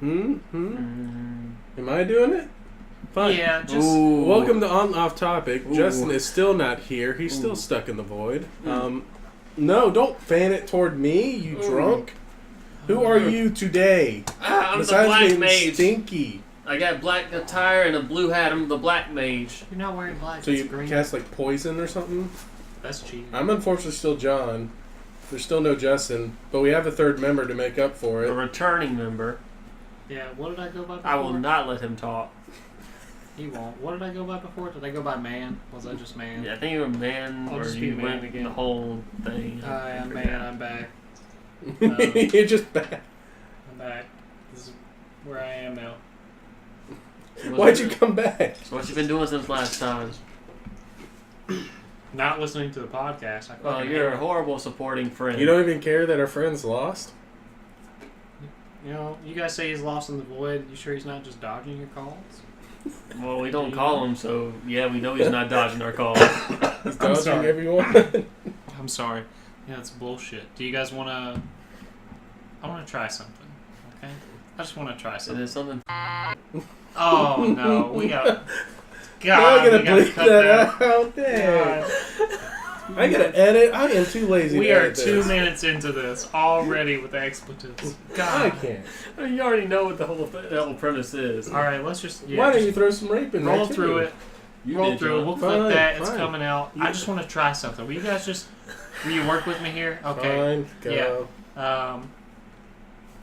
Am I doing it? Fine. Yeah, just... Welcome to On Off Topic. Justin is still not here. He's still stuck in the void. No, don't fan it toward me, you drunk. Who are you today? I'm Besides the black being mage. stinky. I got black attire and a blue hat. I'm the black mage. You're not wearing black. So it's you green. cast like poison or something? That's cheating. I'm unfortunately still John. There's still no Justin, but we have a third member to make up for A it. returning member. Yeah, what did I go by before? I will not let him talk. He won't. What did I go by before? Did I go by man? Was that just man? Yeah, I think you were man, I'll or just be you man went again. the whole thing. Hi, I'm man. I'm back. You're just back. I'm back. This is where I am now. So Why'd you come back? So what you been doing since last time? Not listening to the podcast. Well, you're a horrible supporting friend. You don't even care that our friend's lost? You know, you guys say he's lost in the void. You sure he's not just dodging your calls? Well, we don't call him, so yeah, we know he's not dodging our calls. He's dodging sorry. everyone. I'm sorry. Yeah, it's bullshit. Do you guys want to... I want to try something, okay? I just want to try It something. is something. Oh, no. We got... Now God, I gotta we gotta bleep cut that out. Dang. God. I gotta edit. I am too lazy We to are edit 2 this. minutes into this already with the expletives. I God. can't. You already know what the whole premise is. All right, let's just... Yeah, Why don't just you throw some rape in there roll too? through it. You Roll did, through it. John. We'll Fine, clip that. It's fine. coming out. I just want to try something. Will you guys just... Will you work with me here? Okay. Fine, go. Yeah.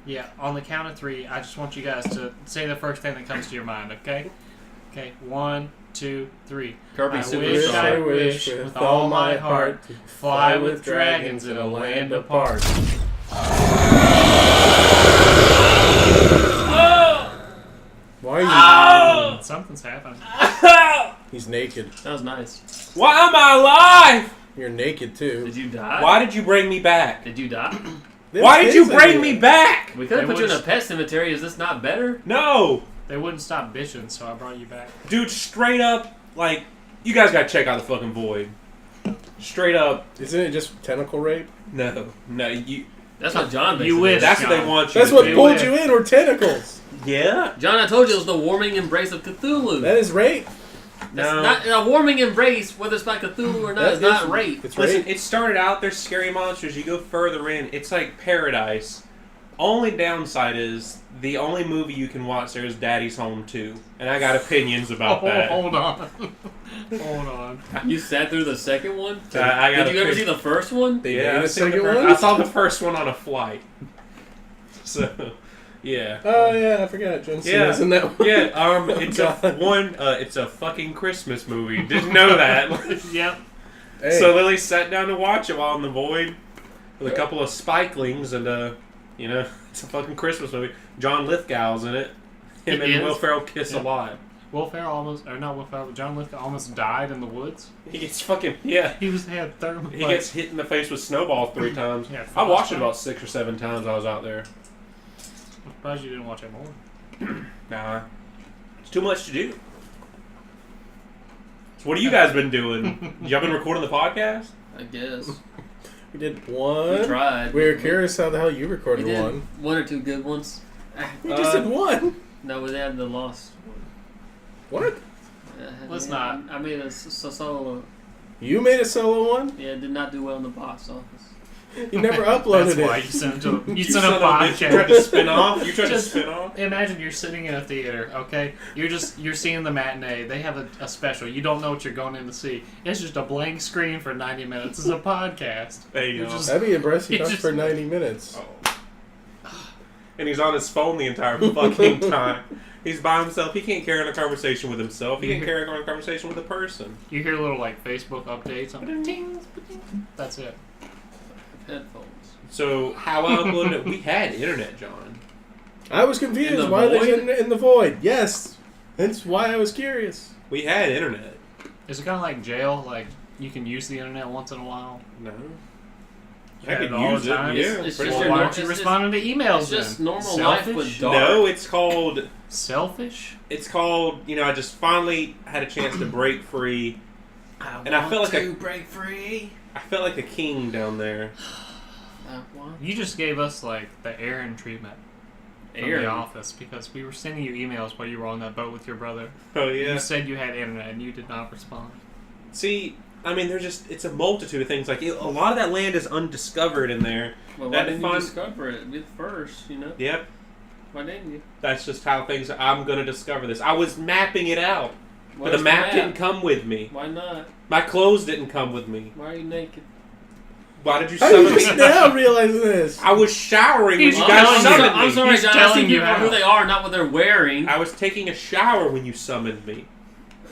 Yeah, on the count of 3, I just want you guys to say the first thing that comes to your mind, okay? Okay, 1, 2, 3. Kirby I Superstar. wish with all my heart to fly with dragons in a land apart. Why are you? Something's happening. He's naked. That was nice. Why am I alive? You're naked too. Did you die? Why did you bring me back? Did you die? Why did you bring me back? We could have They put you in a would- pet cemetery. Is this not better? No. They wouldn't stop bitching, so I brought you back. Dude, straight up, like, you guys gotta check out the fucking void. Straight up, Isn't it just tentacle rape? no, you. That's what John You basically wish. is. That's what they John. want you That's to what do. pulled you in, or tentacles. Yeah. John, I told you it was the warming embrace of Cthulhu. That is rape. That's No. not a warming embrace, whether it's by Cthulhu or not, is not rape. It's Listen, rape. it started out, there's scary monsters. You go further in, it's like paradise. Only downside is the only movie you can watch there is Daddy's Home 2. And I got opinions about that. Hold on. Hold on. You sat through the second one? I got Did you ever see opinions. the first one? They Yeah, made I a seen the second first- one? I saw the first one on a flight. So, yeah. Oh yeah, I forgot. John Cena's in that one. Yeah, it's God. it's a fucking Christmas movie. Didn't know that. Yep. Hey, So Lily sat down to watch it while in the void with a couple of spikelings, and you know, it's a fucking Christmas movie. John Lithgow's in it. Him He and is? Will Ferrell kiss a lot. Will Ferrell almost, or not Will Ferrell, but John Lithgow almost died in the woods. He gets fucking had Thermoplastic. he gets hit in the face with snowballs 3 times. Yeah, I watched it frostbite. about 6 or 7 times. I was out there. I'm surprised you didn't watch it more. Nah, it's too much to do. So what have you guys been doing? Y'all been recording the podcast? I guess. we did We one. tried. We were curious how the hell you We recorded did one. one or two good ones. We just did one. No, we had the lost one. What? Let's Yeah, not. I made a solo. You made a solo one? Yeah, it did not do well in the box office. You never uploaded That's why it. you sent it to you You sent son a of a bitch, you tried podcast. to spin off. You tried to Just- spin off. Imagine you're sitting in a theater, okay? You're seeing the matinee. They have a special. You don't know what you're going in to see. It's just a blank screen for 90 minutes. It's a podcast. There you You're go. just- That'd be impressive. He It's talked just- for 90 minutes. And he's on his phone the entire fucking time. He's by himself. He can't carry on a conversation with himself. He can't carry on a conversation with a person. You hear little like Facebook updates on ting. That's it. Headphones. So how I uploaded it? We had internet, John. I was In confused. the Why there's void? internet in the void? Yes. That's why I was curious. We had internet. Is it kind of like jail? Like you can use the internet once in a while. No. You I had could it all use the it. time? Yeah. It's pretty just Well, sure. why your- aren't you it's just- responding to emails? It's just then? normal Selfish? life with dark. No, it's called. Selfish. It's called. You know, I just finally had a chance to break free. And I felt like to break free. I felt like a king down there. I want. You just gave us like the Aaron treatment. from the office because we were sending you emails while you were on that boat with your brother. Oh, yeah. You said you had internet and you did not respond. See, I mean, it's a multitude of things. Like, a lot of that land is undiscovered in there. Well, why didn't you discover it first, you know? Yep. Why didn't you? That's just how I'm going to discover this. I was mapping it out. But the map didn't come with me. Why not? My clothes didn't come with me. Why are you naked? Why did you How summon are you me? just now realizing this? I was showering when He's you guys telling you. summoned me. I'm sorry, He's John. telling Asking you people who how. they are, not what they're wearing. I was taking a shower when you summoned me.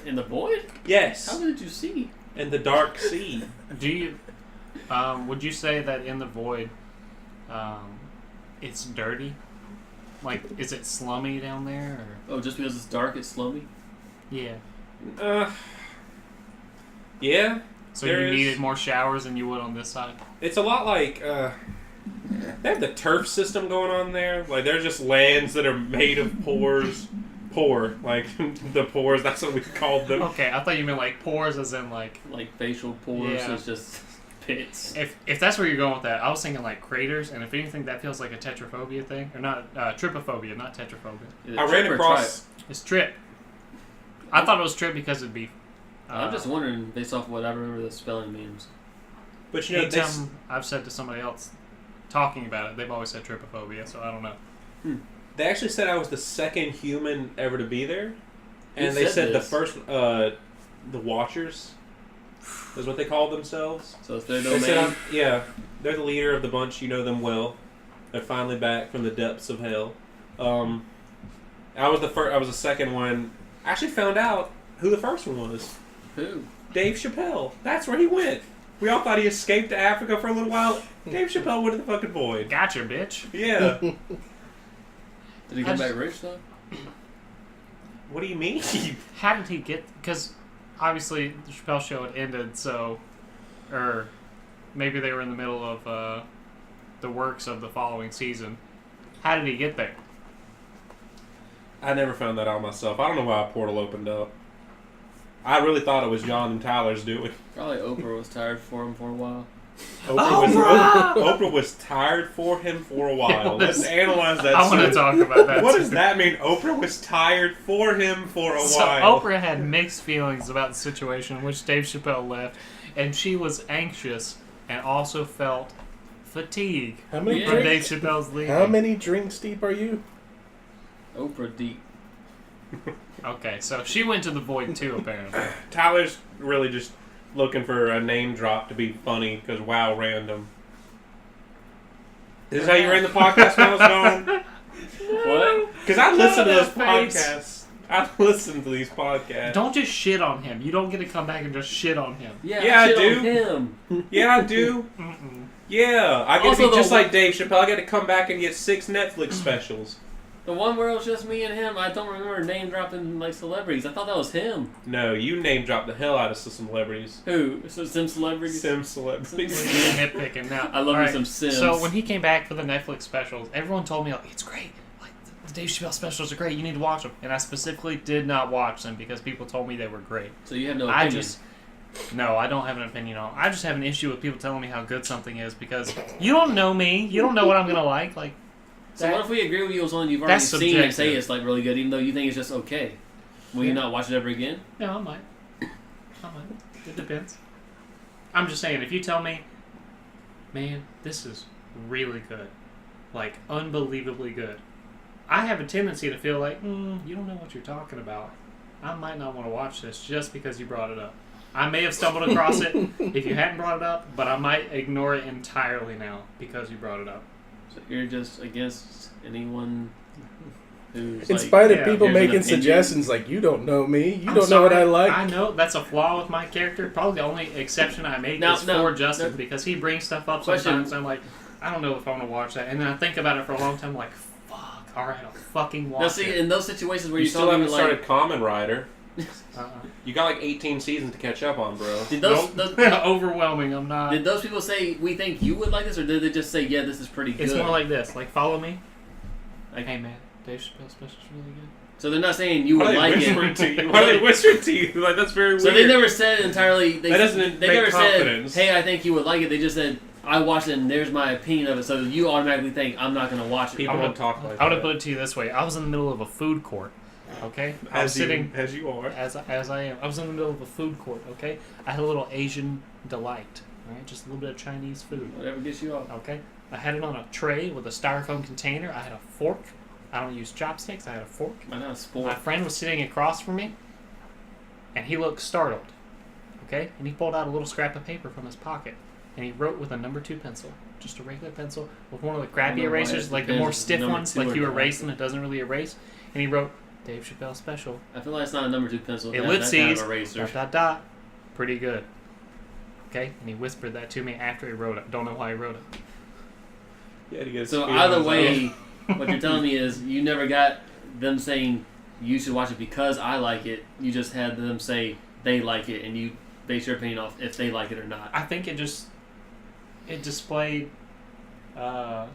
In the void? Yes. How did you see? In the dark sea. Do you? Would you say that in the void, it's dirty? Like, is it slummy down there? Or? Oh, just because it's dark, it's slummy? Yeah. Yeah. So you needed more showers than you would on this side? It's a lot like, they have the turf system going on there. Like, they're just lands that are made of pores. Pore. Like, the pores, that's what we called them. Okay, I thought you meant like pores as in like facial pores, Yeah. it's just pits. if that's where you're going with that, I was thinking like craters, and if anything, that feels like a tetraphobia thing, or not trypophobia, not tetraphobia. Is it I ran trip or across... It's trip. I thought it was trip because it'd be. I'm just wondering, based off what I remember the spelling memes. But you know, anytime I've said to somebody else talking about it, they've always said trypophobia, so I don't know. they actually said I was the second human ever to be there. And Who they said said this? the first, the Watchers is what they called themselves. So it's their They said domain. yeah, they're the leader of the bunch. You know them well. They're finally back from the depths of hell. I was the first. I was the second one. I actually found out who the first one was. Who? Dave Chappelle. That's where he went. We all thought he escaped to Africa for a little while. Dave Chappelle went to the fucking void. Gotcha, bitch. Yeah. Did he come back rich though? What do you mean? How did he get? Because obviously the Chappelle Show had ended, so, or maybe they were in the middle of the works of the following season. How did he get there? I never found that out myself. I don't know why a portal opened up. I really thought it was John and Tyler's doing. Probably Oprah was tired for him for a while. Oprah was tired for him for a while. Let's analyze that. I want to talk about that. What too. does that mean? Oprah was tired for him for a So while. Oprah had mixed feelings about the situation in which Dave Chappelle left, and she was anxious and also felt fatigue How many Yeah. from Dave drinks? Chappelle's leaving. How many drinks deep are you? Oprah deep. Okay, so she went to the void too, apparently. Tyler's really just looking for a name drop to be funny because wow, random. Is this how you ran the podcast when I was gone? What? Because I listen to Look those at that face. podcasts. I listen to these podcasts. Don't just shit on him. You don't get to come back and just shit on him. Yeah, I shit do. on him. Yeah, I do. Mm-mm. Yeah, I get Also, to be just the- like Dave Chappelle. I get to come back and get 6 Netflix specials. The one where it was just me and him, I don't remember name dropping like celebrities. I thought that was him. No, you name dropped the hell out of some celebrities. Who? So some celebrities? Sim celebrities. You're nitpicking now. I love me Alright, some Sims. So when he came back for the Netflix specials, everyone told me, like, it's great. Like, the Dave Chappelle specials are great. You need to watch them. And I specifically did not watch them because people told me they were great. So you have no I opinion. just... No, I don't have an opinion on it. I just have an issue with people telling me how good something is because you don't know me. You don't know what I'm going to like. Like, So what if we agree with you on something you've already That's seen and say subjective. it's like really good, even though you think it's just okay? Will you not watch it ever again? No, I might. It depends. I'm just saying, if you tell me, man, this is really good, like unbelievably good, I have a tendency to feel like, you don't know what you're talking about. I might not want to watch this just because you brought it up. I may have stumbled across it if you hadn't brought it up, but I might ignore it entirely now because you brought it up. So you're just against anyone who's In like, spite of yeah, people here's an making opinion. suggestions like, you don't know me, you I'm don't know what I sorry, like. I know that's a flaw with my character. Probably the only exception I make No, is no, for Justin no. because he brings stuff up Question. sometimes. I'm like, I don't know if I want to watch that, and then I think about it for a long time. Like, fuck, all right, I'll fucking watch Now see, it. in those situations where You you're still talking haven't like, started Kamen Rider. Uh-uh. You got like 18 seasons to catch up on, bro. did those, Nope. those Overwhelming. I'm not. did those people say we think you would like this, or did they just say yeah, this is pretty good? It's more like this. Like, follow me. Like, Hey man, Dave Chappelle special's really good. so they're not saying you Why would are like they whispering it. to you? Why are they whispering to you? Like, that's very weird. So they never said entirely. They, That doesn't they make never confidence. said, "Hey, I think you would like it." They just said, I watched it and there's my opinion of it, so you automatically think I'm not going to watch it. People don't talk like I would have that. put it to you this way. I was in the middle of a food court, okay? I was As you, sitting, as you are. as I am. I was in the middle of a food court, okay? I had a little Asian delight, all right? Just a little bit of Chinese food, Whatever gets you off. okay? I had it on a tray with a styrofoam container. I had a fork. I don't use chopsticks. I had a fork. Why not sport? My friend was sitting across from me, and he looked startled, okay? And he pulled out a little scrap of paper from his pocket, and he wrote with a number 2 pencil. Just a regular pencil with one of the crappy erasers, like the more stiff ones, like you erase and it doesn't really erase. And he wrote, Dave Chappelle special. I feel like it's not a number 2 pencil. Ellipses, Kind of eraser. dot, dot, dot. Pretty good. Okay? And he whispered that to me after he wrote it. Don't know why he wrote it. Yeah, to get So his either feelings way, out. what you're telling me is you never got them saying you should watch it because I like it. You just had them say they like it, and you base your opinion off if they like it or not. I think it displayed, I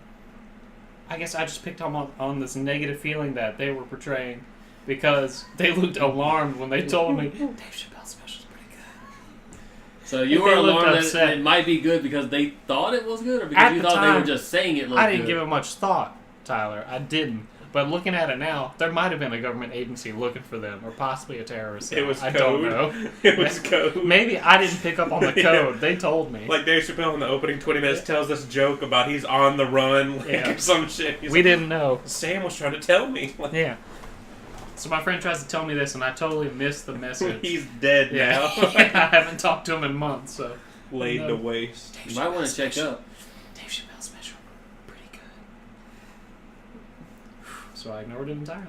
guess I just picked on this negative feeling that they were portraying because they looked alarmed when they told me, Dave Chappelle's special is pretty good. So you They were looked alarmed that upset. it might be good because they thought it was good, or because At you the thought they time, were just saying it looked I didn't good? give it much thought, Tyler. I didn't. But looking at it now, there might have been a government agency looking for them, or possibly a terrorist cell. It was I code. don't know. It was code. Maybe I didn't pick up on the code. They told me. Like Dave Chappelle in the opening 20 minutes tells this joke about he's on the run, like, Yeah. or some shit. He's We like, didn't know. Sam was trying to tell me. Like, Yeah. So my friend tries to tell me this, and I totally missed the message. he's dead Yeah. now. I haven't talked to him in months, so. Laid No. to waste. You might want to check up. Dave Chappelle special. Pretty good. So I ignored it entirely.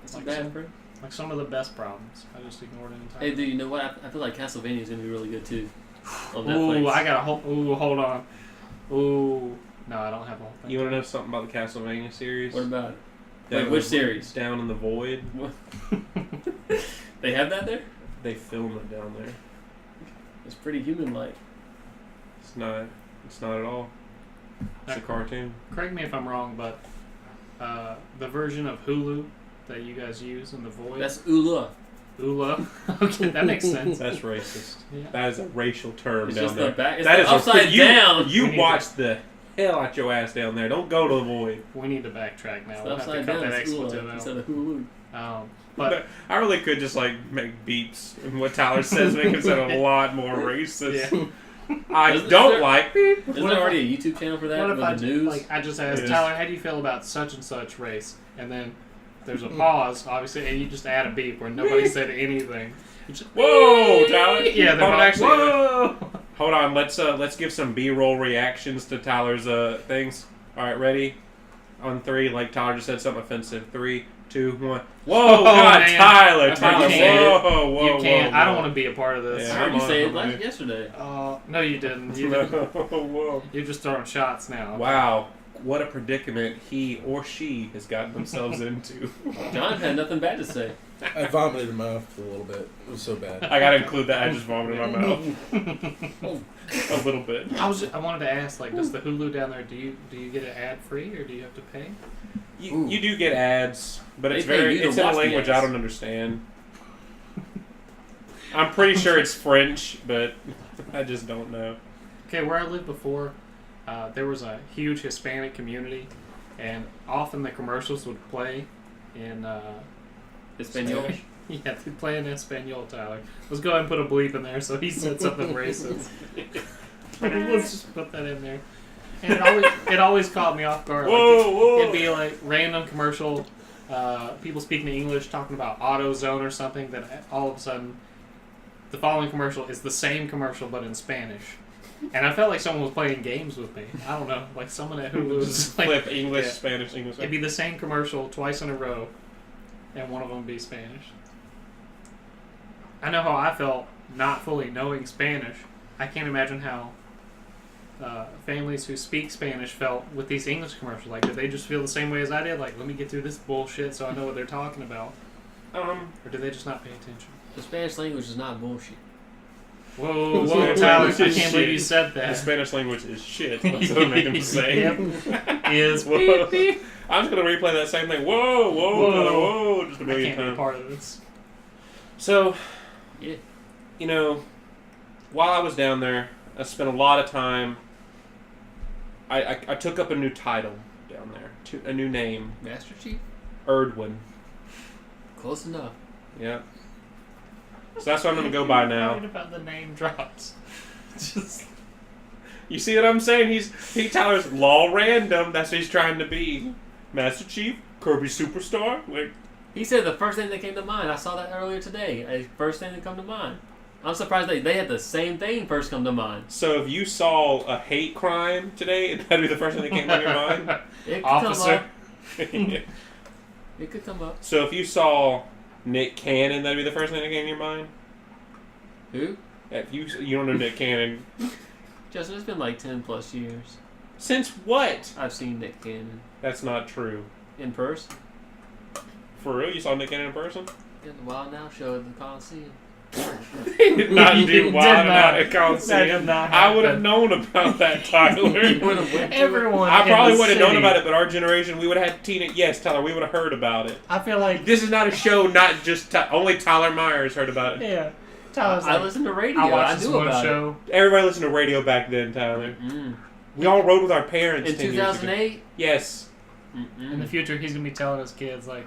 That's Like bad, some- friend. Like some of the best problems. I just ignored it entirely. Hey, dude, you know what? I feel like Castlevania is gonna be really good too. On Netflix. Ooh, I got a whole. Ooh, hold on. Ooh. No, I don't have a whole thing. You want to know something about the Castlevania series? What about it? Down Like, in which the- series? Down in the Void. They have that there? They film it down there. It's pretty human-like. It's not. It's not at all. It's a cartoon. Correct me if I'm wrong, but the version of Hulu that you guys use in the Void. That's Ula. Ula. Okay, that makes sense. That's racist. Yeah. That is a racial term It's down just there. the back. It's That the is upside you, down. You We need watch the hell out your ass down there. Don't go to the Void. We need to backtrack now. It's the We'll have to upside cut down. that It's Ula expletive instead out. of Hulu. But I really could just like make beeps and what Tyler says make it sound a lot more racist. yeah. I Is don't there- like beep. Isn't What there if already a YouTube channel for that What with if I the news? like I just asked Yes. Tyler, how do you feel about such and such race? And then there's a pause, obviously, and you just add a beep where nobody said anything. You just, Whoa, Tyler! Yeah, they're Hold on, not- actually, Whoa! hold on. Let's give some B-roll reactions to Tyler's things. All right, ready? On 3, like Tyler just said something offensive. 3, 2, 1. Whoa, Oh, God, man. Tyler! I've heard Tyler! you say it. Whoa! You can't. Whoa, I don't whoa. want to be a part of this. I Yeah. heard you I'm say on, it yesterday. No, you didn't. You Whoa! You're just throwing shots now. Wow, what a predicament he or she has gotten themselves into. John had nothing bad to say. I vomited in my mouth a little bit. It was so bad. I gotta include that. I just vomited in my mouth a little bit. I wanted to ask, like, does the Hulu down there, do you get it ad free or do you have to pay? You do get ads, but it's They pay you to it's in a watch the language I ads. don't understand. I'm pretty sure it's French, but I just don't know. Okay, where I lived before, there was a huge Hispanic community, and often the commercials would play in. Espanol. Yeah, they play in Espanol, Tyler. Let's go ahead and put a bleep in there so he said something racist. Let's just put that in there. And it always caught me off guard. Whoa, whoa. It'd be like random commercial, people speaking English talking about AutoZone or something, then all of a sudden the following commercial is the same commercial but in Spanish. And I felt like someone was playing games with me. I don't know, like someone at Hulu was like, Flip English, yeah. Spanish, English. It'd be the same commercial twice in a row, and one of them would be Spanish. I know how I felt not fully knowing Spanish. I can't imagine how families who speak Spanish felt with these English commercials. Like, did they just feel the same way as I did? Like, let me get through this bullshit so I know what they're talking about. Or did they just not pay attention? The Spanish language is not bullshit. Whoa, The whoa, Spanish Tyler, I language can't is believe shit. you said The that. Spanish language is shit. That's what I make him say. Yep. Is Whoa. beep, beep. I'm just gonna replay that same thing. Whoa, whoa, Whoa. Tyler, whoa, just a I million can't be a times. part of this. So, Yeah. you know, while I was down there, I spent a lot of time. I took up a new title down there, a new name. Master Chief. Erdwin. Close enough. Yeah. So that's what I'm gonna go by now. Worried about the name drops. Just You see what I'm saying? Tyler's law random. That's what he's trying to be. Master Chief, Kirby Superstar. Like, He said the first thing that came to mind. I saw that earlier today. First thing that come to mind. I'm surprised they had the same thing first come to mind. so if you saw a hate crime today, that'd be the first thing that came to your mind. It could Officer. come up. It could come up. So if you saw Nick Cannon, that'd be the first thing that came to your mind. Who? If you don't know Nick Cannon. Justin, it's been like 10 plus years. Since what? I've seen Nick Cannon That's not true. in person. For real? You saw Nick Cannon in person? In the Wild Now show at the Coliseum. He did not He do did Wild not. Out at Coliseum. That did not I would have happen. known about that, Tyler. You would've went to Everyone. I in probably the would have known city. about it, but our generation, we would have had Tina. Yes, Tyler, we would have heard about it. I feel like This is not a show, not just only Tyler Myers heard about it. yeah. Tyler's I like, listened to radio. I watched this knew one about show. Everybody listened to radio back then, Tyler. it. Mm. We all rode with our parents In 10 years ago. 2008? Yes. In the future, he's gonna be telling his kids like,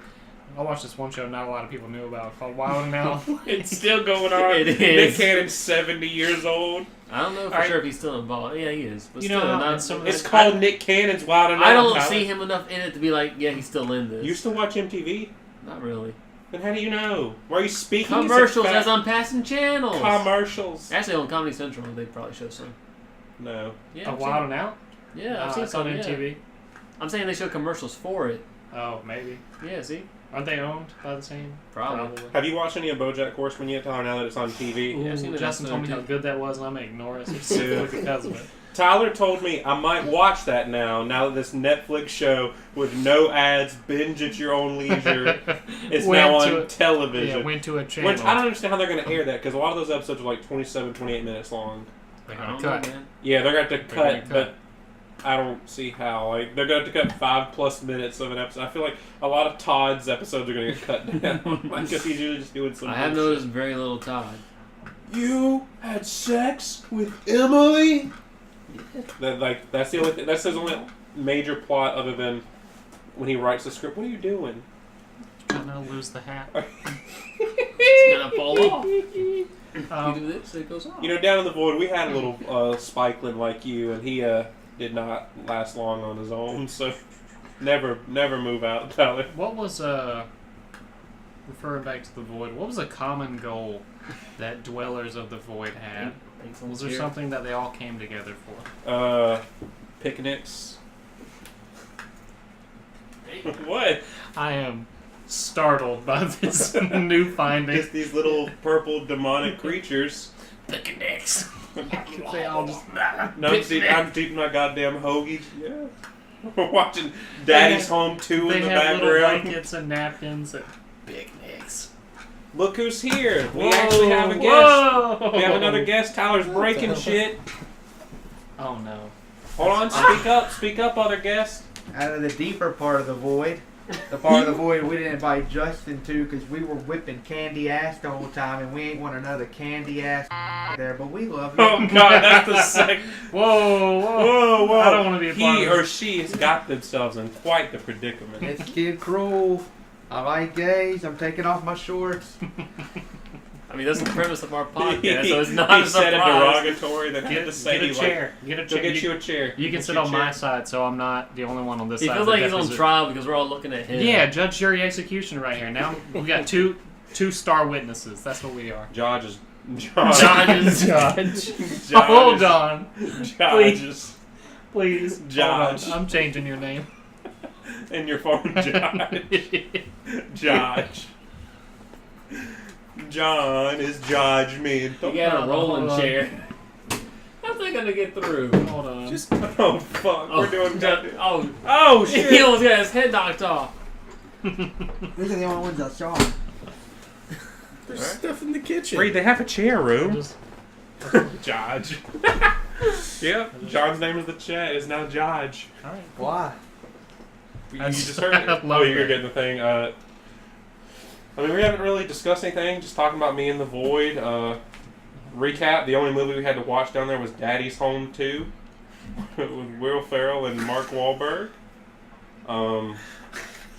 I watched this one show not a lot of people knew about called Wild Now. It's still going on. It Nick is. Cannon's 70 years old. I don't know for Alright. sure if he's still involved. Yeah, he is. But You still, know how not, in some of It's the- called Nick Cannon's Wild and Out. I don't Tyler. see him enough in it to be like, yeah, he's still in this. You still watch MTV? Not really. Then how do you know? Why are you speaking? Commercials as as I'm passing channels. commercials. Actually, on Comedy Central, they probably show some. No. Yeah, A I've Wild seen, and Out? yeah, I've Nah, seen it's on some. Yeah. MTV. I'm saying they show commercials for it. Oh, maybe. Yeah, see, Aren't they owned by the same? probably. Have you watched any of BoJack Horseman yet, Tyler? Now that it's on TV. Yeah, I've seen Ooh, it Justin on told me how TV. good that was, and I'm gonna ignore it specifically because of it. Tyler told me I might watch that now that this Netflix show with no ads, binge at your own leisure, is Went now to on a- television. Yeah, went to a channel. Which I don't understand how they're going to air that, because a lot of those episodes are like 27, 28 minutes long. They're I gonna don't know, cut. man. Yeah, they're going to have to gonna cut, cut. but I don't see how. Like, they're going to have to cut 5+ minutes of an episode. I feel like a lot of Todd's episodes are going to get cut down. Like, because he's usually just doing some I have bullshit. noticed very little Todd. You had sex with Emily? That's the only thing. That's his only major plot other than when he writes the script. What are you doing? I'm gonna lose the hat. It's gonna fall off. You Um, do this, it goes off. You know, down in the void, we had a little spikeling like you, and he did not last long on his own. So never move out, Tyler. what was referring back to the void? What was a common goal that dwellers of the void had? Thanks on Was there here. something that they all came together for? Picnics. Hey, What? I am startled by this new finding. Just these little purple demonic creatures. picnics. They all just No, I'm deep in my goddamn hoagies. Yeah. We're watching Daddy's Home 2 they in the have little background. blankets and napkins and Picnics. Look who's here. We Whoa, actually have a guest. whoa! We have another guest. Tyler's breaking shit. Oh no. Hold on, speak up, other guest. Out of the deeper part of the void, the part of the void we didn't invite Justin to because we were whipping candy ass the whole time and we ain't want another candy ass there, but we love you. Oh god, that's the second. Whoa, Whoa. I don't want to be a part He of or this. she has got themselves in quite the predicament. It's Kid Cruel. I like gays. I'm taking off my shorts. I mean, that's the premise of our podcast, so it's not he a said surprise. a derogatory, then had Get, to say get a he chair. Get a Like, chair. go get you a chair. You can Get sit you a on my chair. side, so I'm not the only one on this He side. feels of like the he's on deficit. trial because we're all looking at him. Yeah, judge, jury, execution right here. Now we got two star witnesses. That's what we are. Judge is. Judges. Judge. Judge. Hold on, Judges. please. Judge. Hold on. I'm changing your name. And your phone, Judge. Judge. John is judgmental. You got a rolling Hold on. chair. How's that gonna get through? Hold on. Just Oh fuck, we're doing good. Oh, Oh he shit! almost got his head knocked off. These are the only ones I saw. there's stuff in the kitchen. Reed, they have a chair room. Just- Judge. Yep, John's name is the chat. Is now Judge. all right. Why? You That's- just heard it? I love Oh, you're that. getting the thing. I mean, we haven't really discussed anything. Just talking about me in the void. Recap: the only movie we had to watch down there was Daddy's Home 2 with Will Ferrell and Mark Wahlberg.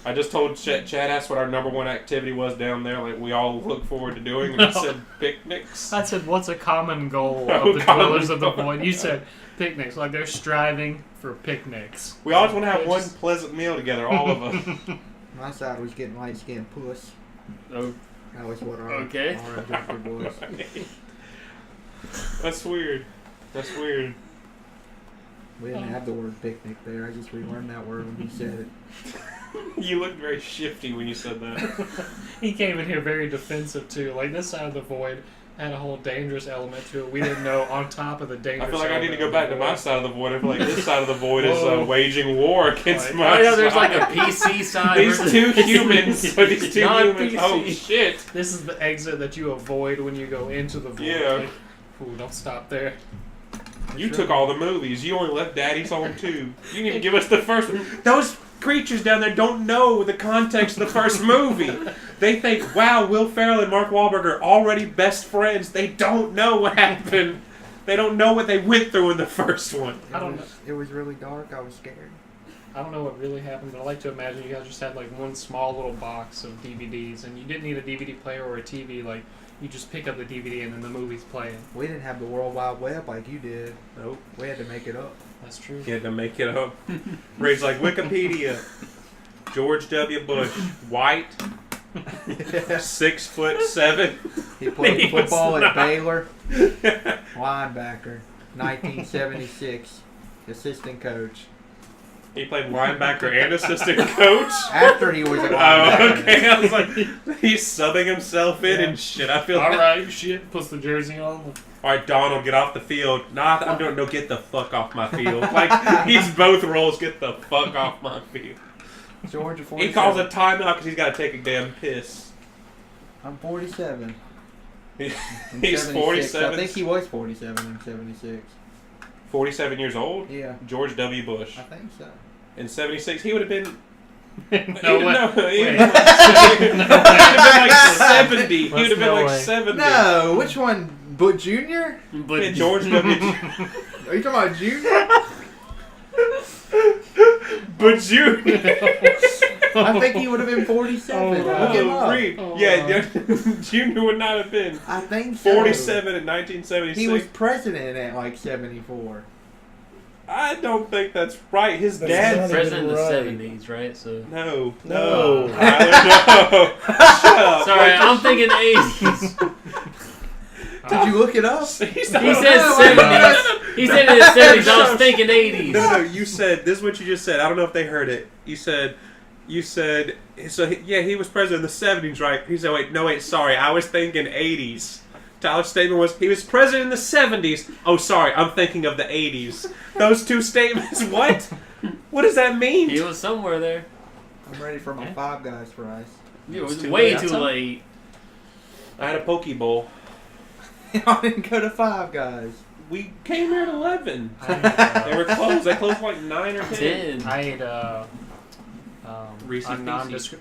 I just told Chad asked what our number one activity was down there, like we all look forward to doing, and he said picnics. I said, what's a common goal Oh, of the common dwellers of the goal. void? You said picnics, like they're striving for picnics. We always want to have one pleasant meal together, all of us. My side was getting light skinned puss. Oh, That was what our Okay. objective was. That's weird. That's weird. We didn't have the word picnic there. I just relearned that word when you said it. You looked very shifty when you said that. He came in here very defensive too. Like this side of the void had a whole dangerous element to it. We didn't know on top of the dangerous. I feel like I need to go element back of to the my void. side of the void. I feel like this side of the void is Whoa. waging war against Right. my oh yeah, there's side. like a PC side. These versus- two humans. These two Not humans. PC. Oh shit! This is the exit that you avoid when you go into the void. Yeah. Like, ooh, don't stop there. You took all the movies. You only left Daddy's Home 2. You didn't even give us the first one. Those creatures down there don't know the context of the first movie. They think, wow, Will Ferrell and Mark Wahlberg are already best friends. They don't know what happened. They don't know what they went through in the first one. I don't know. It was really dark. I was scared. I don't know what really happened, but I like to imagine you guys just had like one small little box of DVDs, and you didn't need a DVD player or a TV. Like you just pick up the DVD and then the movie's playing. We didn't have the World Wide Web like you did. Nope. We had to make it up. That's true. You had to make it up. Ray's like, Wikipedia. George W. Bush. White. 6'7". He played He was football at not. Baylor. Linebacker. 1976. Assistant coach. He played linebacker and assistant coach. After he was a Oh, linebacker. okay. I was like, he's subbing himself in and shit. I feel All like, right, shit. Puts the jersey on. all right, Donald, get off the field. Nah, I'm doing no, get the fuck off my field. Like, he's both roles. Get the fuck off my field. Georgia 47. He calls a timeout because he's got to take a damn piss. I'm 47. He's In 76. 47. I think he was 47 in 76. 47 years old. Yeah, George W. Bush. I think so. In 76, he would have been. No way. He would Wait. have been like 70. He would have been No like way. 70. No, which one? But Junior? But Yeah, George W. Are you talking about Junior? But Junior. I think he would have been 47. Oh, Look him up. Reed. Oh, Yeah, Junior would not have been. I think so. 47 in 1976. He was president at like 74. I don't think that's right. His That's dad. not president in the right. 70s, right? So No. No. Tyler, no. Shut up. sorry, I'm thinking 80s. Did you look it up? He He said 70s. He said in the 70s. I was thinking 80s. No, you said, this is what you just said. I don't know if they heard it. You said, so he was president in the 70s, right? He said, wait, sorry, I was thinking 80s. Tyler's statement was, he was president in the 70s. Oh, sorry, I'm thinking of the 80s. Those two statements, what? What does that mean? He was somewhere there. I'm ready for my Yeah. Five Guys fries. It was too way late. too late. I had a poke bowl. I didn't go to Five Guys. We came here at 11. I They were closed. They closed like 9 or 10. 10. ate Reese's a Pieces.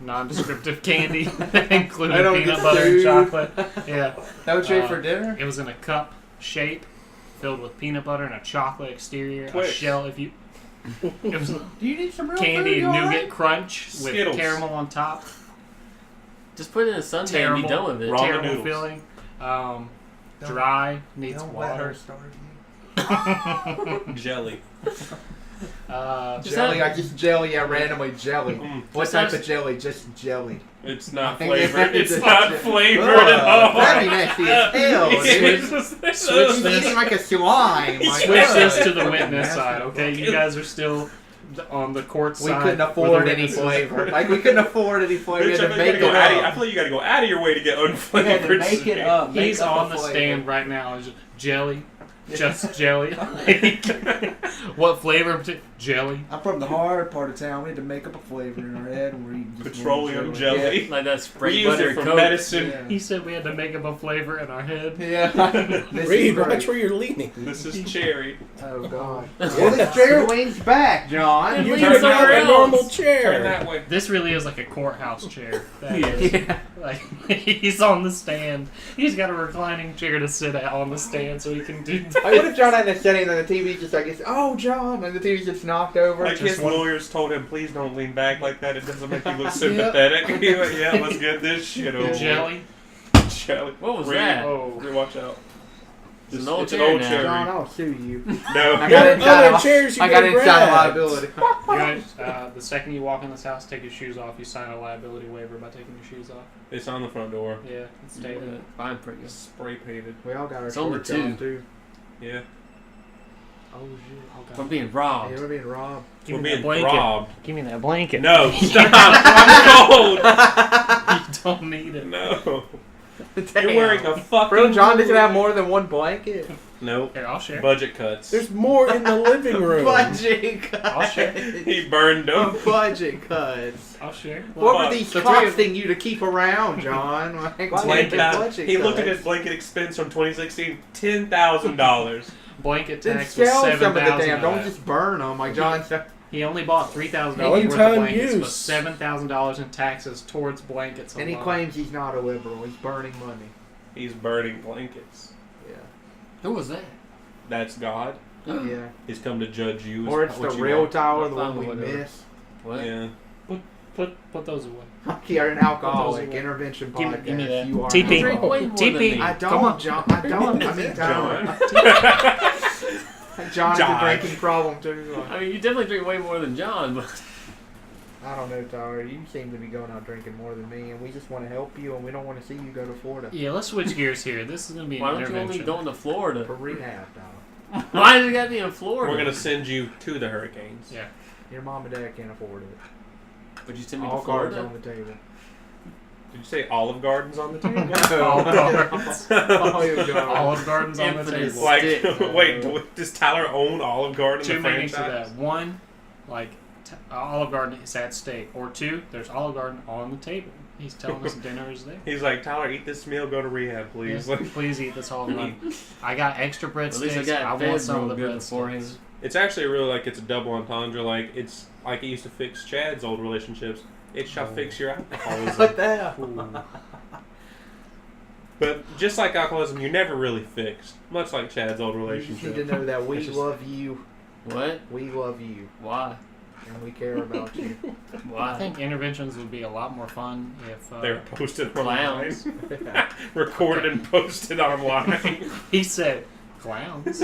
nondescriptive candy that included I don't peanut get butter and food. chocolate. Yeah, That what you ate Uh, for dinner? it was in a cup shape filled with peanut butter and a chocolate exterior, Twix. a shell. If you, it was Do you need some real candy food, and you nougat alright? crunch with Skittles. caramel on top. Just put it in a sundae and be Terrible. done with it. Ramen Terrible noodles. feeling. Don't- Dry, needs Don't let her water. starve you. Jelly. Just Jelly, have- I just jelly, I randomly jelly. Mm. What Just type have- of jelly? Just jelly. It's not I think flavored. it's It's just- not flavored Ugh, at all. that'd be nasty as hell, dude. Switch He's this. eating like a slime. Like, Switch ugh. this to the witness side, okay? You guys are still on the court We side. couldn't where afford the any witnesses- flavor. Like, we couldn't afford any flavor. We Bitch, had I to feel you make gotta it go out of- I up. feel like you gotta go out of your way to get We had to unflavored. make it spaghetti. up. Make He's up a on the flavor. stand right now. It's just jelly. Just jelly. What flavor? Jelly. I'm from the hard part of town. We had to make up a flavor in our head and we're eating just Petroleum jelly. Like that We spray use butter it for Coke. medicine. Yeah. He said we had to make up a flavor in our head. Yeah. This Reed, is great. watch where you're leaning. This is cherry. Oh God. Well, this chair leans back, John. You lean turn somewhere out a else. normal Turn chair. that way. This really is like a courthouse chair. That is. Like he's on the stand. He's got a reclining chair to sit out on the stand so he can do. Like, what if John hadn't said anything and the TV just like, oh, John, and the TV just knocked over? Like his lawyers told him, please don't lean back like that. It doesn't make you look sympathetic. He went, yeah, let's get this shit over. Jelly. Jelly. What was Reed, that? Oh. Watch out. It's an old It's an chair old now. chair. John, I'll sue you. No. I got Other inside, chairs you I got can inside grab. liability. You guys, the second you walk in this house, take your shoes off. You sign a liability waiver by taking your shoes off. It's on the front door. Yeah, it's stated. Yeah, fine print. It's spray painted. We all got our It's on the shorts on, two. too. Yeah. Oh shit! Oh, God. We're being Hey, robbed. we're being robbed. Give We're me being that blanket. robbed. Give me that blanket. No, stop. I'm cold. You don't need it. No. You're Damn. wearing a fucking. Bro, John doesn't have more than one blanket. Nope. Here, I'll share. Budget cuts. There's more in the living room. Budget cuts. I'll share. He burned them. Budget cuts. I'll share. What Fuck. were these The three costing you to keep around, John? Like, why Blanket, did the budget he looked at cuts? his blanket expense from 2016. $10,000. Blanket Then tax was sell some of the $7,000. damn. Don't just burn them like John said. He only bought $3,000 One worth time of blankets, but use. $7,000 in taxes towards blankets. And he alone. claims he's not a liberal. He's burning money. He's burning blankets. Yeah. Who was that? That's God. Yeah. He's come to judge you. Or it's the what you real want. Tower, the Fine, one we whatever. miss. What? Yeah. Put those away. You're an alcoholic. Put those away. Intervention Give me- podcast. give me that. You are TP. an Drink alcoholic. way more TP. than me. I Come don't, on. John. I don't. I mean, John. John has John. a drinking problem too. I mean, you definitely drink way more than John, but I don't know, Tyler. You seem to be going out drinking more than me, and we just want to help you, and we don't want to see you go to Florida Yeah, let's switch gears here. This is going to be why an don't you want me intervention. going to Florida? for rehab, Tyler. Why does it got to be in Florida? We're going to send you to the hurricanes. Yeah. Your mom and dad can't afford it. Would you send me All to cards Florida? on the table. Did you say Olive Gardens on the table? Olive Gardens. Olive Garden. Olive Gardens on the Infinite table. Like, Stick. wait, does Tyler own Olive Garden? Two the meanings to franchise? that. One, like Olive Garden is at stake. Or two, there's Olive Garden on the table. He's telling us dinner is there. He's like, Tyler, eat this meal, go to rehab, please. Yeah, Like, please eat this Olive Garden. I got extra At least I breadsticks. got I fed want some of real the good beforehand. breadsticks. it's actually really like it's a double entendre. Like, it's like it used to fix Chad's old relationships. It shall fix your alcoholism. What the hell? Ooh. But just like alcoholism, you're never really fixed. Much like Chad's old You just need to relationship. know that we It's just- love you. What? We love you. Why? And we care about you. Why? I think interventions would be a lot more fun if They were posted online. Clowns. Recorded and posted online. he said clowns.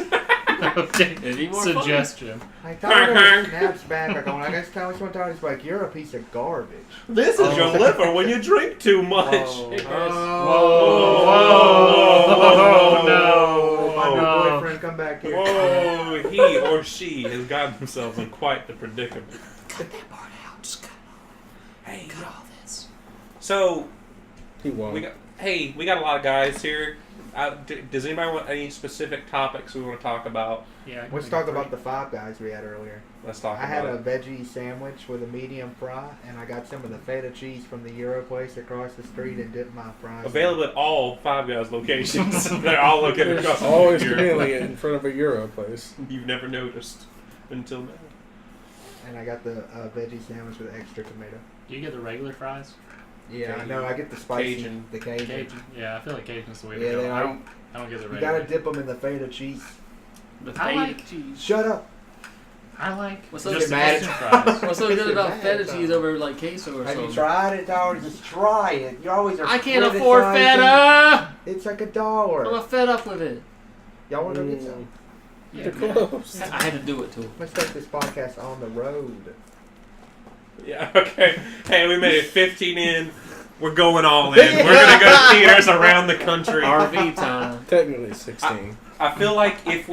Okay. Any more Suggestion. Like, Tyler snaps back. Like, I guess Tyler's one time he's like, you're a piece of garbage. This is your liver when you drink too much. Oh. Hey, Chris. Whoa. Whoa. No. My new No. boyfriend, come back here. Whoa, he or she has gotten themselves in quite the predicament. Cut that part out. Just cut it. Hey, Cut all this. so He won't. we got a lot of guys here. Does anybody want any specific topics we want to talk about? Yeah. Let's talk about the Five Guys we had earlier. Let's talk I had about a veggie sandwich with a medium fry, and I got some of the feta cheese from the Euro place across the street and dipped my fries. in it. available at all Five Guys locations. They're all located There's across always the clearly in front of a Euro place. You've never noticed until now. And I got the veggie sandwich with extra tomato. Do you get the regular fries? Yeah, I Cajun. know. I get the spicy, Cajun. the Cajun. Cajun. Yeah, I feel like Cajun's the way Yeah, to they go. are. I don't get the You regular. gotta dip them in the feta cheese. The I feta like- cheese. Shut up. I like What's so just good the about Cajun it? fries. What's so It's good about bad, feta though. cheese over like queso or Have something? you tried it, Howard? Just try it. You always are. I can't afford criticizing. feta. It's like I'm $1. not fed up with it. Y'all want to go get some? Yeah, They're close. I had to do it to him. Let's take this podcast on the road. Yeah, okay. Hey, we made it 15 in. We're going all in. We're going to go to theaters around the country. RV time. Technically 16. I feel like if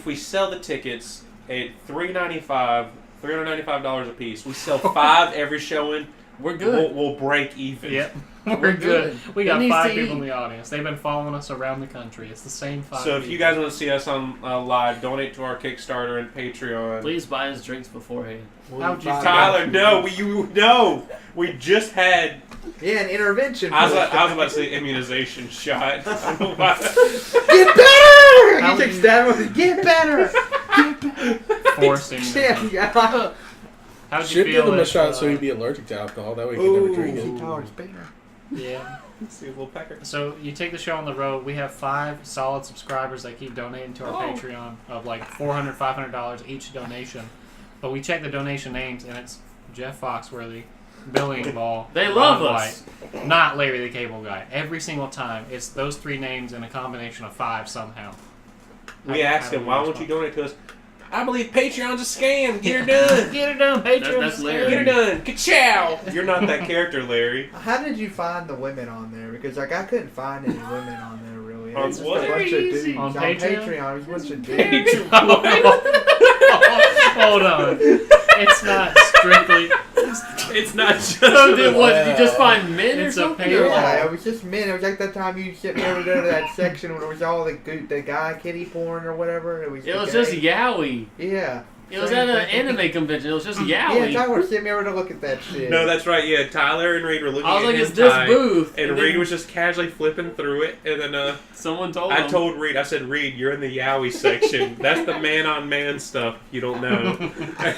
we sell the tickets at $395 a piece, we sell 5 every showing, We're good. we'll break even. Yep. We're good. We got Who needs 5 to people eat? in the audience. They've been following us around the country. It's the same 5 So if people. you guys want to see us on live, donate to our Kickstarter and Patreon. Please buy us drinks beforehand. How'd you Find Tyler, out. no, we just had. Yeah, an intervention. I was about to say immunization shot. I don't know why. Get better! How He takes you- that one. Get better! forcing them. Yeah. How'd you Should feel give him a if, shot so he'd be allergic to alcohol. That way he can never drink it. Tolerance better. Yeah. See a little pecker. So you take the show on the road. We have 5 solid subscribers that keep donating to our Oh. Patreon of like $400, $500 each donation. But we check the donation names and it's Jeff Foxworthy, Billy Ball. They love Ron us. White, not Larry the Cable Guy. Every single time, it's those 3 names in a combination of 5 somehow. We How- asked how do him, we why won't respond? you donate to us? I believe Patreon's a scam. Get her done. Get it done, Patreon. That's Larry. Get her done. Ka-chow. You're not that character, Larry. How did you find the women on there? Because like I couldn't find any women on there really. On It's just what? a bunch of Easy. dudes. On On Patreon? Patreon, it was a bunch of dudes. Hold on. It's not strictly. It's not just. So did what? Did you just find men or It's a something? paywall. Yeah, it was just men. It was like that time you sent me over there to that section when it was all the guy kitty porn or whatever. It was It the was gay- just yaoi. Yeah. It was Same at an thing. anime convention. It was just Yeah, yaoi. Tyler sent me over to look at that shit. No, that's right. Yeah, Tyler and Reed were looking I was at like, his it's this time, booth. and then Reed was just casually flipping through it, and then someone told I him. told Reed, I said, Reed, you're in the yaoi section. That's the man-on-man stuff. You don't know.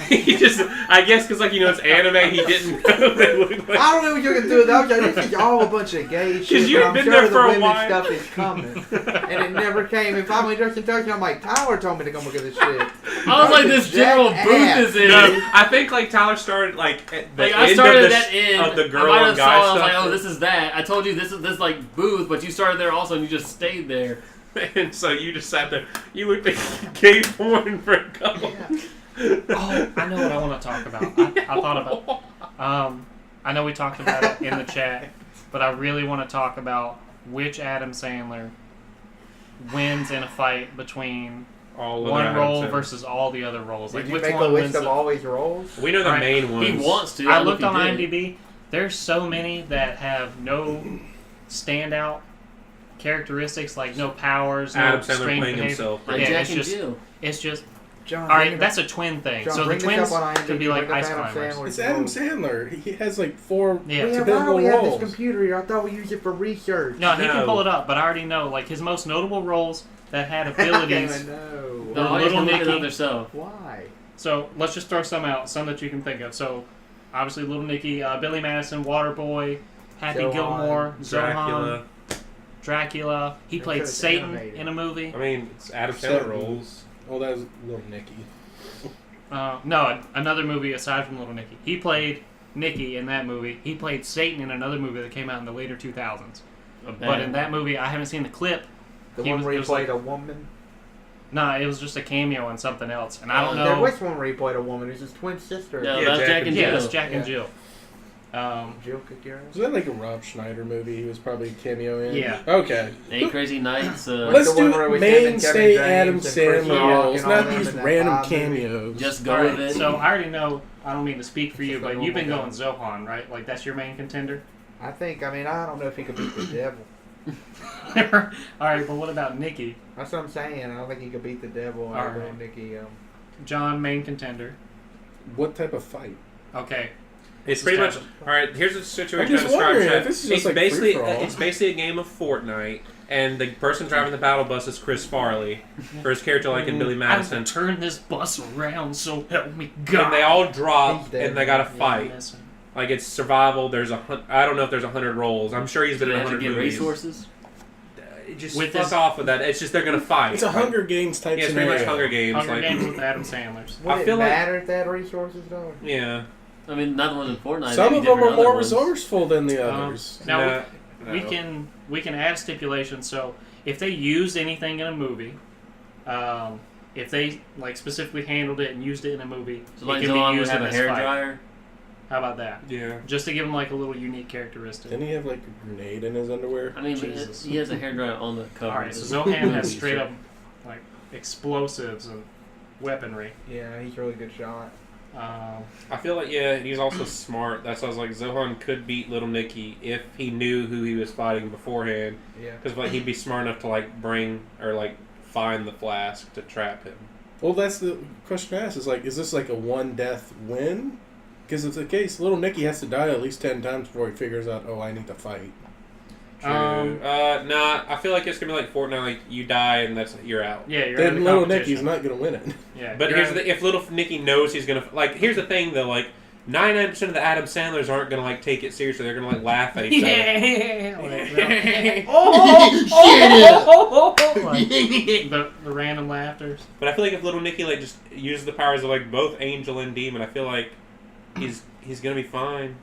He just, I guess, because it's anime. He didn't know they looked like. I don't know what you're gonna do with that. This is all a bunch of gay shit. you've but I'm been sure there the for a women while. stuff is coming, and it never came. And finally, just in touch, I'm like, Tyler told me to come look at this shit. I was like, this general booth is in. No, I think Tyler started at the Like I end started of the, at that end. of the girl I might and have guy saw. I was stuff. like, oh, this is that. I told you this is this like booth, but you started there also, and you just stayed there. And so you just sat there. You looked at gay porn for a couple. Oh, I know what I want to talk about. I thought about. I know we talked about it in the chat, but I really want to talk about which Adam Sandler wins in a fight between All of one Adam role Sandler. versus all the other roles. Did Like you which make a one list wins of the- all his roles? We know the Alright, main ones. He wants to. I don't know looked if on he did. IMDb. There's so many that have no standout characteristics, like no powers, no Adam Sandler strange playing behavior. himself. Like Yeah, Jack it's and just- Jill. It's just John, all bring right. it That's up. a twin thing. John, So the bring this twins up on IMDb, could be like bring up ice Adam climbers. Sandler's It's Adam roles. Sandler. He has like 4 Yeah. Yeah, why typical do we have this roles. computer here? I thought we used it for research. No, he can No. pull it up, but I already know like his most notable roles that had I don't abilities. even know. The Or audience Little can look it Nicky. up themselves. Why? So let's just throw some out, some that you can think of. So obviously, Little Nicky, Billy Madison, Waterboy, Happy Zohan, Gilmore, Dracula. Dracula. He They played could've Satan animated. in a movie. I mean, it's Adam Sandler Satan. roles. Oh, that was Little Nicky. No, another movie aside from Little Nicky. He played Nicky in that movie. He played Satan in another movie that came out in the later 2000s. But in that movie, I haven't seen the clip. The He one was- where it he was played like- a woman? Nah, it was just a cameo on something else. And I don't There know. was one where he played a woman. It was his twin sister. No, Yeah, that's Jack Jack and and Yeah, Jill. that's Jack and Yeah. Jill. Jill Kikira. Was that like a Rob Schneider movie? He was probably a cameo in. Yeah. Okay. 8 Crazy Nights. Let's the one do where it was him and mainstay Kevin Adam James and Chris Sandler Rock roles, and all not them these in that random Bob movie. cameos. Just go Alright, with it. so I already know, I don't mean to speak for you, Just a but you've been normal going Zohan, right? Like, that's your main contender? I don't know if he could beat the devil. Alright, but what about Nicky? That's what I'm saying. I don't think he could beat the devil. All Or right. little Nicky. John, main contender. What type of fight? Okay. It's pretty much all right. Here's the I'm situation. just I described. wondering Chad. if this is It's just like basically free-for-all. it's basically a game of Fortnite, and the person driving the battle bus is Chris Farley for his character, like in Billy I will Madison. turn this bus around, so help me God. And they all drop, He's dead. and they gotta Yeah, fight. listen. Like it's survival. There's I don't know if there's 100 roles. I'm sure he's Do been they in have to 100 get movies. resources? Just With fuck this- off with that. It's just they're gonna fight. It's a Hunger Games type Yeah, it's pretty scenario. much Hunger Games. Hunger like, Games with Adam Sandler's. Would I it feel like- matter if they had resources, though? Yeah. I mean, not the ones in Fortnite. Some maybe of them different are more other ones. resourceful than the others. Now, Nah, we no. can add stipulations. So if they used anything in a movie, if they like specifically handled it and used it in a movie, So like it can Zohan be would used in have a this hair fight. dryer. How about that? Yeah. Just to give him like a little unique characteristic. Didn't he have like a grenade in his underwear? I mean, but Jesus. he has a hair dryer on the cover. All right, so Zohan has straight up like explosives and weaponry. Yeah, he's a really good shot. I feel like, yeah, he's also smart. That's why I was like, Zohan could beat Little Nicky if he knew who he was fighting beforehand. Yeah. Because like, he'd be smart enough to like bring or like find the flask to trap him. Well, that's the question I asked. Is like, is this like a one death win? Because if the case, Little Nicky has to die at least 10 times before he figures out, oh, I need to fight. True. Nah, I feel like it's gonna be like Fortnite. Like you die and you're out. Yeah, you're Then in the Little competition. Nicky's not gonna win it. Yeah, But here's if Little Nicky knows he's gonna like. Here's the thing though, like 99% of the Adam Sandlers aren't gonna like take it seriously. They're gonna like laugh at each other. The random laughters. But I feel like if Little Nicky like just uses the powers of like both angel and demon, I feel like he's gonna be fine.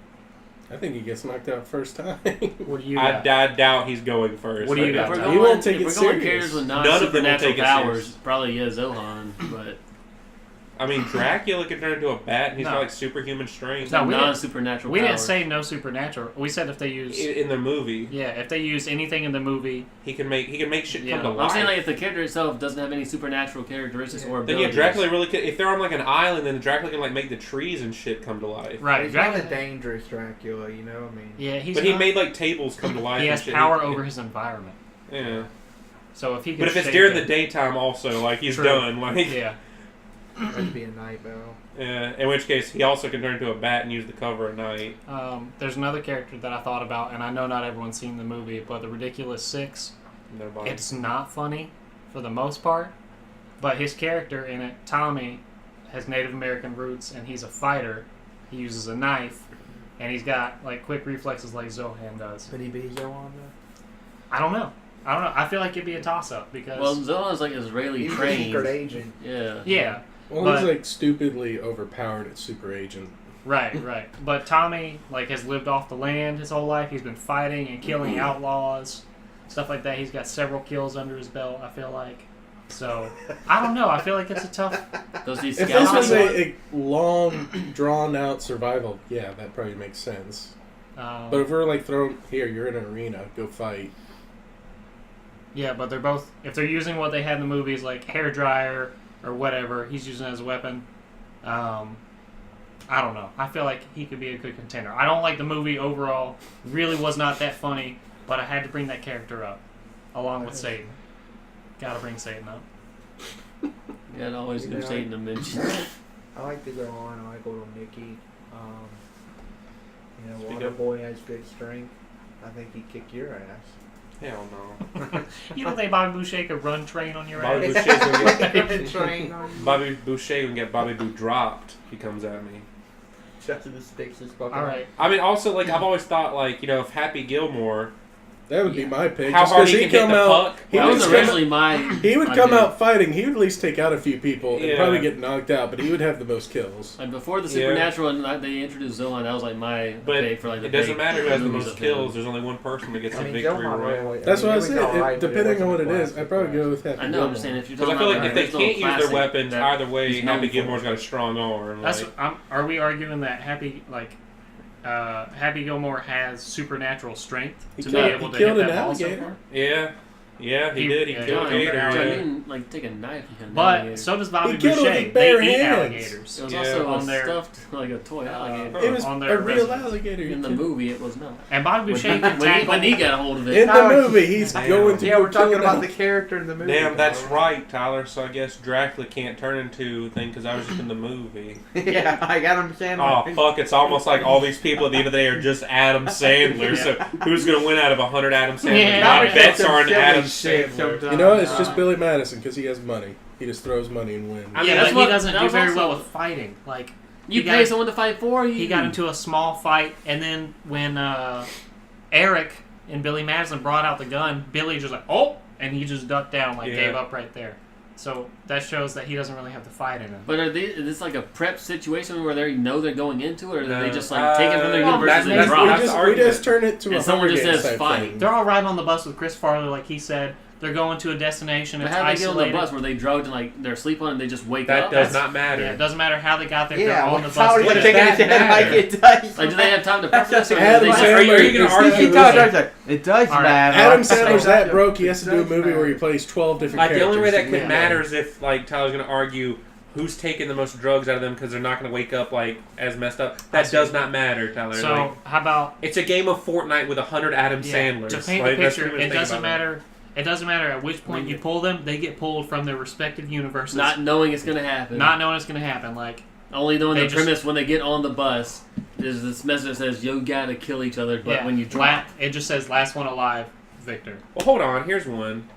I think he gets knocked out first time. What do you I got? doubt he's going first. What do you If got? we're He going, won't take if it we're going serious. characters with None of them will non-supernatural take it powers, serious. probably Zohan, but I mean, Dracula can turn into a bat, and he's No. got like superhuman strength No, we didn't- non-supernatural We powers. didn't say no supernatural. We said if they use in the movie. if they use anything in the movie, He can make shit Yeah, come to I'm life. saying like if the character itself doesn't have any supernatural characteristics or Then abilities. Dracula really could. If they're on like an island, then Dracula can like make the trees and shit come to life. right? He's not a Dracula, dangerous Dracula, you know. I mean, yeah, he's But he not- made like tables come to life. he and has shit. power over his environment. Yeah. So if he, But if it's shake during the it- daytime, also like he's True. done. Like yeah, that'd be a night battle. yeah. In which case, he also can turn into a bat and use the cover at night. there's another character that I thought about, and I know not everyone's seen the movie, but the Ridiculous Six. Nobody. It's not funny for the most part, but his character in it, Tommy, has Native American roots, and he's a fighter. He uses a knife, and he's got like quick reflexes like Zohan does. Could he be Zohan though? I don't know. I feel like it'd be a toss-up because Well, Zohan's like Israeli He's a trained. secret agent. Yeah. yeah, Well, But- he's like stupidly overpowered at Super Agent. right. But Tommy like has lived off the land his whole life. He's been fighting and killing outlaws, stuff like that. He's got several kills under his belt. I feel like. So I don't know. I feel like it's a tough. Does he If scout? this was anyone? a long, drawn-out survival, yeah, that probably makes sense. But if we're like thrown here, you're in an arena, go fight. Yeah, but they're both, if they're using what they had in the movies, like hair dryer or whatever, he's using it as a weapon. I don't know. I feel like he could be a good contender. I don't like the movie overall. Really was not that funny, but I had to bring that character up along with Satan. Gotta bring Satan up. Yeah, it always gives Yeah. Satan a mention. I like to go on. I like Little Nicky. Speak Water up. Boy has good strength. I think he'd kick your ass. Hell no. You don't think Bobby Boucher could run train on your Bobby ass? Boucher's gonna get Train on you. Bobby Boucher can get Bobby Boo dropped if he comes at me. Just the sticks his fucking. All right. I mean, also like I've always thought like if Happy Gilmore, That would be my pick. how just hard 'cause he he'd can hit the puck. He That would was come originally my. He would my come pick. out fighting. He would at least take out a few people and Yeah. probably get knocked out, but he would have the most kills. Like before the Yeah. supernatural and they introduced Zohan, that was like my But pick for like the it doesn't big matter who has the movies most of him. kills. There's only one person that gets I the mean, victory Zohan royale. really. That's what I it was said. alright, but it Depending on what wasn't it a is, I'd classic probably go with Happy I know. I'm Gilmore. just saying if you're Because I talking feel about like if they original can't use their classic weapons, that either way, he's known Happy for. Gilmore's got a strong arm. That's. Like, Are we arguing that Happy Gilmore has supernatural strength He to killed- be he able to killed hit an that ball so alligator. far? yeah, he did. He Yeah, killed a he gator. killed an So Yeah. you didn't like take a knife and kill an But alligator. so does Bobby He killed it Boucher. with bare They eat hands. alligators. It was Yeah. also On a their- stuffed like a toy alligator. It was on a their real resume. alligator. In the You movie, it was not. And Bobby Boucher can When tackle. he got a hold of in it, the No, movie, he's Damn. going to Yeah, go we're talking kill about an the character in the movie. Damn, that's though. right, Tyler. So I guess Dracula can't turn into a thing because I was just in the movie. Yeah, I got him saying. Oh fuck! It's almost like all these people at the end of the day are just Adam Sandler. So who's gonna win out of 100 Adam Sandler? Yeah. My That bets was are on some Adam silly shit Sandler. sometimes. You know, it's just Billy Madison because he has money. He just throws money and wins. Yeah, mean, but that's he what- doesn't that do was very also- well with fighting. Like you He pay got- someone to fight for you. he got into a small fight, and then when Eric and Billy Madison brought out the gun, Billy just like and he just ducked down, like Yeah. gave up right there. So that shows that he doesn't really have the fight in him. But is this like a prep situation where they know they're going into it, or No. are they just like take it from their Well, universe and that's- drop? that's we the just argument. turn it to And a someone Hunger just Games says type fight. thing. They're all riding on the bus with Chris Farley, like he said. They're going to a destination. But It's how do they get on the isolated. bus? Were they drugged and like they're asleep on it and they just wake That up? does not matter. Yeah, it doesn't matter how they got there. Yeah, they're on the what's bus. how What you does taking that it like matter? it does. Like, do they have time to practice? Or do Adam they just, Sandler are you gonna is argue the- He does. It does All right. matter. Adam Sandler's that It broke. He has to do a does movie where he matter. plays 12 different Like the characters. only way that to could win. matter is if like Tyler's gonna argue who's taking the most drugs out of them because they're not going to wake up like as messed up. That does not matter, Tyler. So like, how about it's a game of Fortnite with 100 Adam Sandlers. to paint Like, the that's picture? pretty much It the thing doesn't about them. matter. It doesn't matter at which point you pull them; they get pulled from their respective universes, Not knowing it's gonna happen. not knowing it's going to happen. Like Only knowing They the just- premise when they get on the bus. There's this message that says you gotta kill each other, but when you drop, it just says "last one alive, Victor." Well, hold on. Here's one.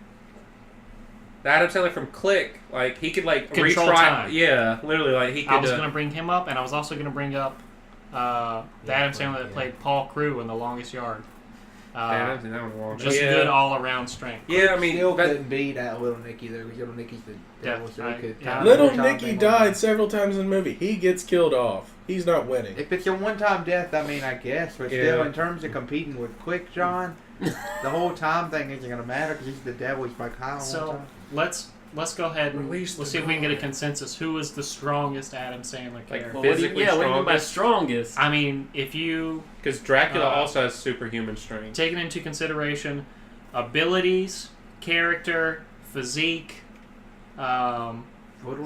The Adam Sandler from Click, like he could like Control retry. time. Yeah, literally, like he could. I was going to bring him up, and I was also going to bring up the Adam Sandler that played Paul Crew in The Longest Yard. That one long. Just yeah. good all-around strength. Yeah, I mean, Still that- couldn't beat that Little Nicky though, because Little Nicky's the devil. So Yeah, he could yeah. Little time Nicky thing died on. several times in the movie. He gets killed off. He's not winning. If it's a one-time death, I mean, I guess, but still, in terms of competing with Quick John, the whole time thing isn't gonna matter because he's the devil. He's like high all the So time. let's go ahead and Release let's the see if we can get a guard. consensus. Who is the strongest Adam Sandler Like, character? well, what do you, physically what do you mean by strongest? strongest? I mean, if you because Dracula Uh, also has superhuman strength. taking into consideration abilities, character, physique, Little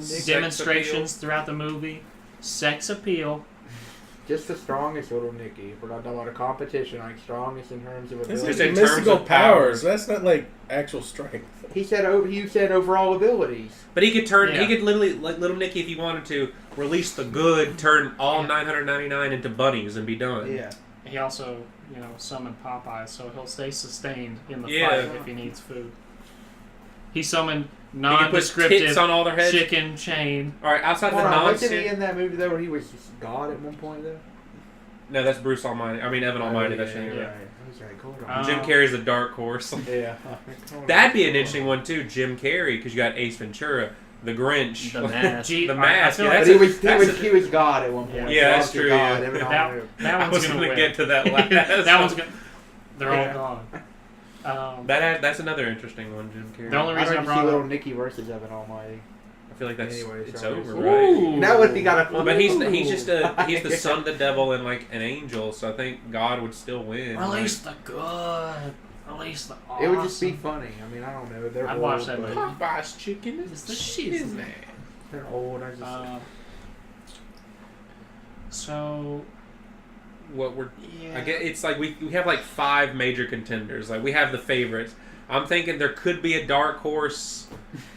Nicky, demonstrations throughout the movie, sex appeal. just the strongest Little Nicky. If we're not talking about a competition, like strongest in terms of This ability. Just is in terms mystical of powers. powers. That's not like actual strength. He said overall abilities. But he could turn. Yeah. He could literally, like Little Nicky, if he wanted to, release the good, turn all 999 into bunnies, and be done. Yeah. He also, summoned Popeye, so he'll stay sustained in the Yeah. fight if he needs food. He summoned He could put nondescriptive tits on all their heads. chicken chain. All right, outside Hold the on, wasn't he nonsense. in that movie though where he was just God at one point though? No, that's Bruce Almighty. I mean Evan Almighty. Oh, That's yeah, him. right. I was like, hold Uh, on. Jim Carrey's a dark horse. Yeah. That'd be an interesting one too, Jim Carrey, because you got Ace Ventura, The Grinch, The mask. Gee, The I Mask. feel Yeah, like But that's he was God at one point. Yeah, that's He true, was God, yeah. Evan that, Almighty. that I one's was gonna gonna win. get to that last. That one's gonna. They're Yeah. all gone. That's another interesting one, Jim Carrey. The only I'd reason I like to see brought Little up, Nicky versus Evan Almighty. I feel like that's Anyway, it's sorry. over, Ooh. right? Now if he got a But he's just he's the son of the devil and like an angel, so I think God would still win. release the good, release the awesome. It would just be funny. I mean, I don't know. They're I'd old, watch that but movie. Popeye's chicken It's the shiznit. They're old. I just So What we're yeah, I get it's like we have like 5 major contenders. Like we have the favorites. I'm thinking there could be a dark horse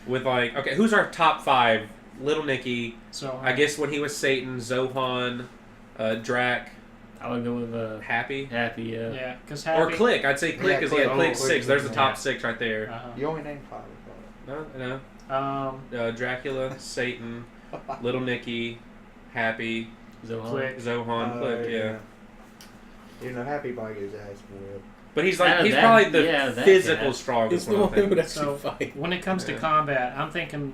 with like okay, who's our top 5? Little Nicky. So I guess when he was Satan, Zohan, Drac, I would go with Happy. Happy. yeah, because Or Click. I'd say Click Yeah, because he had Click. Click Oh, 6. Click. There's the top Yeah. 6 right there. you only named 5. No. Dracula, Satan, Little Nicky, Happy, Zohan. Click. Zohan, Click, yeah. You know, Happy by his ass whipped. But he's like he's That- probably the that physical cat. strongest He's the one. I one who would think. actually So fight. when it comes to Yeah. combat, I'm thinking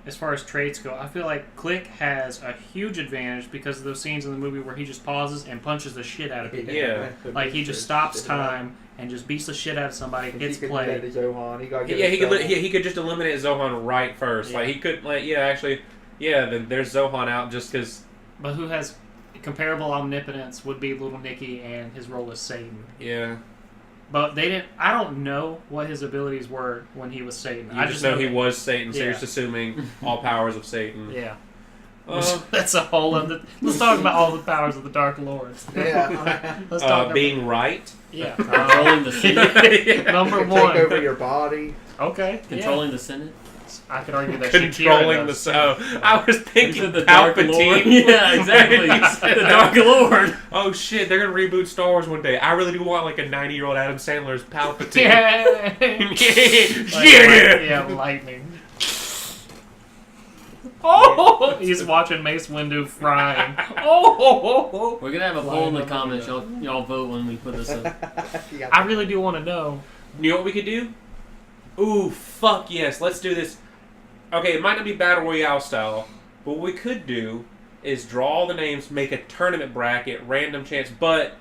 as far as traits go, I feel like Click has a huge advantage because of those scenes in the movie where he just pauses and punches the shit out of people. Yeah. Like he just stops time and just beats the shit out of somebody, gets played. He could just eliminate Zohan right first. Yeah. Like he could then there's Zohan out just because But who has comparable omnipotence would be Little Nicky and his role as Satan. But they didn't. I don't know what his abilities were when he was Satan. you I just know he that- was Satan, so you're Yeah. just assuming all powers of Satan. Yeah. Uh, That's a whole other. Let's talk about all the powers of the Dark Lords. Yeah. Let's talk being right. Yeah. Controlling the Senate. Number Take one. over your body. Okay. Controlling the Senate. Yeah. I could argue that Controlling Shakira the does. so. I was thinking the Dark Lord. Palpatine. Yeah, exactly. The Dark Lord. Oh shit, they're gonna reboot Star Wars one day. I really do want like a 90-year-old Adam Sandler's Palpatine. Yeah. Yeah. Yeah, lightning. Oh, he's watching Mace Windu frying. Oh, We're gonna have a poll in the comments. Y'all vote when we put this up. I really do want to know. You know what we could do? Ooh, fuck yes, let's do this. Okay, it might not be Battle Royale style, but what we could do is draw all the names, make a tournament bracket, random chance, but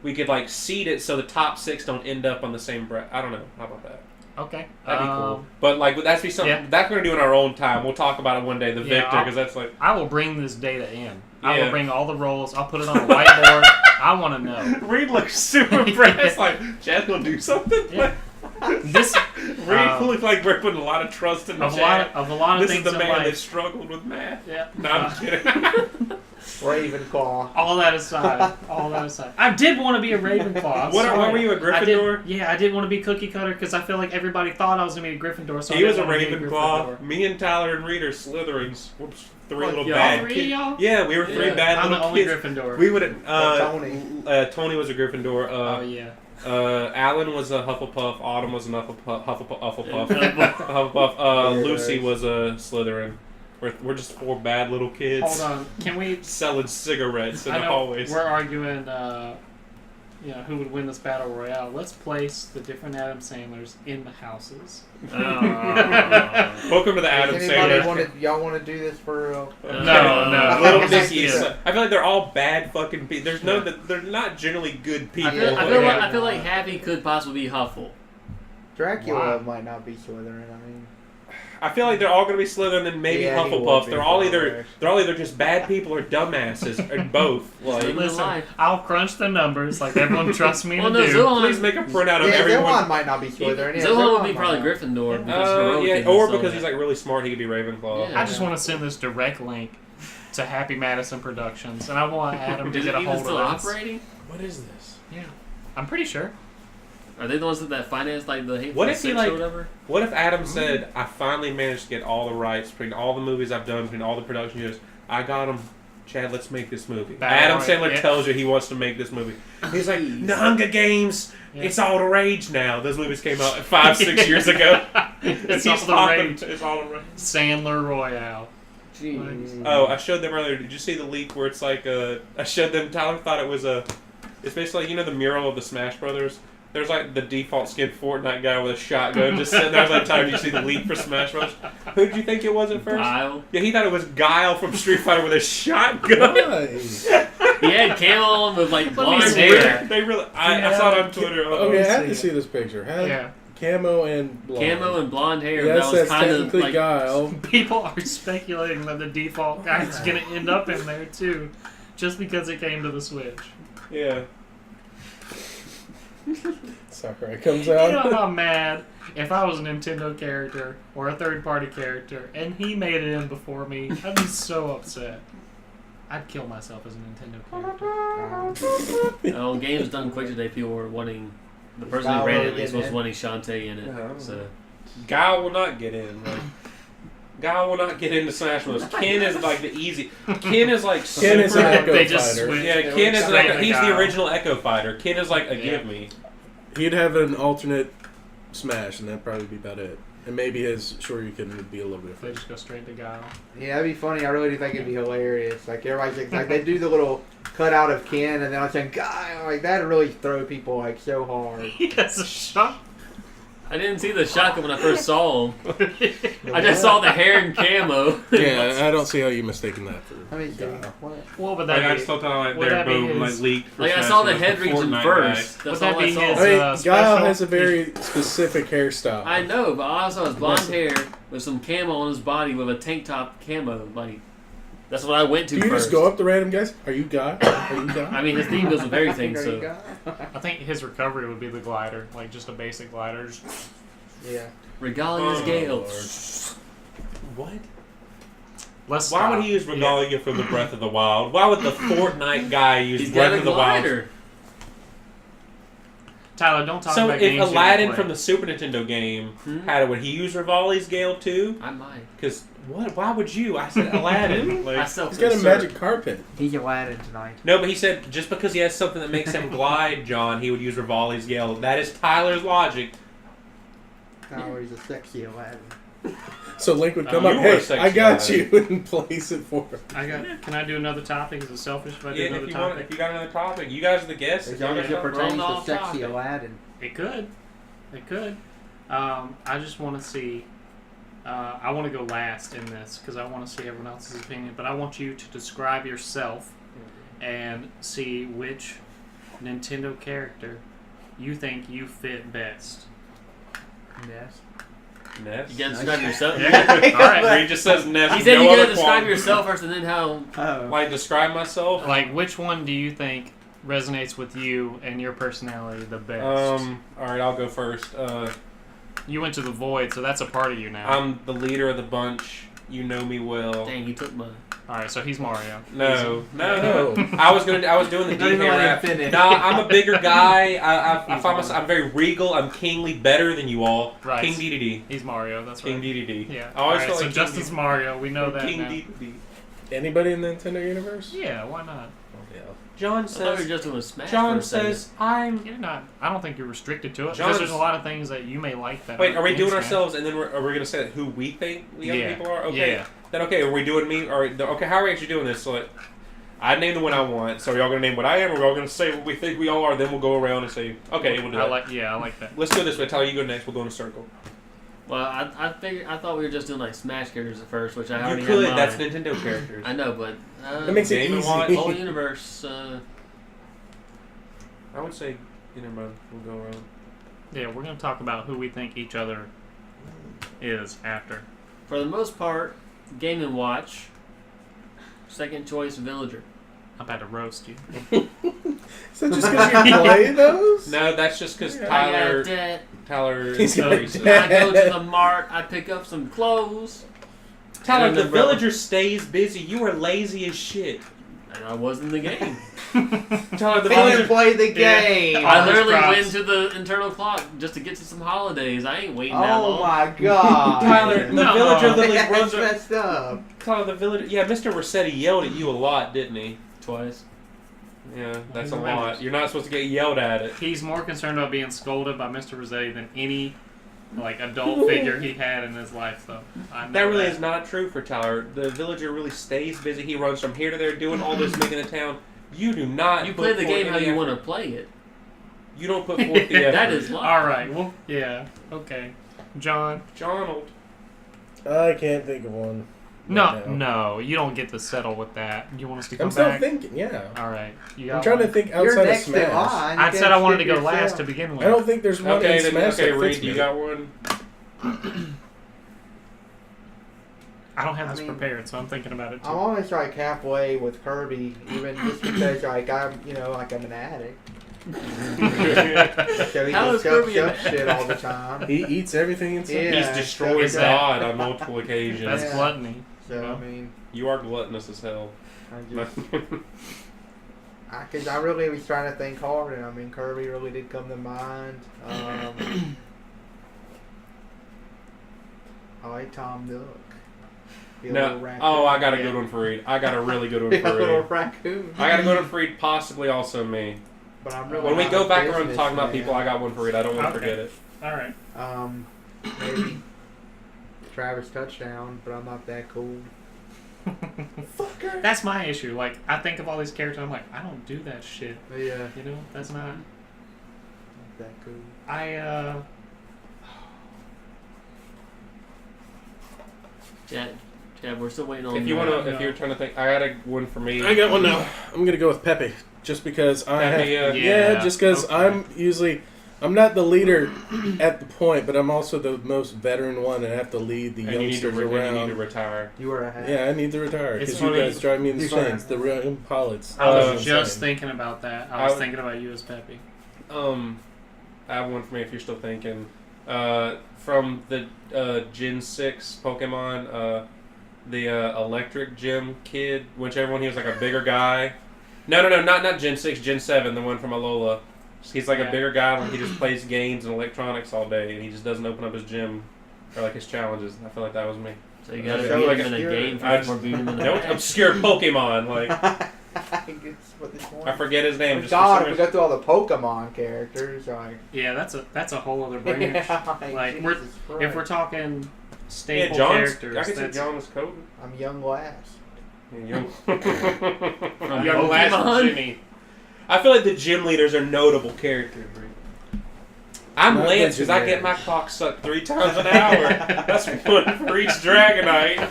we could like seed it so the top 6 don't end up on the same bracket. I don't know. How about that? Okay, That'd be cool. But like, that's be something Yeah. that's we're gonna do in our own time. We'll talk about it one day. The Yeah, victor, because that's like I will bring this data in. I Yeah. will bring all the rolls. I'll put it on a whiteboard. I want to know. Reed looks super impressed. Like, Chad's gonna do something. Yeah. This We look like we're putting a lot of trust in the Of a chat. lot of This things is the in man that life. struggled with math. Yeah. No, I'm kidding. Ravenclaw. All that aside, I did want to be a Ravenclaw. What were you, a Gryffindor? I did want to be cookie cutter because I feel like everybody thought I was going to be a Gryffindor. So He I was a didn't wanna be Ravenclaw. Me and Tyler and Reed are Slytherins. Whoops. Three little y'all bad three, kids. y'all? Yeah, we were three bad I'm the little only kids. Gryffindor. We would Tony. Tony was a Gryffindor. Oh yeah. Alan was a Hufflepuff. Autumn was a Hufflepuff. Lucy was a Slytherin. We're just four bad little kids. Hold on. Can we? Selling cigarettes in I the know hallways. we're arguing. Who would win this battle royale? Let's place the different Adam Sandlers in the houses. Welcome to the Adam Does anybody Sandler. y'all want to do this for real? No. Little Let's Nicky. skip. I feel like they're all bad fucking people. They're not generally good people. I feel like Happy could possibly be Huffle. Dracula Wow. might not be Slytherin. I mean, I feel like they're all going to be Slytherin and maybe Yeah, he Hufflepuff. would be They're all probably. either just bad people or dumbasses or both. Like, Living Listen, life. I'll crunch the numbers like everyone trusts me Well, to no, do. Zohan- please make a printout of yeah, everyone. Zohan might not be Slytherin. Yeah, Zohan would be might probably not. Gryffindor because heroic Yeah, isn't or so because bad. he's like really smart, he could be Ravenclaw. Yeah. I just want to send this direct link to Happy Madison Productions, and I want Adam to Is get it a even hold still of this. operating? What is this? Yeah, I'm pretty sure. Are they the ones that finance like the Hateful What if he, Six like- or whatever? What if Adam said, I finally managed to get all the rights between all the movies I've done, between all the production years. I got them. Chad, let's make this movie. Battle Adam Royale, Sandler yeah. tells you he wants to make this movie. He's like, The Hunger Games, Yeah. it's all the rage now. Those movies came out 5-6 years ago. It's He's all the popping. rage. It's all the rage. Sandler Royale. Jeez. Oh, I showed them earlier. Did you see the leak where it's like I showed them. Tyler thought it was it's basically like, the mural of the Smash Brothers. There's like the default skin Fortnite guy with a shotgun just sitting there. By the time you see the leak for Smash Brothers, who did you think it was at first? Guile. Yeah, he thought it was Guile from Street Fighter with a shotgun. Nice. He had camo on with like me blonde see hair. that. They really. I saw it on Twitter. Okay, I have to see see this picture. Have Yeah. camo and blonde. Camo and blonde hair. Yes, that was that's kind of technically like Guile. People are speculating that the default guy's going to end up in there too, just because it came to the Switch. Yeah. Sakurai comes You know out. how mad if I was a Nintendo character or a third-party character and he made it in before me, I'd be so upset. I'd kill myself as a Nintendo character. games done quick today. People were wanting the person Guile who ran really it at least getting was in. wanting Shantae in it. Yeah. So Guile will not get in. Like, Guile will not get into Smash Bros. Ken is like the easy. Ken is like Ken is super- an Echo They just Fighter. switched. Yeah, They Ken were is straight like to he's the Guile. original Echo Fighter. Ken is like a Yeah. give me. He'd have an alternate smash, and that'd probably be about it. And maybe his Shoryuken would be a little They different. just go straight to Guile. Yeah, that'd be funny. I really do think it'd be hilarious. Like everybody's like they do the little cutout of Ken, and then I'm saying, "God, like that'd really throw people like so hard." He has a shot. I didn't see the shotgun when I first saw him. I just saw the hair and camo. Yeah, I don't see how you're mistaking that for I mean, Guile. what? What would Like that I be? just thought that like Would there, that be boom, like his- leaked. For Like I Smash saw the Bros. head region Fortnite first. Would That's that all I be saw. his, I mean, uh, Guile special? has a very specific hairstyle. I know, but I also saw his blonde hair with some camo on his body with a tank top camo. Like that's what I went to Do you first. just go up to random guys? Are you Guile? Are you Guile? I mean, his theme goes with everything. There you So go. I think his recovery would be the glider, like just a basic glider. Just- Yeah. Regalia's Oh, Gale. Lord. What? Let's Why stop. would he use Regalia from the Breath of the Wild? Why would the Fortnite guy use He's got Breath a of the Wild? glider. Tyler, don't talk So about if games you Aladdin play. from the Super Nintendo game Hmm? had it, would he use Rivali's Gale too? I might. Because what? Why would you? I said Aladdin. I Like, self He's got a magic carpet. He's Aladdin tonight. no, but he said just because he has something that makes him glide, John, he would use Rivali's Gale. That is Tyler's logic. Oh, he's a sexy Aladdin. So Link would come You up, were hey, sexy I got Aladdin." you, and place it for him. Can I do another topic? Is it selfish if I do Yeah, another if you want, topic? if you got another topic, you guys are the guests. As If y'all long got as it something- pertains roll to off sexy topic. Aladdin. It could. It could. I just want to see. I want to go last in this because I want to see everyone else's opinion. But I want you to describe yourself and see which Nintendo character you think you fit best. Yes. Ness. You gotta describe yourself. All right. He just says Ness. He said no you gotta other describe qualm. yourself first and then how. Oh. Like describe myself. Like, which one do you think resonates with you and your personality the best? All right, I'll go first. You went to the void, so that's a part of you now. I'm the leader of the bunch. You know me well. Dang, you took mine. All right, so he's Mario. No. No. I was doing the Not even DK let rap. him finish. No, I'm a bigger guy. I find myself. I'm very regal. I'm kingly, better than you all. Right. King DDD. He's Mario. That's King right. DDD. Yeah. I always Alright, felt so like Justin's King Mario. We know DDD. that King now. DDD. Anybody in the Nintendo universe? Yeah, why not? Yeah. John I thought we were says. just doing Smash. John for a second. says I'm. You're not. I don't think you're restricted to it because John's- there's a lot of things that you may like that. Wait, are we in doing Smash. ourselves and then are we gonna say who we think the other Yeah. people are? Okay. Yeah. Then okay, are we doing me? Or okay, how are we actually doing this? So like, I name the one I want. So are y'all gonna name what I am, or are we all gonna say what we think we all are? Then we'll go around and say, okay, we'll do that. I like that. Let's do it this way. Tyler, you go next. We'll go in a circle. Well, I thought we were just doing like Smash characters at first, which I You already could. have That's mine. Nintendo characters. I know, but It makes it Game and easy. Watch. whole universe. I would say, never mind. We'll go around. Yeah, we're gonna talk about who we think each other is after. For the most part, Game and Watch. Second choice, Villager. I'm about to roast you. Is that just because you play those? No, that's just because Yeah. I got Tyler. debt. Tyler. He's got agrees. debt. I go to the mart. I pick up some clothes. Tyler, And the then the villager stays busy. You are lazy as shit. And I was in the game. Tyler, the He didn't villager. play the Yeah. game. I All his literally props. went to the internal clock just to get to some holidays. I ain't waiting that Oh long. my god. Tyler, the No. villager literally That's runs. messed up. Tyler, the villager. Yeah, Mr. Rossetti yelled at you a lot, didn't he? Twice. Yeah, that's a He lot. remembers. You're not supposed to get yelled at it. He's more concerned about being scolded by Mr. Rossetti than any adult figure he had in his life, though. I know That really is not true for Tyler. The villager really stays busy. He runs from here to there doing all this making the town. You do not. You put play the forth game how any you effort. want to play it. You don't put forth the effort. That is life. All right. Well, yeah. Okay. John. Donald. I can't think of one. No, right now. no. You don't get to settle with that. You want us to come I'm still back? thinking, yeah. All right. You got I'm trying one? to think You're outside of next in Smash. line. I You said can't I wanted to skip go last yourself. to begin with. I don't think there's one Okay, in then, Smash okay, that Reed, fits you me. got one. I don't have I this mean, prepared, so I'm thinking about it too. I'm always like halfway with Kirby, even just because like I'm an addict. So he How just is Kirby an up shit all the time. He eats everything inside. Yeah. He's destroyed Is that- God on multiple occasions. That's Yeah. gluttony. So Yeah. I mean, You are gluttonous as hell. because I really was trying to think hard, and I mean Kirby really did come to mind. I like Tom Nook. Be a little No. raccoon. Oh, I got a Yeah. good one for Reed. I got a really good one Be a for little Reed. raccoon. I got a good one for Reed, possibly also me. But I'm really When we not go a back around to talking about businessman. people, I got one for Reed. I don't want to Okay. forget it. All right. Maybe Travis Touchdown, but I'm not that cool. Fucker. That's my issue. Like, I think of all these characters, I'm like, I don't do that shit. But yeah, You know, that's not. not that cool. Chad, we're still waiting on. If you want to, no. if you're trying to think, I got a one for me. I got one now. I'm gonna go with Pepe, just because I have. Pepe, Yeah. Yeah, just because okay. I'm not the leader at the point, but I'm also the most veteran one, and I have to lead the And you need, to youngsters re- and you around. need to retire. You were a hat. Yeah, I need to retire It's because you funny. guys drive me You were- insane. The real pilots. I was Uh, just insane. thinking about that. I I was would- thinking about you as Peppy. I have one for me if you're still thinking. From the Gen 6 Pokemon, the Electric Gym kid, whichever one, he was like a bigger guy. No, not Gen 6, Gen 7, the one from Alola. He's like Yeah. a bigger guy, and he just plays games and electronics all day, and he just doesn't open up his gym or like his challenges. I feel like that was me. So you gotta So beat like him in a obscure. game I before beating him in No, a obscure Pokemon. Like It's what this one. I forget his name. Oh Just God, for if we some go through all the Pokemon characters, like Yeah, that's a whole other branch. Like, Jesus if Christ. we're talking yeah, staple John's. characters, I could say that's John was Coden. I'm young lass. Yeah, From Young Lass and Pokemon? Jimmy. I feel like the gym leaders are notable characters. Right? I'm Not Lance because I get legendary. my cock sucked 3 times an hour. That's one for each Dragonite.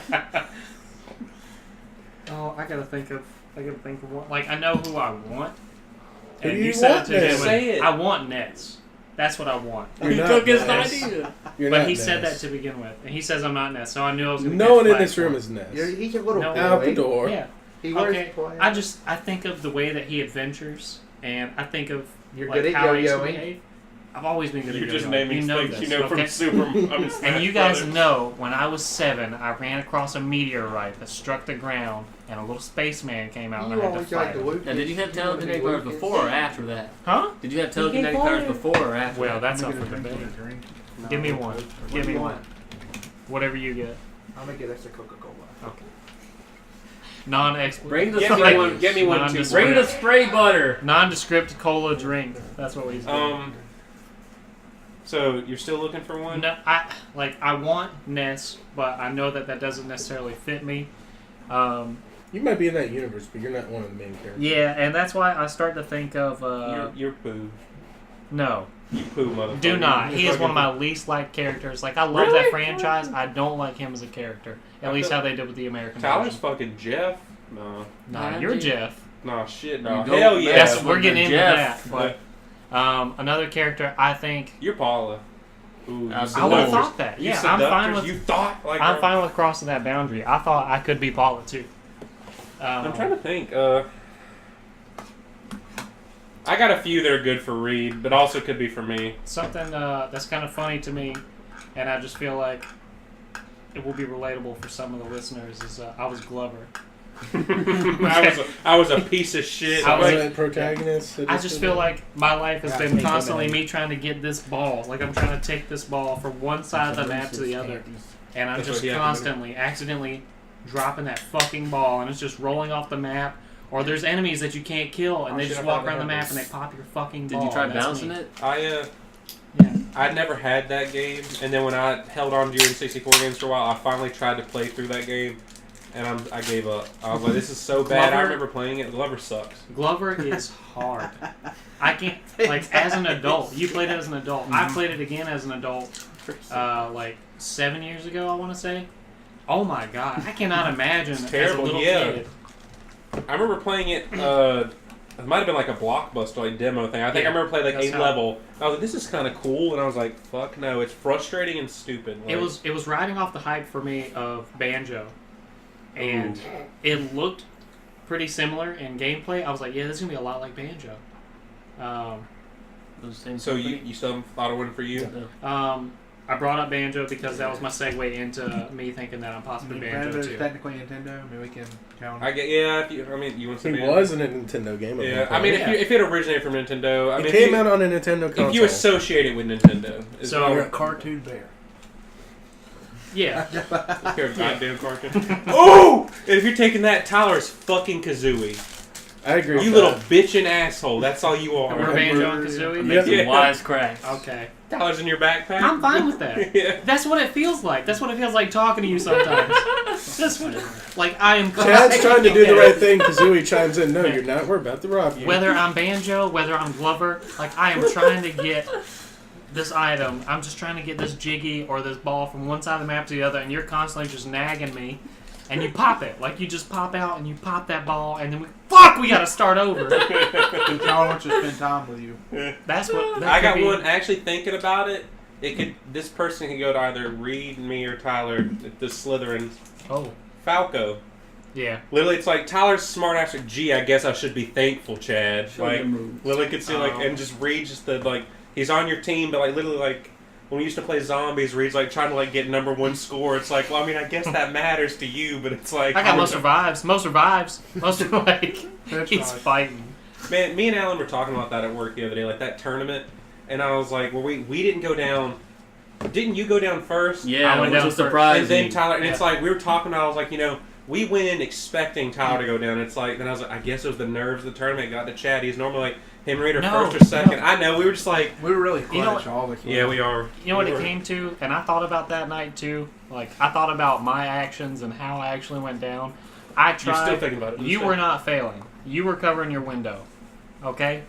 Oh, I gotta think of one. Like, I know who I want. Who And do you said want it to then? him. Say it. I want Nets. That's what I want. You're He not took his Ness. idea. You're But not he said that Ness. to begin with, and he says I'm not Ness, so I knew I was gonna No get one in flack this for room it. is Ness. He's a little No. boy. Out the door. Yeah. He wears Okay. play. I think of the way that he adventures, and I think of You're like good at how he used to yo-yoing. behave. I've always been good at You're yo-yoing. just naming you know things this, you know okay? from Super. I mean, Smash And you guys Brothers. know, when I was 7, I ran across a meteorite that struck the ground, and a little spaceman came out, and You I had to always like fight the him. Lucas. Now, did you have telekinetic wanna powers be before or Lucas? after that? Huh? Did you have telekinetic powers before or after Well, that? that's I'm up gonna for drink, debate. you wanna drink? No, Give me I'm one. good. Give What do me you one. want? Whatever you get. I'm gonna get us a Coca-Cola. Okay. Non-explicit. Bring the Get me spray. one. Get me one too. Nondescript. Bring the spray butter. Nondescript cola drink. That's what he's doing. So you're still looking for one? No, I want Ness, but I know that doesn't necessarily fit me. You might be in that universe, but you're not one of the main characters. Yeah, and that's why I start to think of You're poo. no. You poo, motherfucker. Do not. You He is one of my fucking- least liked characters. Like, I love Really? that franchise. I don't like him as a character. At I least feel- how they did with the American Tyler's version. fucking Jeff. No. Nah, you're Jeff. Nah, shit, You no. don't Hell yeah. Yes, mess we're with getting the into Jeff. that. But another character, I think. You're Paula. Ooh, you I would have seductors. thought that. You Yeah, I'm fine seductors. with. You thought like I'm her. fine with crossing that boundary. I thought I could be Paula too. I'm trying to think. I got a few that are good for Reed, but also could be for me. Something that's kind of funny to me, and I just feel like it will be relatable for some of the listeners. Is I was Glover. I was a piece of shit. I was Was that protagonist? I just feel like my life has Yeah, been take constantly it in. me trying to get this ball. Like, I'm trying to take this ball from one side of the map to the other, and I'm That's just what he had to do. constantly, accidentally dropping that fucking ball, and it's just rolling off the map. Or there's enemies that you can't kill, and Oh, they shit, just I walk thought around the that map was- and they pop your fucking Did ball. you try That's bouncing me. it? Yeah. I'd never had that game, and then when I held on to your N64 games for a while, I finally tried to play through that game, and I gave up. I was like, this is so bad. I Glover- remember playing it. Glover sucks. Glover is hard. I can't, like, as an adult. You played it as an adult. I played it again as an adult, like 7 years ago, I want to say. Oh my god, I cannot imagine It's terrible, as a little yeah. kid. I remember playing it. It might have been like a Blockbuster like demo thing. I think Yeah, I remember playing like that's a how- level. I was like, this is kind of cool, and I was like, fuck no, it's frustrating and stupid. Like, It was riding off the hype for me of Banjo, and it looked pretty similar in gameplay. I was like, yeah, this is gonna be a lot like Banjo. Those same So company? you still thought of one for you? No. I brought up Banjo because that was my segue into me thinking that I'm possibly Banjo Banjo's too. technically Nintendo. I mean, we can count. I get If you, I mean, you want to He say was in a Nintendo game. at Yeah, one point. I mean, Yeah. if it originated from Nintendo, I mean, it if came you, out on a Nintendo console. if you associate it with Nintendo, is So- You're what a cartoon bear. Yeah. you're a goddamn cartoon. Oh! And if you're taking that, Tyler's fucking Kazooie. I agree. You with little that. bitchin' asshole. That's all you And we're are. Banjo and Kazooie? Make some Yeah. wise cracks. Okay. Tyler's in your backpack. I'm fine with that. Yeah. That's what it feels like. That's what it feels like talking to you sometimes. That's what, like, I am Chad's trying to do the right thing. Kazooie chimes in. No, you're not. We're about to rob you. Whether I'm Banjo, whether I'm Glover, like, I am trying to get this item. I'm just trying to get this Jiggy or this ball from one side of the map to the other, and you're constantly just nagging me. And you pop it. Like, you just pop out and you pop that ball, and then we gotta start over. Y'all want to spend time with you. That's what. That I could got be- one. Actually, thinking about it, this person can go to either Reed, me, or Tyler. The Slytherin. Oh. Falco. Yeah. Literally, it's like Tyler's smart ass. Like, gee, I guess I should be thankful, Chad. Show Like, them moves. literally could see like, Oh. and just Reed just the like he's on your team, but like literally like when we used to play zombies, Reed's like trying to like get #1 score. It's like, well, I mean, I guess that matters to you, but it's like I got most revives. Most revives. Most of like That's he's nice. fighting. Man, me and Alan were talking about that at work the other day, like that tournament, and I was like, well, we didn't go down. Didn't you go down first? Yeah, I went which down was first. surprising. And then Tyler, and it's Yeah. like we were talking about. I was like, we went in expecting Tyler to go down. It's like then I was like, I guess it was the nerves of the tournament got to Chad. He's normally like him and Reed are No, first or second. no. I know. We were just like, We were really You know clutch all the time. yeah, we are. You know what We it were. came to, and I thought about that night too. Like, I thought about my actions and how I actually went down. I You're still tried. thinking about it. You were not failing. You were covering your window. Okay?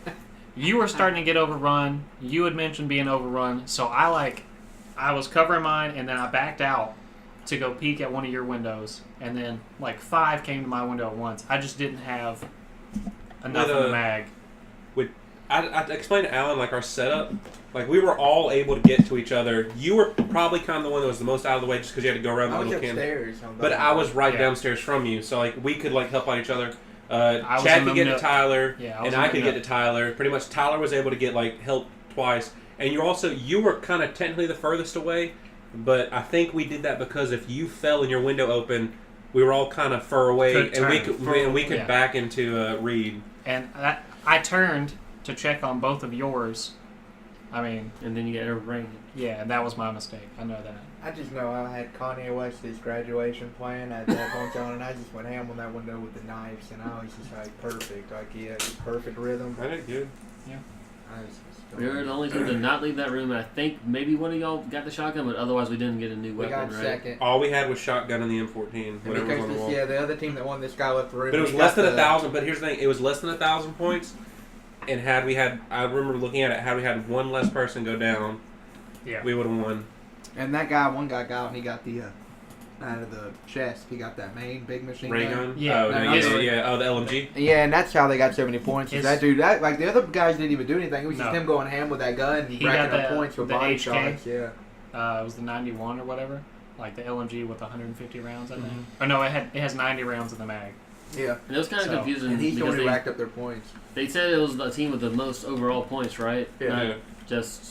You were starting to get overrun. You had mentioned being overrun. So I was covering mine, and then I backed out to go peek at one of your windows. And then, like, 5 came to my window at once. I just didn't have enough With, of the mag. I explained to Alan like our setup. Like we were all able to get to each other. You were probably kind of the one that was the most out of the way, just because you had to go around the I was little can. upstairs. But I was right Yeah. downstairs from you, so like we could like help out each other. I was Chad in could the get to nook. Tyler, Yeah, I was and in I the could get nook. to Tyler. Pretty much, Tyler was able to get like help twice, And you were kind of technically the furthest away, but I think we did that because if you fell and your window opened, we were all kind of far away, and we could back into Reed. And I turned to check on both of yours. I mean, And then you get rain. yeah, and that was my mistake. I know that. I just know I had Kanye West's graduation plan at that point on, and I just went ham on that window with the knives, and I was just like perfect, like he had perfect rhythm. I did good. I was just We were the only two to not leave that room, and I think maybe one of y'all got the shotgun, but otherwise we didn't get a new we weapon, got right? second. All we had was shotgun and the M14. And Whatever was on the wall. the other team that won, this guy left the room. But it was he less got than the- 1,000. But here's the thing: it was less than 1,000 points. And I remember looking at it. Had we had one less person go down, we would have won. And one guy got out and he got the out of the chest. He got that main big machine Ray gun. gun. Yeah. Oh, No, yeah. Oh, the LMG. Yeah, and that's how they got so many points. Is It's- that dude? Like the other guys didn't even do anything. It was just No. him going ham with that gun and He racking got up the- points with the body HK. shots. Yeah. It was the 91 or whatever, like the LMG with 150 rounds, I think. Or no, it has 90 rounds in the mag. Yeah. And it was kind of So- confusing And he's the because one who racked up their points. they said it was the team with the most overall points, right? Yeah. Not just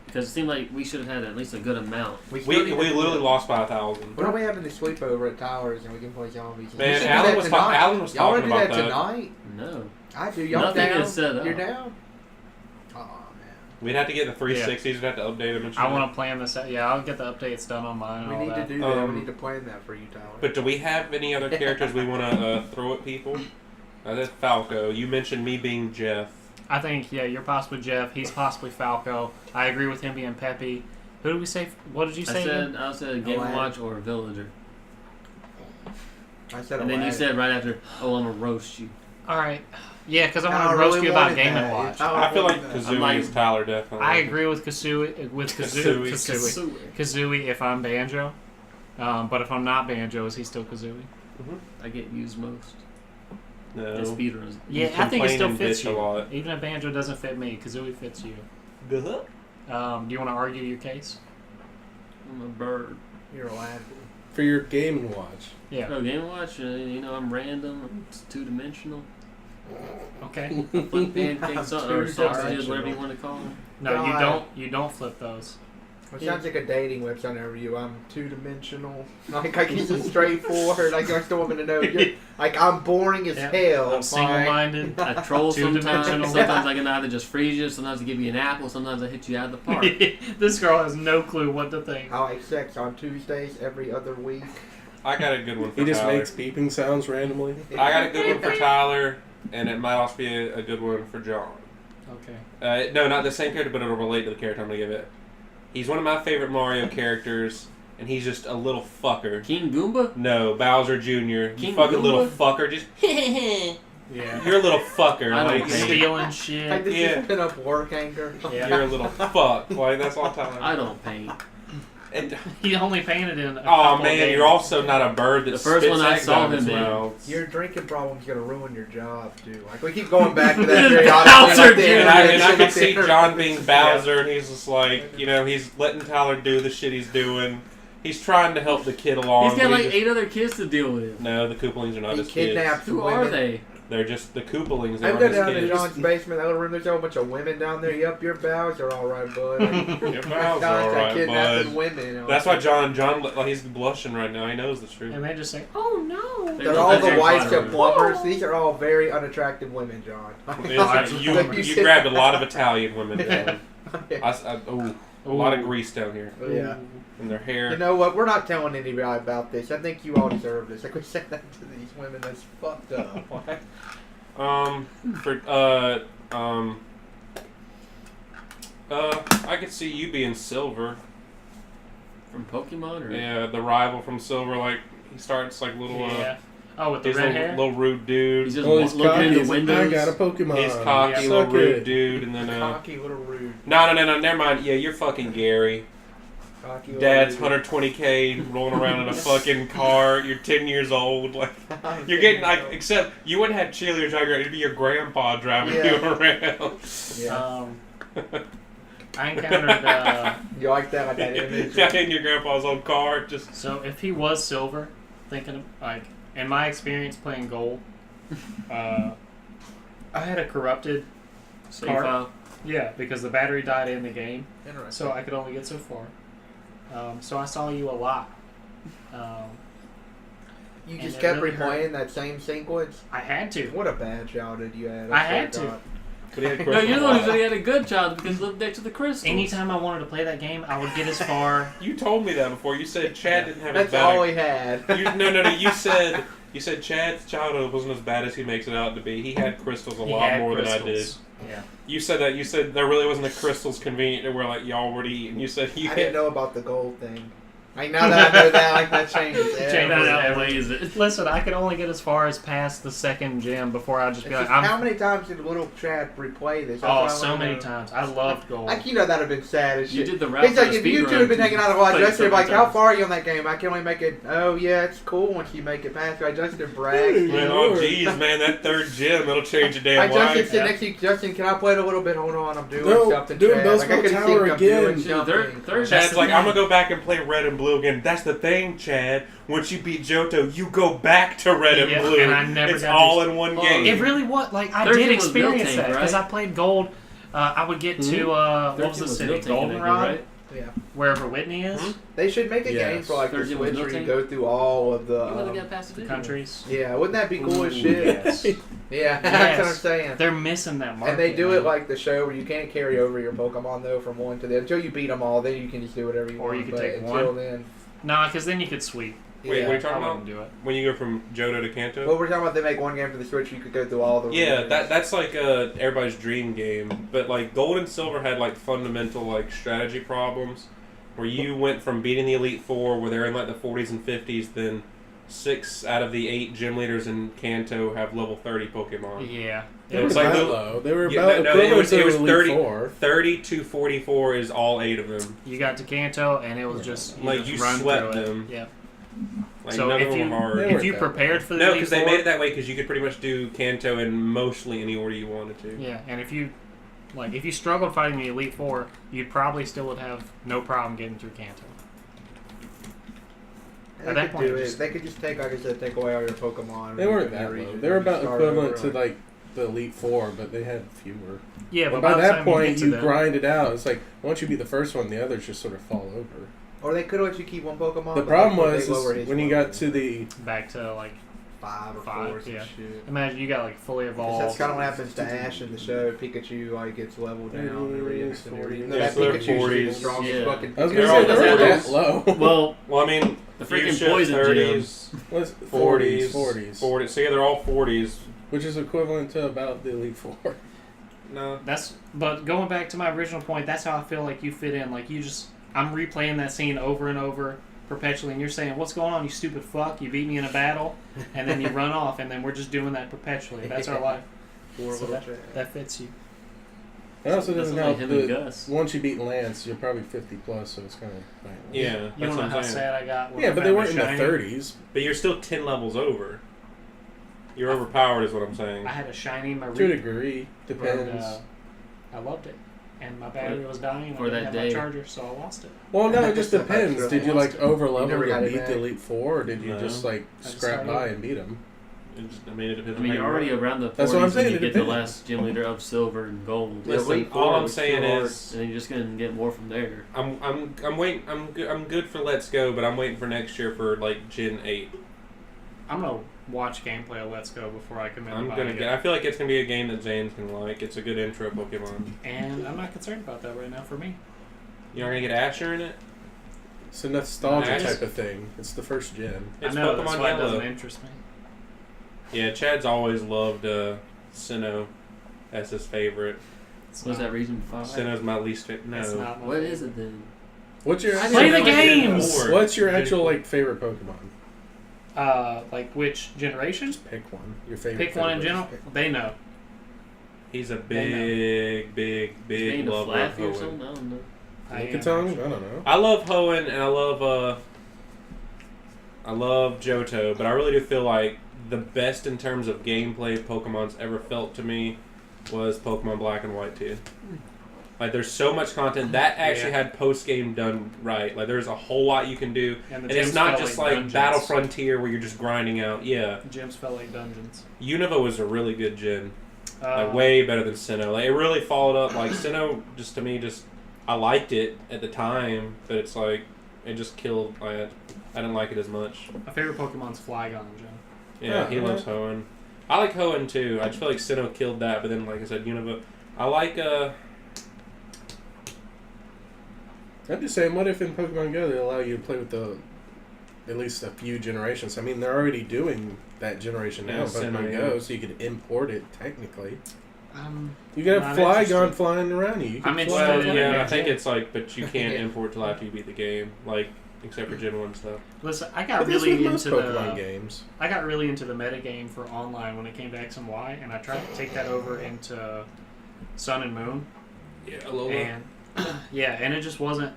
because it seemed like we should have had at least a good amount. We literally lost by 1,000. Why don't we have the sleepover at Towers and we can play zombies? Man, We should do Alan that was tonight. Alan was Y'all talking want to about do that. that tonight? No. I do. Y'all Nothing down? is set up. You're down? Oh, man. We'd have to get the 360s. We'd have to update them and shit. I want to plan this out. Yeah, I'll get the updates done on mine. And We all need that. to do that. We need to plan that for you, Tyler. But do we have any other characters we want to throw at people? That's Falco. You mentioned me being Jeff. I think, you're possibly Jeff. He's possibly Falco. I agree with him being Peppy. Who did we say? What did you say? I said Game Aladdin. Watch or Villager. I said And then you Aladdin. said right after, "Oh, I'm gonna roast you." All right. Yeah, because I No, want to I roast really you about wanted Game that. and Watch. I feel like wanted that. Kazooie like- is Tyler, definitely. I agree with Kazooie if I'm Banjo. But if I'm not Banjo, is he still Kazooie? I get used most. No. And speedruns. Yeah, You I think it still complain and fits bitch a you. lot. Even if Banjo doesn't fit me, Kazooie fits you. Uh-huh. Do you want to argue your case? I'm a bird. You're Aladdin. For your Game and Watch. Yeah. Oh, Game Watch. I'm random. I'm two dimensional. Okay. Flip pancakes or sausages, Two-dimensional. whatever you want to call them. No, God. you don't flip those. It sounds like a dating website review. I'm two-dimensional. Like he's a straightforward. Like I still want to know. Like I'm boring as hell. I'm single-minded. I troll sometimes. Two-dimensional. Sometimes I can either just freeze you. Sometimes I give you an apple. Sometimes I hit you out of the park. This girl has no clue what to think. I like sex on Tuesdays every other week. I got a good one for He just Tyler. makes beeping sounds randomly. I got a good one for Tyler, and it might also be a good one for John. Okay. No, not the same character, but it'll relate to the character I'm going to give it. He's one of my favorite Mario characters, and he's just a little fucker. King Goomba? No, Bowser Jr. You King fucking Goomba? little fucker. Just Yeah. You're a little fucker. I don't Like, care. Stealing Like shit. this Yeah. has been up work anger. Yeah. You're a little fuck. Like, that's all Tyler. I don't paint. And, He only painted in. oh man, you're also not a bird that The first spits one I eggs saw out of him his in. mouth. Your drinking problem's gonna ruin your job too. Like we keep going back to that periodically. Bowser like the Jr. And I internet can shit see there. John being Bowser, and he's just like, he's letting Tyler do the shit he's doing. He's trying to help the kid along. He's got but he like just- 8 other kids to deal with. No, the Koopalings are not He his kids. kidnaps Who women. are they? They're just the Koopalings. I They're go not down his to kids. John's basement, that little room. There's a whole bunch of women down there. Yep, your Bowser, all right, bud. Your Bowser, John's all right, kidnapping bud. women. That's why John, like, he's blushing right now. He knows the truth. And they just say, "Oh no." They're all the Harry wives Potter. of plumbers. These are all very ununattractive women, John. You grabbed a lot of Italian women, John. A lot of Ooh. grease down here Yeah. in their hair. You know what? We're not telling anybody about this. I think you all deserve this. Like we said that to these women. That's fucked up. I could see you being Silver. From Pokemon? Or? Yeah, the rival from Silver. Like he starts like little. Yeah. Oh, with the He's red a hair. little rude dude. He's just Oh, he's looking cocky. in the He's like, windows. I got a Pokemon. He's cocky, Yeah, little suck rude it. dude, and then Cocky little rude. no, never mind. Yeah, you're fucking Gary. Cocky little Dad's rude. 120K rolling around in a fucking car. You're 10 years old. Like you're getting like, except you wouldn't have cheerleaders. It'd be your grandpa driving Yeah. you around. Yeah. I encountered. You like that? Like that image? Yeah, in your grandpa's old car. Just So if he was silver, thinking of, like in my experience playing gold, I had a corrupted Save card. file. Yeah, because the battery died in the game, Interesting. so I could only get so far. So I saw you a lot. You and just it kept really hurt. replaying that same sequence? I had to. What a bad childhood you had. I had to. But he had No, crystal you're the one who balls. said he had a good child because he lived next to the crystals. Anytime I wanted to play that game, I would get as far. You told me that before. You said Chad didn't have That's as bad. all he had. No. You said Chad's childhood wasn't as bad as he makes it out to be. He had crystals a He lot had more than I crystals. did. Yeah. You said that. You said there really wasn't a crystals convenient to where like y'all were to eat. And you said you I had. didn't know about the gold thing. Like, now that I know that, like, that changes Changes That everything. outweighs it. Listen, I could only get as far as past the second gym before I'd just It's be like, just, how many times did little Chad replay this? That's what oh, I so wanna many know. times. I loved gold. Like, you know, that'd have been sad as You shit. did the rap It's for like the if you speed two have been run, hanging out a while, played Justin, so like, many how times. far are you on that game? I can only make it. Oh yeah, it's cool once you make it past. Like Justin brags. Man, oh geez, man, that third gym, it'll change your damn Like Justin life. sitting next to you, Justin, can I play it a little bit? Hold on, I'm doing No, something. doing Chad. Bellsville Like, I could see Tower him again. doing Yeah, something. third- Chad's like, I'm gonna go back and play red and blue again. That's the thing, Chad. Once you beat Johto, you go back to red and Yeah, blue. and I never it's got all to- in one Well, game. It really was. Like, I Third did gym was experience Miltank, that because right? I played gold. I would get to, what was the city? Goldenrod? right? Yeah, Wherever Whitney is. Hmm? they should make a Yes. game for like the Third gym was Switch where you Miltank? go through all of You really the. got past the The video. countries. Yeah, wouldn't that be cool as Ooh, shit? yes. Yeah, that's Yes. what I'm saying. They're missing that market. And they do man. it like the show where you can't carry over your Pokemon though from one to the until you beat them all. Then you can just do whatever you Or want. you can but take until one. then, Nah, because then you could sweep. Wait, yeah. what are you I talking wouldn't about? do it. When you go from Johto to Kanto? Well, we're talking about they make one game for the Switch. You could go through all the. Yeah, regions. that's like everybody's dream game. But like Gold and Silver had like fundamental like strategy problems, where you went from beating the Elite Four, where they're in like the 40s and 50s, then 6 out of the 8 gym leaders in Kanto have level 30 Pokemon. Yeah. They It were was like that little- low. They were Yeah, about no, it equivalent was to Elite 30. 30 to 44 is all 8 of them. You got to Kanto, and it was just Like, just you run swept through it. them. Yeah. Like So none if of them you- were hard. They If weren't you that prepared bad. for the No, Elite because they Four- made it that way because you could pretty much do Kanto in mostly any order you wanted to. Yeah, and if you struggled fighting the Elite Four, you probably still would have no problem getting through Kanto. They At that could point, do it it. just- They could just take, like I said, take away all your Pokemon. They weren't in that your low. region. They were You about start equivalent over, to like the Elite Four, but they had fewer. Yeah, But but by the that time you point, get to you them- grind it out. It's like once you beat the first one, the others just sort of fall over. Or they could have let you keep one Pokemon. The but problem they was lower is his when you level. got to the back to like 5 or 5, 4 or some yeah. shit. imagine you got like fully 'Cause evolved. that's kind of what happens to Ash in the show. Pikachu like gets leveled down and reacts and everything. Yeah, That so they're Pikachu's the 40s. strongest Yeah. fucking. I was Pikachu. gonna They're say all they weren't that 30s. low. Well, Well, I mean, the freaking Fuchsia, poison 30s, Was 40s, 40s, 40s. So yeah, they're all 40s. which is equivalent to about the Elite Four. No. But going back to my original point, that's how I feel like you fit in. Like I'm replaying that scene over and over perpetually, and you're saying, "What's going on, you stupid fuck? You beat me in a battle," and then you run off, and then we're just doing that perpetually. That's our life. Poor So little Chad. that fits you. It also that's doesn't only help him and that Gus. once you beat Lance, you're probably 50 plus, so it's kind of Yeah, You that's don't know what how I'm saying. sad I got. When Yeah, I but they found weren't in the shiny. 30s. But you're still 10 levels over. You're overpowered, is what I'm saying. I had a shiny in my To a reach, degree, and depends. I loved it. And my battery was dying, and For I that didn't have day. my charger, so I lost it. Well, no, it just That's depends. true. Did you like over You level never to got it beat back. the Elite Four, or did you No. just like I just scrap started- by and beat them? I mean, it depends I on mean, how you're you already run. around the 40s That's what I'm saying, when you it get the depends. last gym leader of silver and gold. Yeah, Listen, Elite all Four I'm was saying too hard. is, And then you're just going to get more from there. I'm waiting. I'm good for Let's Go, but I'm waiting for next year for like Gen 8. I'm gonna watch gameplay of Let's Go before I commit. I'm to gonna buying get. it. I feel like it's gonna be a game that Zane's gonna like. It's a good intro Pokemon. And I'm not concerned about that right now for me. You're not gonna get Asher in it. It's a nostalgia Nice. type of thing. It's the first gen. It's I know, Pokemon that's why it Yellow. doesn't interest me. Yeah, Chad's always loved Sinnoh. That's his favorite. It's What's not- that reason 5? Sinnoh's my least favorite. It's No. not my What favorite. is it then? What's your I Play didn't the know it was Gen games! 4. What's your Gen actual 4. like favorite Pokemon? Like which generation? Pick one. Your favorite. Pick one in favorite. general. They know. He's a They big Being a lover of Flaffy or Hoenn. something? I don't know. I am, Lickitung? I actually. don't know. I love Hoenn and I love Johto, but I really do feel like the best in terms of gameplay Pokemon's ever felt to me was Pokemon Black and White 2. Like, there's so much content that actually Yeah. had post game done right. Like, there's a whole lot you can do, And, and it's not just like dungeons. Battle Frontier where you're just grinding out. Yeah, Gyms felt like dungeons. Unova was a really good gen. Like way better than Sinnoh. Like it really followed up. Like Sinnoh, just to me, I liked it at the time, but it's like it just killed. I didn't like it as much. My favorite Pokemon's Flygon, Joe. Yeah, he loves Hoenn. I like Hoenn too. I just feel like Sinnoh killed that, but then like I said, Unova. I like I'm just saying, what if in Pokemon Go they allow you to play with at least a few generations? I mean, they're already doing that generation now in Pokemon Go, so you could import it technically. You can have Flygon flying around you. I'm interested in it. I think it's like, but you can't import till after you beat the game, like except for Gen 1 stuff. Listen, I got really into Pokemon games. I got really into the metagame for online when it came to X and Y, and I tried to take that over into Sun and Moon. Yeah, Alola. And yeah, and it just wasn't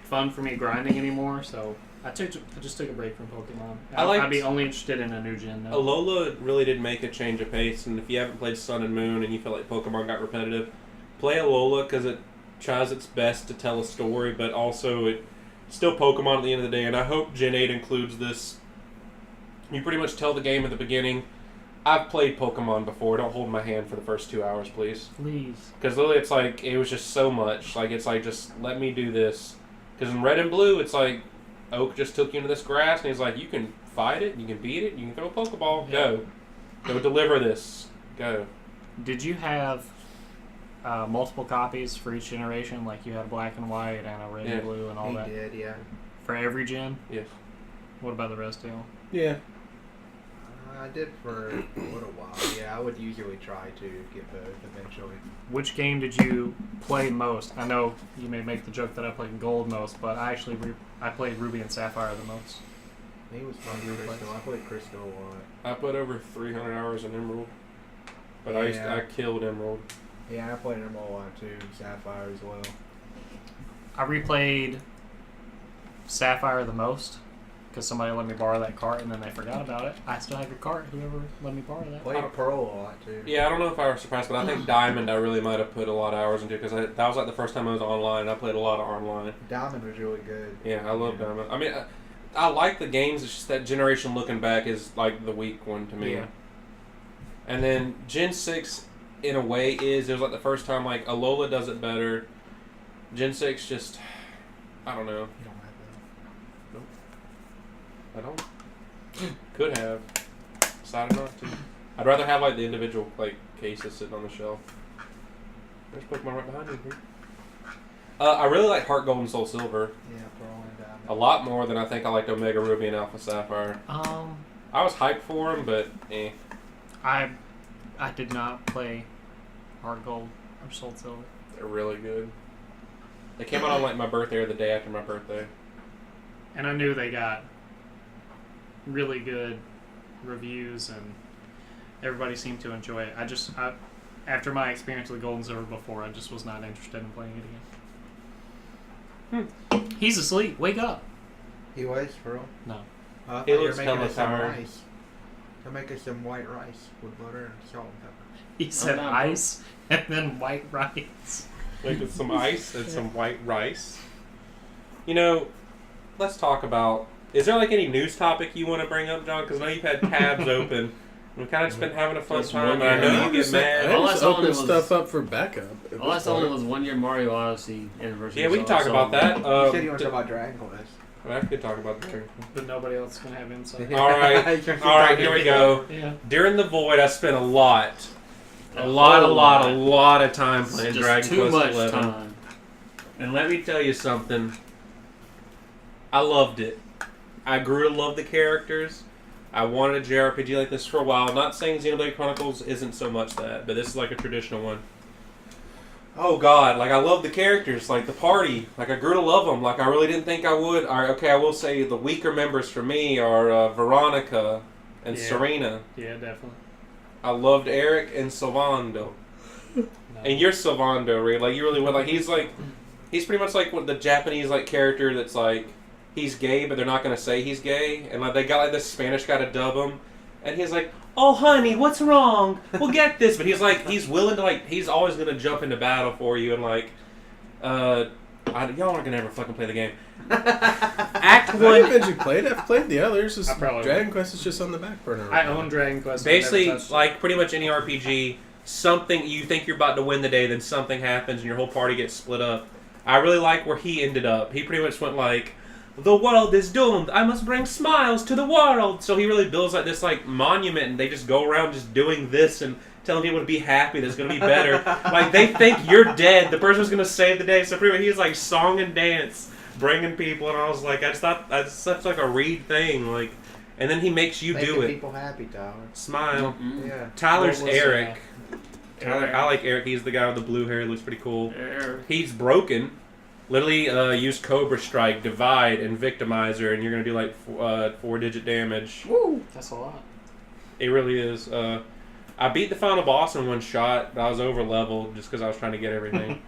fun for me grinding anymore, so I just took a break from Pokemon. I'd be only interested in a new gen though. Alola really did make a change of pace, and if you haven't played Sun and Moon and you feel like Pokemon got repetitive, play Alola because it tries its best to tell a story, but also it's still Pokemon at the end of the day, and I hope Gen 8 includes this. You pretty much tell the game at the beginning, I've played Pokemon before, don't hold my hand for the first 2 hours, please. Please. Because literally it's like, it was just so much. Like, it's like, just let me do this. Because in Red and Blue, it's like, Oak just took you into this grass, and he's like, you can fight it, you can beat it, you can throw a Pokeball, go. Go deliver this. Go. Did you have multiple copies for each generation? Like you had a black and white and a red and blue and all that? He did, yeah. For every gen? Yes. What about the rest, Dale? Yeah. I did for a little while. Yeah, I would usually try to get both eventually. Which game did you play most? I know you may make the joke that I played Gold most, but I actually I played Ruby and Sapphire the most. He was fun with Crystal. I played Crystal a lot. I put over 300 hours in Emerald. But I killed Emerald. Yeah, I played Emerald a lot too. Sapphire as well. I replayed Sapphire the most because somebody let me borrow that cart and then they forgot about it. I still have your cart. Whoever let me borrow that. Played Pearl a lot too. Yeah, I don't know if I was surprised, but I think Diamond I really might have put a lot of hours into because that was like the first time I was online. I played a lot of online. Diamond was really good. Yeah, I love Diamond. I mean, I like the games. It's just that generation looking back is like the weak one to me. Yeah. And then Gen 6, in a way, it was like the first time like Alola does it better. Gen 6 just, I don't know. You don't have I don't. Could have. Decided not to. I'd rather have like the individual like cases sitting on the shelf. There's Pokemon right behind you here. I really like Heart Gold and Soul Silver. Yeah, Pearl and Diamond. A lot more than I think I liked Omega Ruby and Alpha Sapphire. I was hyped for them, but eh. I did not play Heart Gold or Soul Silver. They're really good. They came out on like my birthday or the day after my birthday. And I knew they got really good reviews and everybody seemed to enjoy it. After my experience with Gold and Silver before, I just was not interested in playing it again. He's asleep. Wake up. He was, Pearl? No. He looks hella us some tired. rice. To make us some white rice with butter and salt and pepper. He said ice and then white rice. Like with some ice and some white rice. You know, let's talk about... Is there like any news topic you want to bring up, John? Because I know you've had tabs open. We've kind of just been having a fun time, and I know you get mad. I just open stuff up for backup. All I saw was 1 year Mario Odyssey anniversary. Yeah, we can talk about that. You said you want to talk about Dragon Quest. I could talk about the But nobody else can have insight. All right, here we go. Yeah. During the void, I spent a lot of time playing just Dragon too Quest much 11. time. And let me tell you something. I loved it. I grew to love the characters. I wanted a JRPG like this for a while. Not saying Xenoblade Chronicles isn't so much that, but this is like a traditional one. Oh God, like I love the characters, like the party. Like I grew to love them. Like I really didn't think I would. I will say the weaker members for me are Veronica and Serena. Yeah, definitely. I loved Eric and Sylvando. No. And you're Sylvando, right? Like you really would. Like he's pretty much like what the Japanese like character that's like he's gay, but they're not gonna say he's gay, and like they got like this Spanish guy to dub him, and he's like, "Oh honey, what's wrong? We'll get this." But he's like, he's willing to like, he's always gonna jump into battle for you, and like, y'all aren't gonna ever fucking play the game. Act I one. eventually played it. I've played the others. I probably Dragon Quest is just on the back burner. I own Dragon Quest. Basically, like pretty much any RPG, something, you think you're about to win the day, then something happens and your whole party gets split up. I really like where he ended up. He pretty much went like, the world is doomed. I must bring smiles to the world. So he really builds like this like monument, and they just go around just doing this and telling people to be happy. That's going to be better. Like they think you're dead. The person who's going to save the day. So pretty much he's like song and dance, bringing people. And I was like, I just thought that's such like a Reed thing. Like, and then he makes you Making do it. people happy, Tyler. Smile. Mm-hmm. Yeah. Tyler's What was, Eric. Eric. I like Eric. He's the guy with the blue hair. Looks pretty cool. Eric. He's broken. Literally use Cobra Strike, Divide, and Victimizer, and you're going to do like 4-digit damage. Woo! That's a lot. It really is. I beat the final boss in one shot, but I was over leveled just because I was trying to get everything.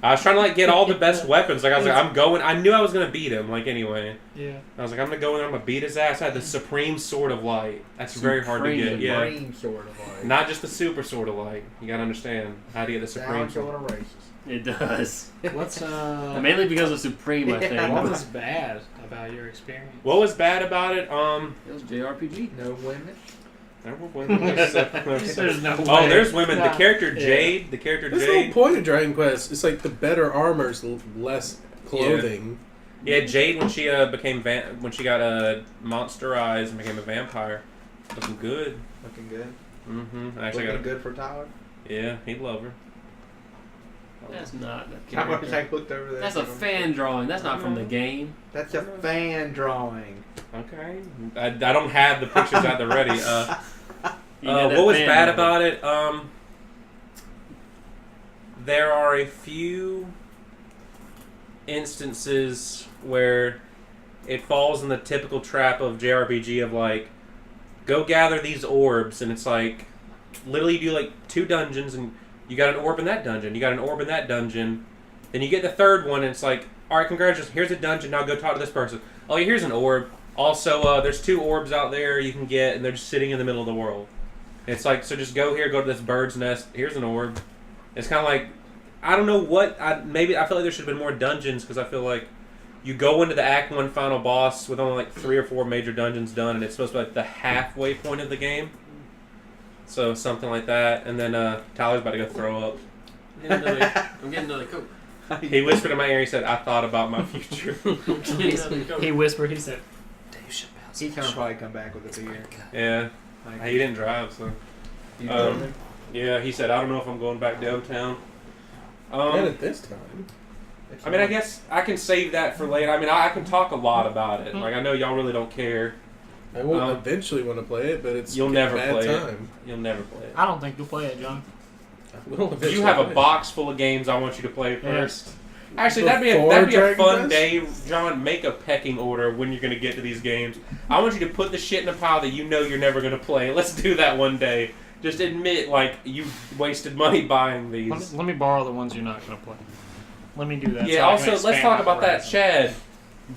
I was trying to like get all the best weapons. Like I was like, I'm going. I knew I was going to beat him. Like anyway. Yeah. I was like, I'm going to go in there. I'm going to beat his ass. I had the Supreme Sword of Light. That's very hard to get. Yeah. Supreme sort of like. Not just the Super Sword of Light. You got to understand how to get the Supreme Sounds Sword. sort of racist. It does. What's Mainly because of Supreme, I think. what was bad about your experience? What was bad about it? It was JRPG. No women. There were women. There's no way. Oh, there's women. The Nah. character Yeah. Jade. The character That's the whole Jade. point of Dragon Quest. It's like the better armor's less clothing. Yeah, Jade when she became when she got monster eyes and became a vampire, looking good. Looking good. Mm-hmm. I actually Looking got good for Tyler. Yeah, he'd love her. That's not the How much character. I looked over there. That's a fan drawing. That's not from the game. That's a fan drawing. Okay. I don't have the pictures at the ready. You got that What was fan bad drawing. about it? There are a few instances where it falls in the typical trap of JRPG of like, go gather these orbs, and it's like, literally you do like 2 dungeons, and you got an orb in that dungeon, you got an orb in that dungeon, then you get the third one, and it's like, alright, congratulations, here's a dungeon, now go talk to this person. Oh, here's an orb. Also, there's 2 orbs out there you can get, and they're just sitting in the middle of the world. It's like, so just go here, go to this bird's nest, here's an orb. It's kind of like, I don't know what, maybe I feel like there should have been more dungeons, because I feel like you go into the Act 1 final boss with only like 3 or 4 major dungeons done, and it's supposed to be like the halfway point of the game. So something like that, and then Tyler's about to go throw up. I'm getting another Coke. He whispered in my ear, he said, I thought about my future. He whispered. He said, "Dave Chappelle's." He's gonna probably come back with a beer. Yeah, Like, he didn't drive, so. you know, Yeah, he said, I don't know if I'm going back downtown. Not at this time. it's I mean, I not- guess I can save that for later. I mean, I can talk a lot about it. Like, I know y'all really don't care. I will eventually want to play it, but it's You'll a never bad play it. time. You'll never play it. I don't think you'll play it, John. I will eventually You have a play it. box full of games I want you to play first. Actually, Before that'd be a Dragon fun Quest? day, John. Make a pecking order of when you're going to get to these games. I want you to put the shit in a pile that you know you're never going to play. Let's do that one day. Just admit, like, you wasted money buying these. Let me borrow the ones you're not going to play. Let me do that. Yeah, so I can also, let's expand talk my about that. horizon. Chad,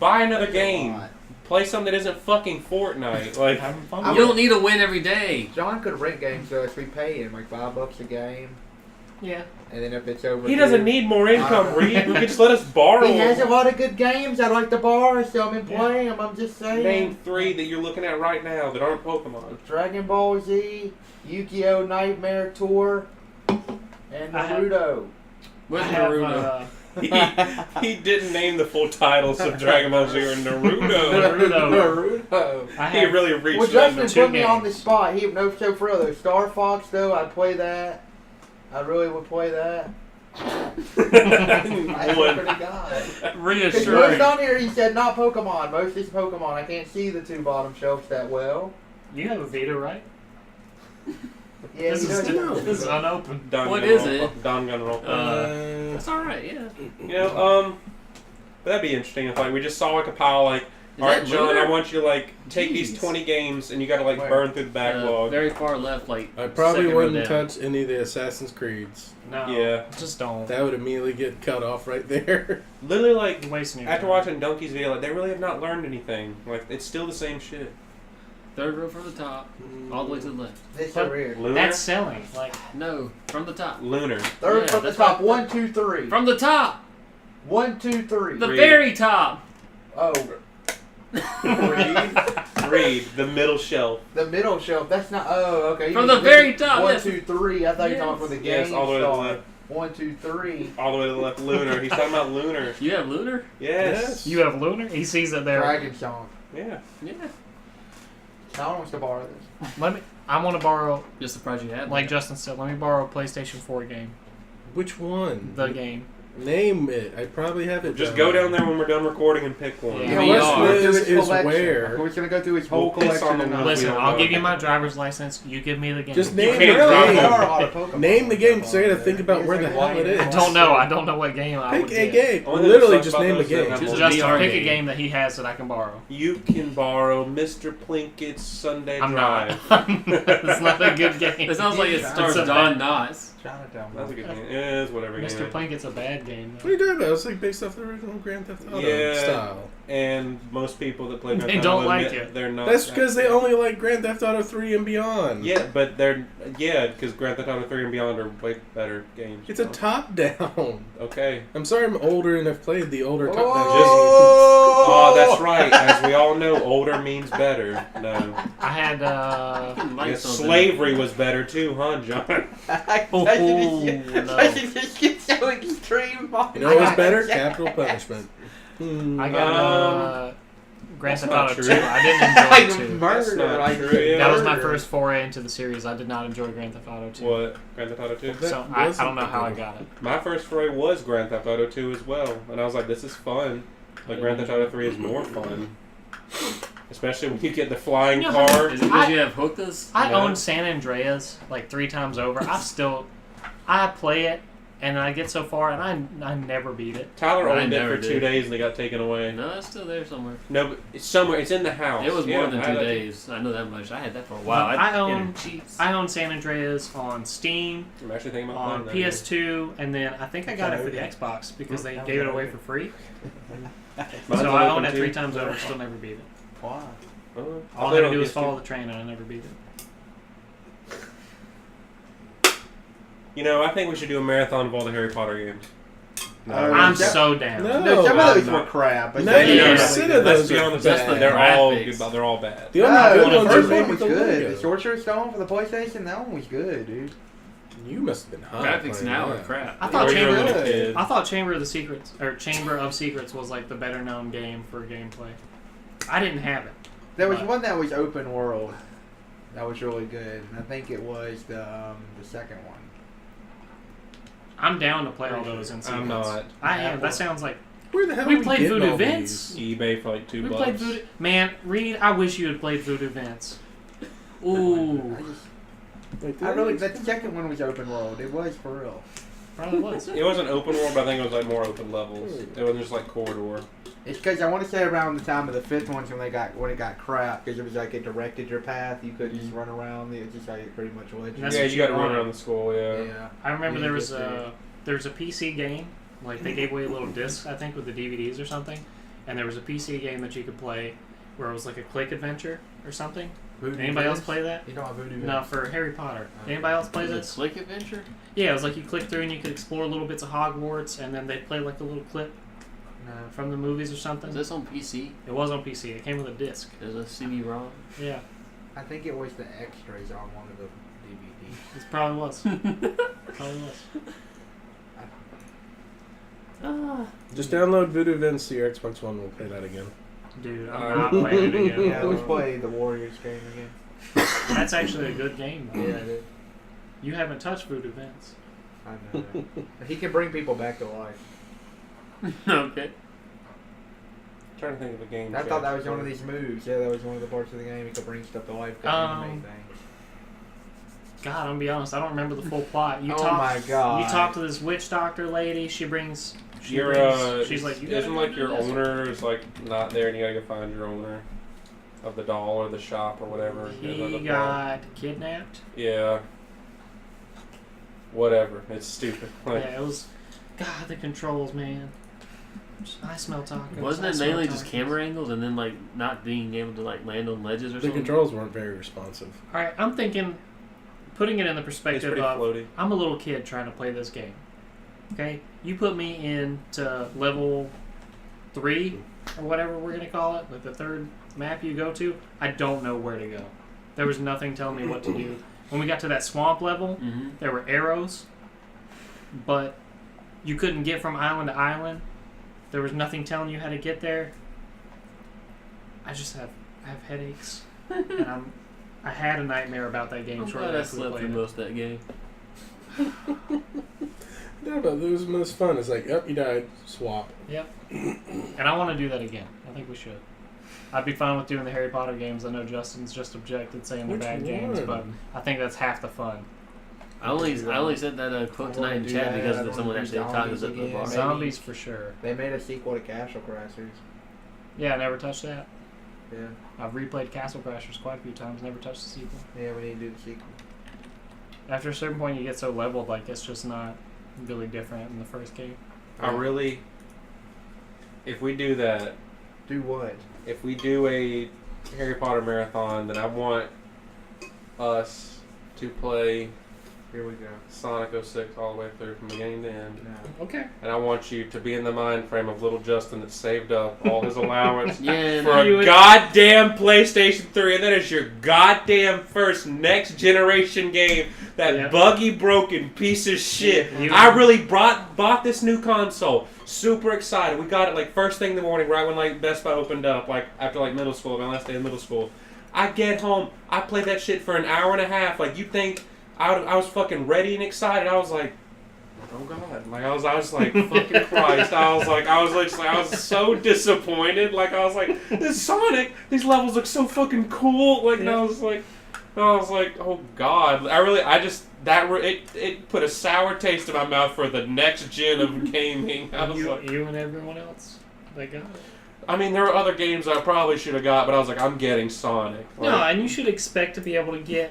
buy another That's a game. lot. Play something that isn't fucking Fortnite. Like, Having fun. You don't need to win every day. John could rent games to us. We pay him like $5 a game, Yeah. and then if it's over, he doesn't need more income, Reed. He can just let us borrow. He has a lot of good games. I like to borrow, so I've been playing them. I'm just saying. Name 3 that you're looking at right now that aren't Pokemon. Dragon Ball Z, Yu-Gi-Oh! Nightmare Tour, and I have- Naruto. Where's I have, Naruto? He didn't name the full titles of Dragon Ball Z or Naruto. Naruto. I He have, really reached Well, that. Justin two put me on the games. spot. He no so for other Star Fox though. I'd play that. I really would play that. I swear to God. Because Reassuring. most on here he said not Pokemon. Most is Pokemon. I can't see the 2 bottom shelves that well. you have a Vita, right? Yeah, This he is does. this is unopened. What is it? Danganronpa. That's alright, yeah. You know, but that'd be interesting if like we just saw like a pile like, all right, that John, Lunar? I want you to like take these Jeez. 20 games and you got to like Where? burn through the backlog. Very far left, like. I probably second row wouldn't down. touch any of the Assassin's Creeds. No. Yeah. Just don't. That would immediately get cut off right there. Literally, like You're wasting your after time. watching Donkey's video, like they really have not learned anything. Like it's still the same shit. Third row from the top, all the way to the left. This But- over here. Lunar. That's selling. Like, No, from the top. Lunar. Third Yeah, from the that's top. right. 1, 2, 3. From the top! 1, 2, 3. The Read. very top! Oh. Read. Read the middle shelf. The middle shelf. That's not. Oh, okay. From the very top. 1, Yes. 2, 3. I thought you were talking from the game. Yes, all the way to the left. 1, 2, 3. All the way to the left. Lunar. He's talking about Lunar. You have Lunar? Yes. You have Lunar? He sees it there. Dragon Song. Yeah. Yeah. Sean wants to borrow this. I want to borrow, Just surprised you had like Justin said, let me borrow a PlayStation 4 game. Which one? The game. Name it. I probably have it. Just go down there when we're done recording and pick one. Yeah. The We question are. is where. We're gonna go through his whole We'll piss collection. on the and ones Listen, we don't I'll know. give you my driver's license. You give me the game. Just You name can't the drive game. There are a lot of Pokemon Name the game. So I gotta there. think about where the hell it is. I don't know. I don't know what game I would Pick a get. game. Only thing Literally, that sucks just about name a those is game. that Just I'm Justin, VR pick a game. game that he has that I can borrow. You can borrow Mr. Plinkett's Sunday I'm Drive. not. It's not a good game. It sounds like it stars It's a Don bad- Knotts. Chinatown. That's a good game. It is whatever game. Mr. Plankett's a bad game. What are you talking about? It's like based off the original Grand Theft Auto Yeah. style. And most people that play They Grand Theft don't Auto like admit it. they're not. That's that because they good. only like Grand Theft Auto 3 and beyond. Yeah, but because Grand Theft Auto 3 and Beyond are way better games. It's a top down. Okay. I'm sorry I'm older and I've played the older top down Oh, that's right. As we all know, older means better. No. I had, Like Yes, something. slavery was better too, huh, John? Oh, This gets so extreme. You know what's better? Capital punishment. I got Grand That's Theft not Auto true. 2. I didn't enjoy 2. Murder. That's not like, true, yeah. That was my murder. first foray into the series. I did not enjoy Grand Theft Auto 2. What? Grand Theft Auto 2? That So I wasn't don't know the how I good got it. My first foray was Grand Theft Auto 2 as well. And I was like, this is fun. But Grand Theft Auto 3 is more fun. Especially when you get the flying You know, car. Is it because you have hookahs? I Yeah. own San Andreas like 3 times over. I play it, and I get so far, and I never beat it. Tyler I owned it never for 2 did. days and it got taken away. No, it's still there somewhere. No, but it's somewhere. It's in the house. It was Yeah, more than I 2 had it. days. I know that much. I had that for a while. I own- cheats. I own San Andreas on Steam, I'm actually thinking about on playing that. PS2, and then I think I got it for the Xbox because they gave it away for free. Mine's So on I open own it too. 3 times over, still never beat it. Why? All I had to do was follow the train, and I never beat it. You know, I think we should do a marathon of all the Harry Potter games. I'm that- so down. No. No, some of those I'm were not. crap. But 90% of Let's those be are honest, bad. they're all Graphics. good, they're all bad. The only No, good the ones first are one maybe was the good. logo. The Sorcerer's Stone for the PlayStation, that one was good, dude. You must have been high. Graphics playing now are that. crap. I thought Or you're a Chamber, little kid. I thought Chamber of the Secrets or Chamber of Secrets was like the better known game for gameplay. I didn't have it. There was Right. one that was open world. That was really good. And I think it was the second one. I'm down to play all those in sequence. I'm not. I am. That sounds like Where the hell We are played getting Voodoo all Vince. these? eBay for like $2. we played Voodoo. Man, Reed, I wish you had played Voodoo Vince. Ooh, Like, I really, that second one was open world. It was for real. probably was. It wasn't open world, but I think it was like more open levels. It wasn't just like corridor. It's because I want to say around the time of the fifth one when it got crap because it was like it directed your path. You couldn't just run around. It was just like it pretty much was. That's yeah, what you got to you run wanted. around the school. Yeah. Yeah. I remember Yeah, there was you did. a PC game. Like they gave away little discs, I think, with the DVDs or something. And there was a PC game that you could play where it was like a click adventure or something. Voodoo Anybody else Vince? play that? You know what Voodoo No, Vince? for Harry Potter. Okay. Anybody else play Is it this? Slick Adventure? Yeah, it was like you click through and you could explore little bits of Hogwarts, and then they'd play like a little clip No. from the movies or Is something. this on PC? It was on PC. It came with a disc. Is it CD-ROM? Yeah, I think it was the extras on one of the DVDs. it probably was. Probably was. Just download Voodoo Vince to your Xbox One. We'll play that again. Dude, I'm not playing it again. Yeah, let's play the Warriors game again. That's actually a good game, though. Yeah, it is. You haven't touched Voodoo Vince. I know. He can bring people back to life. Okay. I'm trying to think of a game. I thought that was one of these moves. Yeah, that was one of the parts of the game. He could bring stuff to life. Could animate things. God, I'm gonna be honest. I don't remember the full plot. You Oh talk, my God. You talk to this witch doctor lady. She brings. She's like, you gotta isn't go like do your this. owner is like not there, and you gotta go find your owner of the doll or the shop or whatever. He got kidnapped. Yeah. Whatever. It's stupid. Like, Yeah, it was. God, the controls, man. I smell tacos. Wasn't I it smell mainly just tacos. camera angles and then like not being able to like land on ledges or The something? controls weren't very responsive. All right, I'm thinking, putting it in the it's perspective pretty of floaty. I'm a little kid trying to play this game. Okay, you put me into level 3 or whatever we're gonna call it, like the third map you go to, I don't know where to go. There was nothing telling me what to do. When we got to that swamp level, there were arrows, but you couldn't get from island to island. There was nothing telling you how to get there. I have headaches, and I had a nightmare about that game. I'm glad I slept through most of that game. No, but it was most fun. It's like, yep, you died. Swap. Yep. And I want to do that again. I think we should. I'd be fine with doing the Harry Potter games. I know Justin's just objected saying they're bad games, but I think that's half the fun. I only said that quote tonight in chat because of someone actually talking us up the bar. Zombies for sure. They made a sequel to Castle Crashers. Yeah, I never touched that. Yeah. I've replayed Castle Crashers quite a few times, never touched the sequel. Yeah, we need to do the sequel. After a certain point, you get so leveled, like, it's just not really different in the first game. If we do that, Do what? if we do a Harry Potter marathon, then I want us to play Here we go. Sonic 06 all the way through from beginning to end. No. Okay. And I want you to be in the mind frame of little Justin that saved up all his allowance Yeah, for a goddamn PlayStation 3, and that is your goddamn first next generation game. That buggy, broken piece of shit. I really bought this new console. Super excited. We got it like first thing in the morning, right when like Best Buy opened up, like after like middle school, my last day of middle school. I get home, I played that shit for an hour and a half. Like you think I was fucking ready and excited. I was like, oh god, like I was like fucking Christ. I was so disappointed. Like I was like, this Sonic, these levels look so fucking cool. Like and I was like, oh god. It put a sour taste in my mouth for the next gen of gaming. I was you and everyone else, they got it. I mean, there were other games I probably should have got, but I was like, I'm getting Sonic. Like, No, and you should expect to be able to get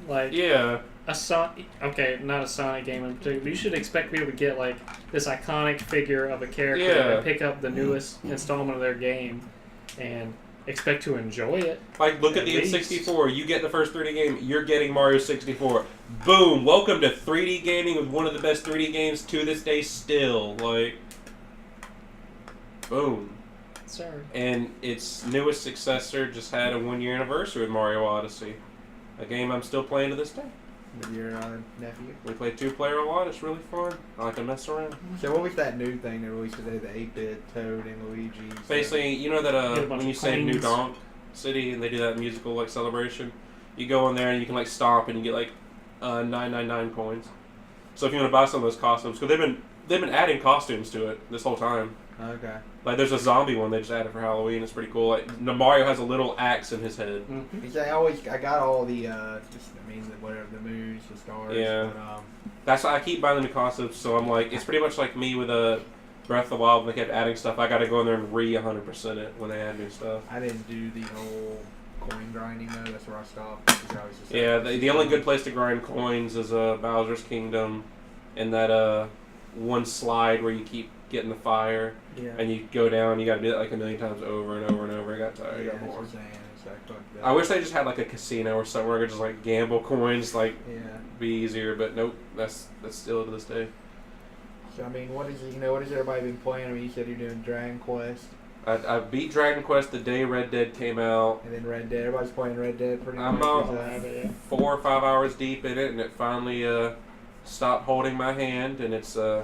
like yeah. not a Sonic game in particular, but you should expect to be able to get like this iconic figure of a character and pick up the newest installment of their game and expect to enjoy it. Like, look at the N64. You get the first 3D game, you're getting Mario 64. Boom! Welcome to 3D gaming with one of the best 3D games to this day still. Like, boom. Sorry. And its newest successor just had a 1-year anniversary with Mario Odyssey. A game I'm still playing to this day. With your nephew. We play 2-player a lot. It's really fun. I like to mess around. So what was that new thing they released today? The 8-bit Toad and Luigi. Basically, you know that when you say New Donk City and they do that musical like celebration, you go in there and you can like stomp and you get like 999 coins. So if you want to buy some of those costumes, because they've been adding costumes to it this whole time. Okay. Like there's a zombie one they just added for Halloween. It's pretty cool. Like Mario has a little axe in his head. Mm-hmm. I got all the whatever the moons, the stars. Yeah. But, that's why I keep buying the new costumes. So I'm like, it's pretty much like me with Breath of the Wild. When they kept adding stuff, I got to go in there and 100% it when they add new stuff. I didn't do the whole coin grinding though. That's where I stopped. Yeah, the only good place to grind coins is Bowser's Kingdom, and that one slide where you keep getting the fire, and you go down. You got to do that like a million times over and over and over. I got tired. I got bored. I wish they just had like a casino or somewhere where I could just like gamble coins, like be easier. But nope, that's still to this day. So I mean, what has everybody been playing? I mean, you said you're doing Dragon Quest. I beat Dragon Quest the day Red Dead came out. And then Red Dead. Everybody's playing Red Dead pretty much. I'm about 4 or 5 hours deep in it, and it finally stopped holding my hand, and it's I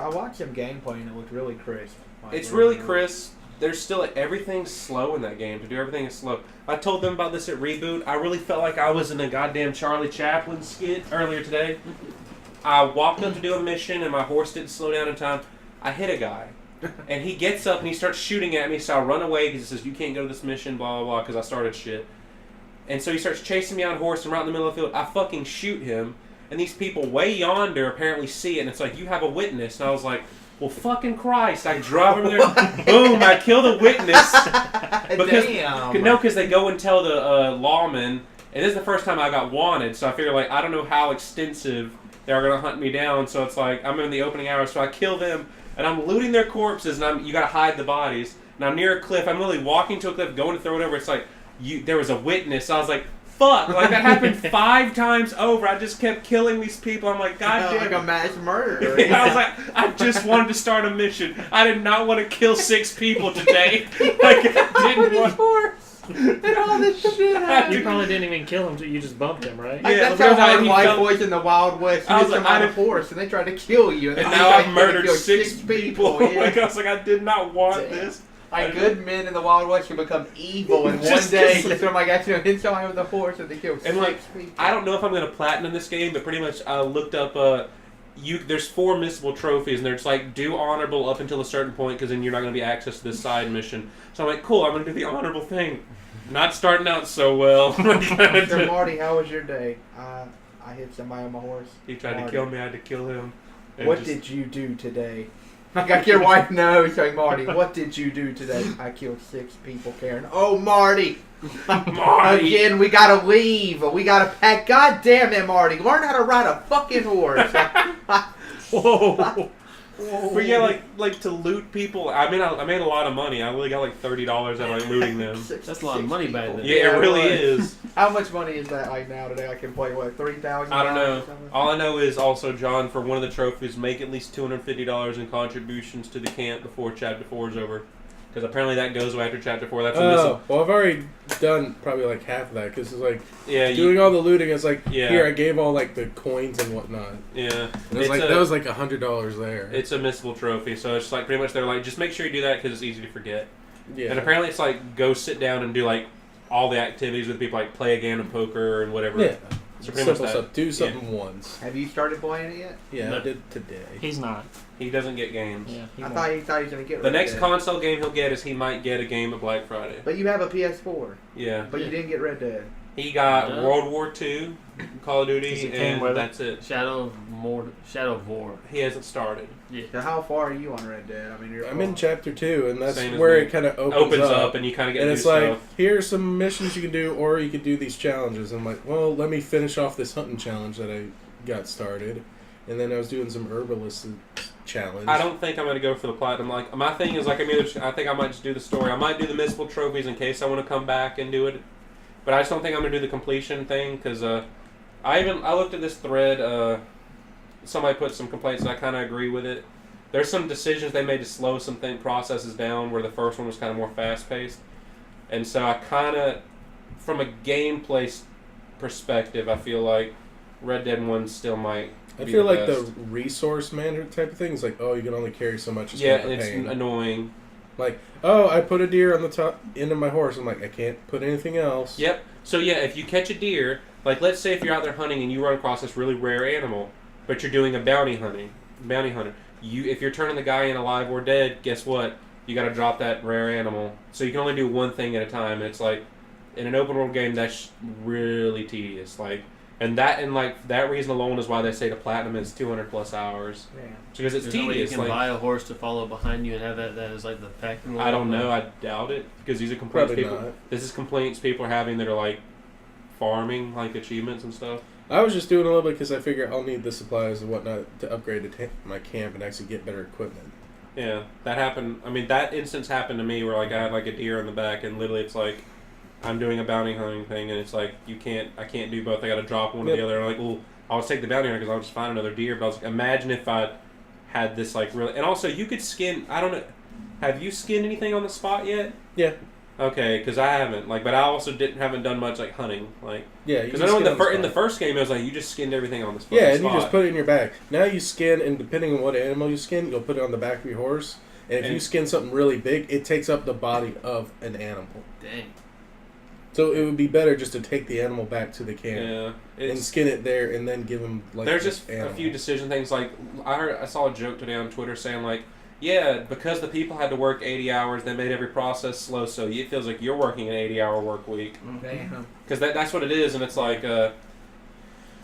watched some gameplay and it looked really crisp. Like, it's really crisp. There's still everything's slow in that game. To do everything is slow. I told them about this at Reboot. I really felt like I was in a goddamn Charlie Chaplin skit earlier today. I walked up to do a mission and my horse didn't slow down in time. I hit a guy. And he gets up and he starts shooting at me, so I run away because he says, you can't go to this mission, blah, blah, blah, because I started shit. And so he starts chasing me on a horse and right in the middle of the field. I fucking shoot him. And these people way yonder apparently see it, and it's like, you have a witness. And I was like, well, fucking Christ. I drive over there, boom, I kill the witness. Because they go and tell the lawman, and this is the first time I got wanted, so I figure, like, I don't know how extensive they're going to hunt me down, so it's like, I'm in the opening hours, so I kill them, and I'm looting their corpses, and you got to hide the bodies. And I'm near a cliff. I'm literally walking to a cliff, going to throw it over. It's like, there was a witness. I was like, fuck? Like, that happened 5 times over. I just kept killing these people. I'm like, God damn. Like a mass murderer. I was like, I just wanted to start a mission. I did not want to kill 6 people today. Like, I didn't want. And all this shit happened. You probably didn't even kill him, so you just bumped him, right? Like, Yeah, that's how because hard he white felt- boys in the Wild West I was used like, them on I a horse, and they tried to kill you. And they now tried I've to murdered kill 6 people. Yeah. Like, I was like, I did not want Damn. this. Like, good men in the Wild West can become evil in one Just day. 'cause- Just from, like, accidentally hit somebody with a horse and they kill And, like, 6 people. I don't know if I'm going to platinum this game, but pretty much I looked up, there's 4 missable trophies, and they're just like, do honorable up until a certain point, because then you're not going to be access to this side mission. So I'm like, cool, I'm going to do the honorable thing. Not starting out so well. So, Marty, how was your day? I hit somebody on my horse. He tried Marty, to kill me, I had to kill him. And What just- did you do today? Like your wife knows. Like, Marty, what did you do today? I killed 6 people, Karen. Oh, Marty. Marty! Again, we gotta leave. We gotta pack. God damn it, Marty. Learn how to ride a fucking horse. Whoa! But yeah, like to loot people. I mean, I made a lot of money. I really got like $30 out of like looting them. That's a lot of money back then. Yeah, it really was. is. How much money is that like now today? I can play what, $3,000? I don't know. or something? All I know is also, John, for one of the trophies, make at least $250 in contributions to the camp before Chapter 4 is over. Because apparently that goes away after Chapter 4. That's a missile. Well, I've already done probably like half of that because it's like Yeah, doing all the looting. It's like Yeah. here I gave all like the coins and whatnot. yeah. And it was like that was like $100 there. It's a missable trophy, so it's like pretty much they're like, just make sure you do that because it's easy to forget. yeah. And apparently it's like go sit down and do like all the activities with people, like play a game of poker and whatever. Yeah. So pretty much Simple that. stuff. Do something once. Have you started playing it yet? Yeah, No. I did today. He's not. He doesn't get games. Yeah, he I won't. thought he was gonna get The Red next Dead. console game he'll get is he might get a game of Black Friday. But you have a PS4, Yeah. but you didn't get Red Dead. He got Yeah. World War II, Call of Duty, Because it came and with it. that's it. Shadow of War. He hasn't started. So how far are you on Red Dead? I mean, you're. I'm in chapter 2, and that's Same as where me. it kind of Opens up and you kind of get and to it's do like, stuff. here's some missions you can do, or you could do these challenges. I'm like, well, let me finish off this hunting challenge that I got started. And then I was doing some herbalist challenge. I don't think I'm going to go for the platinum. Like, my thing is, like, I think I might just do the story. I might do the missable trophies in case I want to come back and do it. But I just don't think I'm going to do the completion thing, because I looked at this thread. Somebody put some complaints, and I kind of agree with it. There's some decisions they made to slow some processes down, where the first one was kind of more fast-paced. And so I kind of, from a gameplay perspective, I feel like Red Dead 1 still might I be feel the like best. the resource manager type of thing is like, oh, you can only carry so much. It's Yeah, kind of a it's pain. annoying. Like, oh, I put a deer on the top end of my horse. I'm like, I can't put anything else. Yep. So yeah, if you catch a deer, like let's say if you're out there hunting and you run across this really rare animal, but you're doing a bounty hunter, if you're turning the guy in alive or dead, guess what? You got to drop that rare animal. So you can only do one thing at a time. And it's like in an open world game, that's really tedious. Like, and that reason alone is why they say the platinum is 200+ hours. Yeah. Because it's There's no way you tedious. can Like, buy a horse to follow behind you and have that as like the packing. I don't know. I doubt it because these are complaints Probably people. not. This is complaints people are having that are like farming, like achievements and stuff. I was just doing a little bit because I figure I'll need the supplies and whatnot to upgrade my camp and actually get better equipment. Yeah, that happened. I mean, that instance happened to me where like I had like a deer in the back, and literally it's like I'm doing a bounty hunting thing, and it's like I can't do both. I got to drop one or the other. And I'm like, well, I'll just take the bounty hunter because I'll just find another deer. But I was like, imagine if I had this like really, and also you could skin. I don't know. Have you skinned anything on the spot yet? Yeah. Okay, because I haven't. Like, but I also haven't done much like hunting. Like, Yeah, because I know in the first game it was like you just skinned everything on the spot. Yeah, and you just put it in your bag. Now you skin, and depending on what animal you skin, you'll put it on the back of your horse. And if you skin something really big, it takes up the body of an animal. Dang. So it would be better just to take the animal back to the camp Yeah, and skin it there, and then give him like. there's this just animal. a few decision things. Like I saw a joke today on Twitter saying like, yeah, because the people had to work 80 hours, they made every process slow. So it feels like you're working an 80-hour work week. Damn. Because that's what it is, and it's like,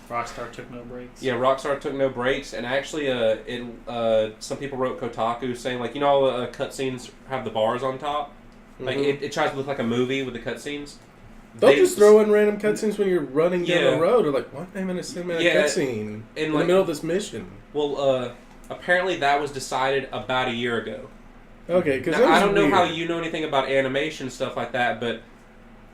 Rockstar took no breaks. yeah, Rockstar took no breaks, and actually, some people wrote Kotaku saying like, you know, all cutscenes have the bars on top. Like Mhm. it tries to look like a movie with the cutscenes. They'll They- just throw in random cutscenes when you're running down Yeah. the road. Or like, why am I in a cinematic Yeah, cutscene in the like- middle of this mission? Well, apparently that was decided about a year ago. Okay, because Now, I don't know how you know anything about animation stuff like that, but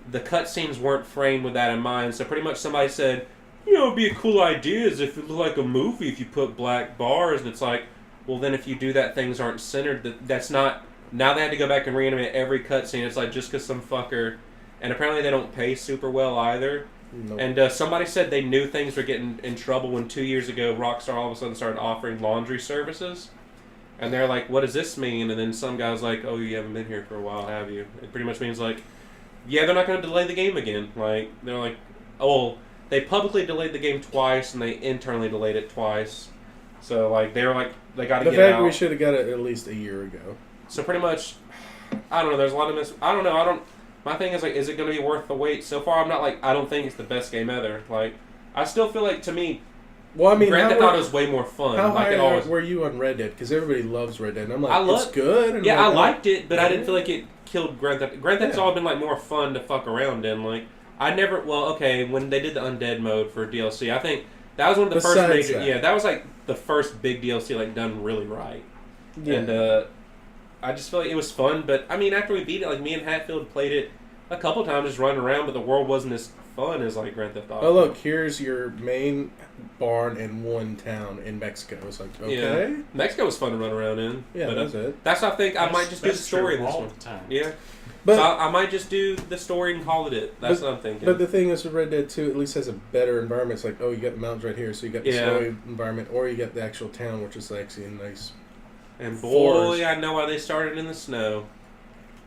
the cutscenes weren't framed with that in mind. So pretty much somebody said, you know, it'd be a cool idea is if it looked like a movie if you put black bars. And it's like, well, then if you do that, things aren't centered. That's not... Now they had to go back and reanimate every cutscene. It's like just because some fucker... And apparently they don't pay super well either. Nope. And somebody said they knew things were getting in trouble when 2 years ago Rockstar all of a sudden started offering laundry services. And they're like, what does this mean? And then some guy's like, oh, you haven't been here for a while, have you? It pretty much means like, yeah, they're not going to delay the game again. Like, they're like, oh, they publicly delayed the game twice and they internally delayed it twice. So, like, they were like, they got to get it out. The fact we should have got it at least a year ago. So pretty much, I don't know, there's a lot of I don't know, my thing is like, is it going to be worth the wait? So far, I'm not like, I don't think it's the best game ever. Like, I still feel like, to me, well, I mean, Grand Theft Auto is way more fun. How like, high were you on Red Dead? Because everybody loves Red Dead. And I'm like, it's good. And yeah, like, I liked it, but I didn't feel like it killed Grand Theft. Grand Theft's all been like more fun to fuck around in. Like, I never. Well, okay, when they did the undead mode for DLC, I think that was one of the first major. That. Yeah, that was like the first big DLC like done really right. Yeah. And I just feel like it was fun. But I mean, after we beat it, like me and Hatfield played it a couple times, just running around, but the world wasn't as fun as like Grand Theft Auto. Oh look, here's your main barn in one town in Mexico. It's like, okay, yeah. Mexico was fun to run around in. Yeah, but, that's it. That's what I think. I might just do the story in this one. Yeah, but so I might just do the story and call it. That's what I'm thinking. But the thing is, with Red Dead 2, at least has a better environment. It's like, oh, you got the mountains right here, so you got the snowy environment, or you got the actual town, which is actually nice. And boy, I know why they started in the snow.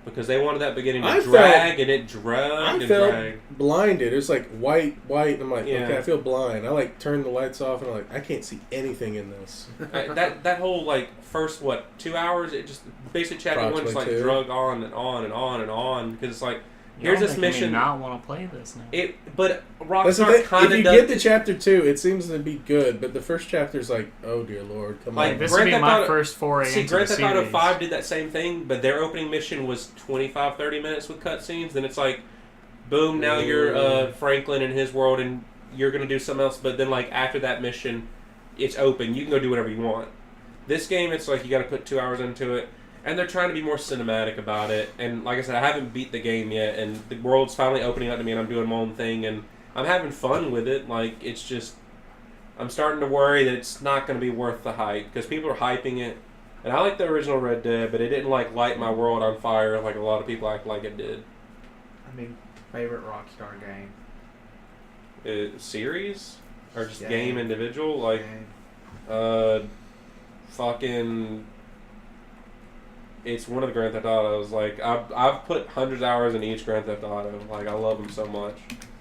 Because they wanted that beginning to drag, and it dragged and felt dragged. Blinded. It was like white, and I'm like, okay, I feel blind. I like turned the lights off, and I'm like, I can't see anything in this. that whole like first 2 hours, it just basic chapter 1 just like drug on and on and on and on because it's like here's this mission. Me not want to play this now. But Rockstar kind of if you get to chapter 2, it seems to be good, but the first chapter is like, oh dear lord, come on. This would be my first foray into the Grand Theft Auto series. 5 did that same thing, but their opening mission was 25-30 minutes with cutscenes. Then it's like, boom, now you're Franklin in his world, and you're gonna do something else. But then like after that mission, it's open. You can go do whatever you want. This game, it's like you got to put 2 hours into it. And they're trying to be more cinematic about it. And like I said, I haven't beat the game yet. And the world's finally opening up to me and I'm doing my own thing. And I'm having fun with it. Like, it's just... I'm starting to worry that it's not going to be worth the hype. Because people are hyping it. And I like the original Red Dead, but it didn't, like, light my world on fire like a lot of people act like it did. I mean, favorite Rockstar game? Series? Or just game individual? Like, fucking... It's one of the Grand Theft Autos. Like, I've put hundreds of hours in each Grand Theft Auto. Like, I love them so much.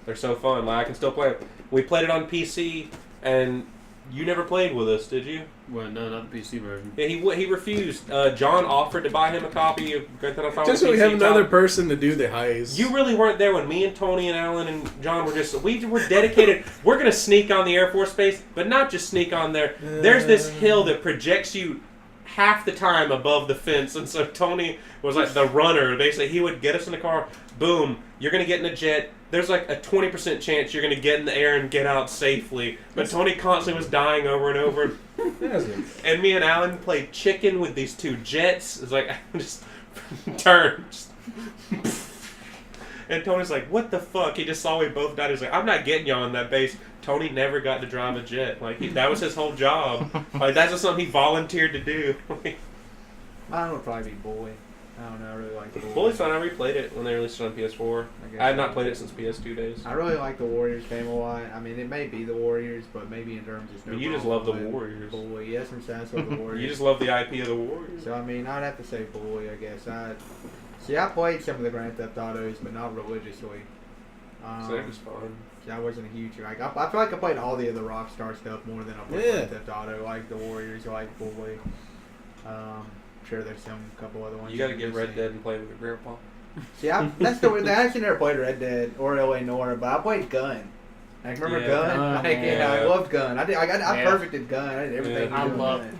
They're so fun. Like, I can still play them. We played it on PC, and you never played with us, did you? Well, no, not the PC version. Yeah, he refused. John offered to buy him a copy of Grand Theft Auto. Just so we have another person to do the heist. You really weren't there when me and Tony and Alan and John were just... We were dedicated. We're going to sneak on the Air Force Base, but not just sneak on there. There's this hill that projects you half the time above the fence, and so Tony was like the runner. Basically, he would get us in the car. Boom, you're gonna get in a jet. There's like a 20% chance you're gonna get in the air and get out safely. But Tony constantly was dying over and over. And me and Alan played chicken with these two jets. It's like just turn. And Tony's like, what the fuck? He just saw we both died. He's like, I'm not getting y'all on that base. Tony never got to drive a jet. Like, that was his whole job. Like, that's just something he volunteered to do. Mine would probably be Boy. I don't know, I really like the Boy. Boy's fun. I replayed it when they released it on PS4. I had not played it since PS2 days. I really like the Warriors game a lot. I mean, it may be the Warriors, but maybe in terms of... But you just love the Warriors. Boy, yes, I'm saying I love the Warriors. You just love the IP of the Warriors. So, I mean, I'd have to say Boy, I guess. See, I played some of the Grand Theft Autos, but not religiously. So that was fun. I wasn't a huge... I feel like I played all the other Rockstar stuff more than I played Grand Theft Auto. Like the Warriors, like Boy. I'm sure there's some couple other ones. You gotta get Red Dead and play with your grandpa. See, I actually never played Red Dead or L.A. Noire, but I played Gun. Like, remember Gun? I loved Gun. I perfected Gun. I did everything. I loved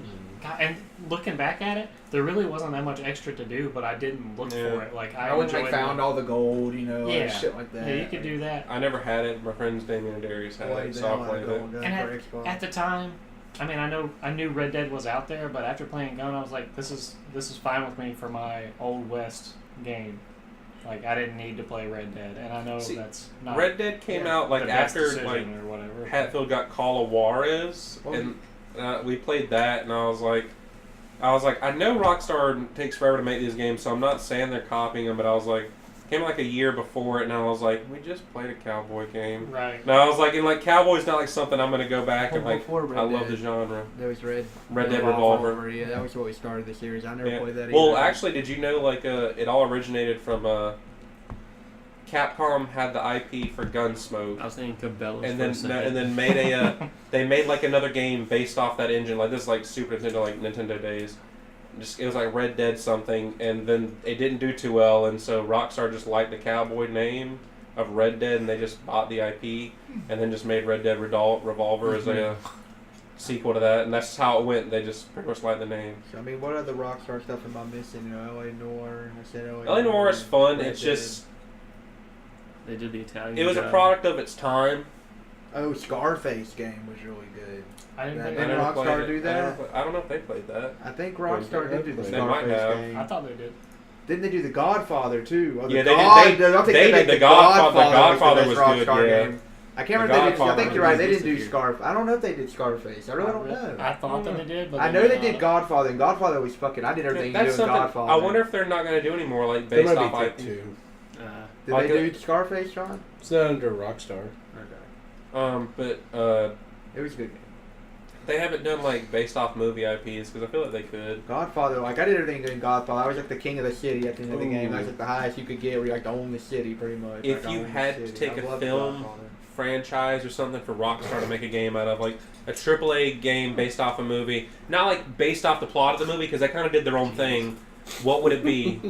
God, and looking back at it, there really wasn't that much extra to do, but I didn't look for it. Like I went and found all the gold, and shit like that. Yeah, you could do that. I never had it. My friends Damien and Darius had it, so I played it. And at the time, I mean, I knew Red Dead was out there, but after playing Gun, I was like, this is fine with me for my Old West game. Like I didn't need to play Red Dead, and I know that's not Red Dead came out the like best after decision like or whatever. Hatfield got Call of Juarez, and we played that, and I was like, I know Rockstar takes forever to make these games, so I'm not saying they're copying them, but I was like, came like a year before it, and I was like, we just played a cowboy game. Right. And I was like, and like cowboy's not like something I'm gonna go back and like. Before Red I love Dead, the genre. There was Red Dead Revolver. Yeah, that was what we started the series. I never Yeah. played that. Well, either. actually, did you know like it all originated from Capcom had the IP for Gunsmoke. I was thinking Cabela's And for a then second. and then made they made like another game based off that engine, like this is like Super Nintendo, like Nintendo days. Just it was like Red Dead something, and then it didn't do too well, and so Rockstar just liked the cowboy name of Red Dead, and they just bought the IP, and then just made Red Dead Revolver as a sequel to that, and that's how it went. They just pretty much liked the name. So, I mean, what other Rockstar stuff am I missing? You know, LA Noire. I said LA Noire is fun. Red It's Dead. just They did the Italian. it was a job. product of its time. Oh, Scarface game was really good. I didn't Yeah, think Didn't I never Rockstar played it. do that? I don't know if they played that. I think Rockstar did do the They might Scarface have. game. I thought they did. Didn't they do the Godfather too? Oh, the Yeah, God, they did. don't take They that did back. the Godfather. The was Godfather the was best good, Rockstar yeah. game. I can't The remember. If they did, I Godfather think you're right. They was didn't do good. Scarface. I don't know if they did Scarface. I really don't know. I thought that they did, but I know they might did not. Godfather, and Godfather was fucking. I did everything you do That's in something. Godfather. I wonder if they're not going to do anymore, like There based might off be IP. Take Two. Did like they do Scarface, Sean? It's not under Rockstar. Okay. But It was a good game. they haven't done like based off movie IPs because I feel like they could. Godfather, like I did everything in Godfather. I was like the king of the city at the end of the game. Ooh. I was like the highest you could get, where you like to own the city pretty much. If Like, you own the had to city. take I a loved film Godfather. franchise or something for Rockstar to make a game out of, like a AAA game based off a movie, not like based off the plot of the movie because they kind of did their own thing. What would it be?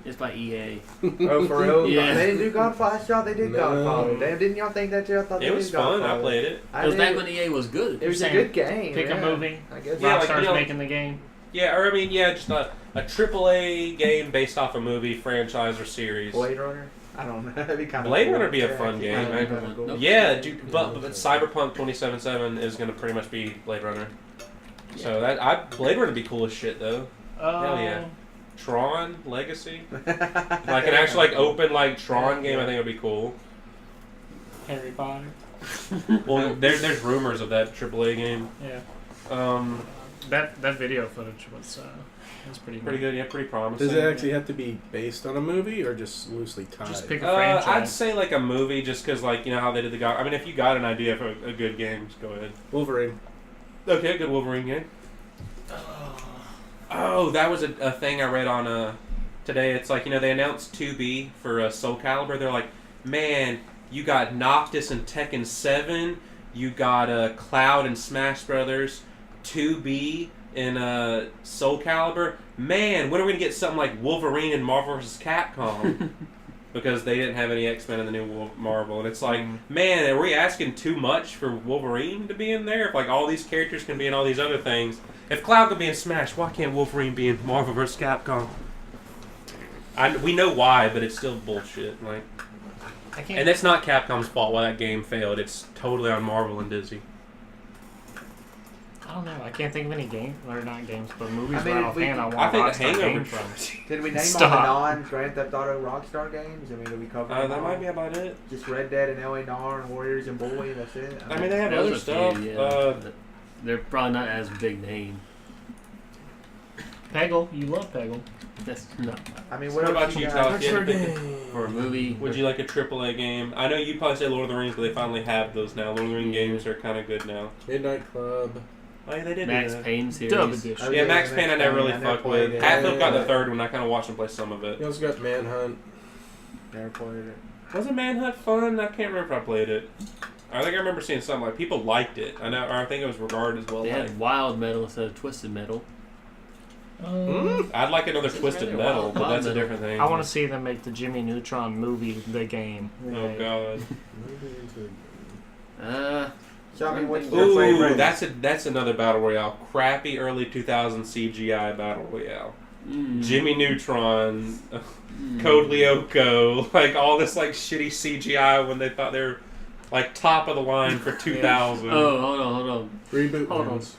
It's by EA. Oh, for real? Yeah. They didn't do Godfather. I thought they did No. Godfather. Damn, didn't y'all think that too? I thought It they was did fun. Godfather. I played it. I It was did. back when EA was good. It was a Saying good game. Pick yeah. a movie. I guess. Yeah, like, Rockstar's you know- making the game. Yeah, or I mean, yeah, just a AAA game based off a movie franchise or series. Blade Runner. I don't know. That'd be kind of. Blade cool. Runner would be a Yeah, fun it'd game, be man. kinda cool. Nope. Yeah, but Cyberpunk 2077 is going to pretty much be Blade Runner. So Blade Runner would be cool as shit though. Hell yeah. Tron Legacy, like an actual like open like Tron game, I think would be cool. Harry Potter. Well, there's rumors of that AAA game. Yeah. Pretty That video footage was pretty good, yeah, pretty promising. Does it actually have to be based on a movie or just loosely tied? Just pick a franchise. I'd say like a movie, just because like you know how they did the guy. I mean, if you got an idea for a good game, just go ahead. Wolverine. Okay, a good Wolverine game. Oh, that was a thing I read on today. It's like, you know, they announced 2B for Soul Calibur. They're like, man, you got Noctis and Tekken 7. You got Cloud and Smash Brothers. 2B in Soul Calibur. Man, when are we going to get something like Wolverine and Marvel vs. Capcom? Because they didn't have any X-Men in the new Marvel. And it's like, man, are we asking too much for Wolverine to be in there? If like all these characters can be in all these other things. If Cloud could be in Smash, why can't Wolverine be in Marvel vs. Capcom? We know why, but it's still bullshit. Like, I can't. and that's not Capcom's fault why that game failed. It's totally on Marvel and Disney. I don't know. I can't think of any games, or not games, but movies I mean, right if we offhand. I could- want I think Rockstar the Hangover. game from. Did we name Stop. all the non-Grand Theft Auto Rockstar games? I mean, did we cover them That all? might be about it. Just Red Dead and LA Noire and Warriors and Boy. That's it. I mean, they have Those other are stuff. few, yeah. They're probably not as big name. Peggle, you love Peggle. That's not I mean, What what about else you, you Tyler? got? If you had to pick for a movie. Would you like a AAA game? I know you probably say Lord of the Rings, but they finally have those now. Lord of the Rings games are kind of good now. Midnight Club. Oh, yeah, they did Max do that. Payne series? Dub edition. Oh, Yeah, Max Payne I never really I fucked played with. it. Hatfield got Yeah. the third one. I kind of watched him play some of it. You also got Manhunt. Never played it. Wasn't Manhunt fun? I can't remember if I played it. I think I remember seeing something like people liked it. I know, or I think it was regarded as well. They Like, had Wild Metal instead of Twisted Metal. I'd like another Twisted really Metal, wild. but that's a Metal. different thing. I want to see them make the Jimmy Neutron movie the game. Oh god. So, I mean, what's your favorite? Ooh, that's another battle royale. Crappy early 2000 CGI battle royale. Jimmy Neutron, Code Lyoko, like all this like shitty CGI when they thought they were like top of the line for 2000. Oh, hold on. Reboot Hold on. ones.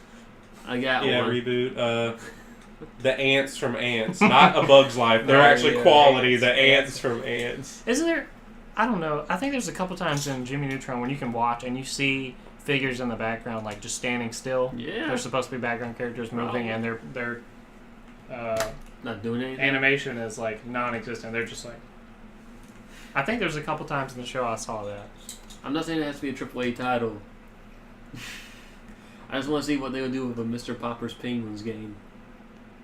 I got yeah, one. reboot. the ants from Ants, not A Bug's Life. They're actually quality. The ants from Ants. Isn't there? I don't know. I think there's a couple times in Jimmy Neutron when you can watch and you see figures in the background like just standing still. Yeah. They're supposed to be background characters moving, and their not doing anything. animation is like non-existent. They're just like. I think there's a couple times in the show I saw that. I'm not saying it has to be a AAA title. I just want to see what they would do with a Mr. Popper's Penguins game.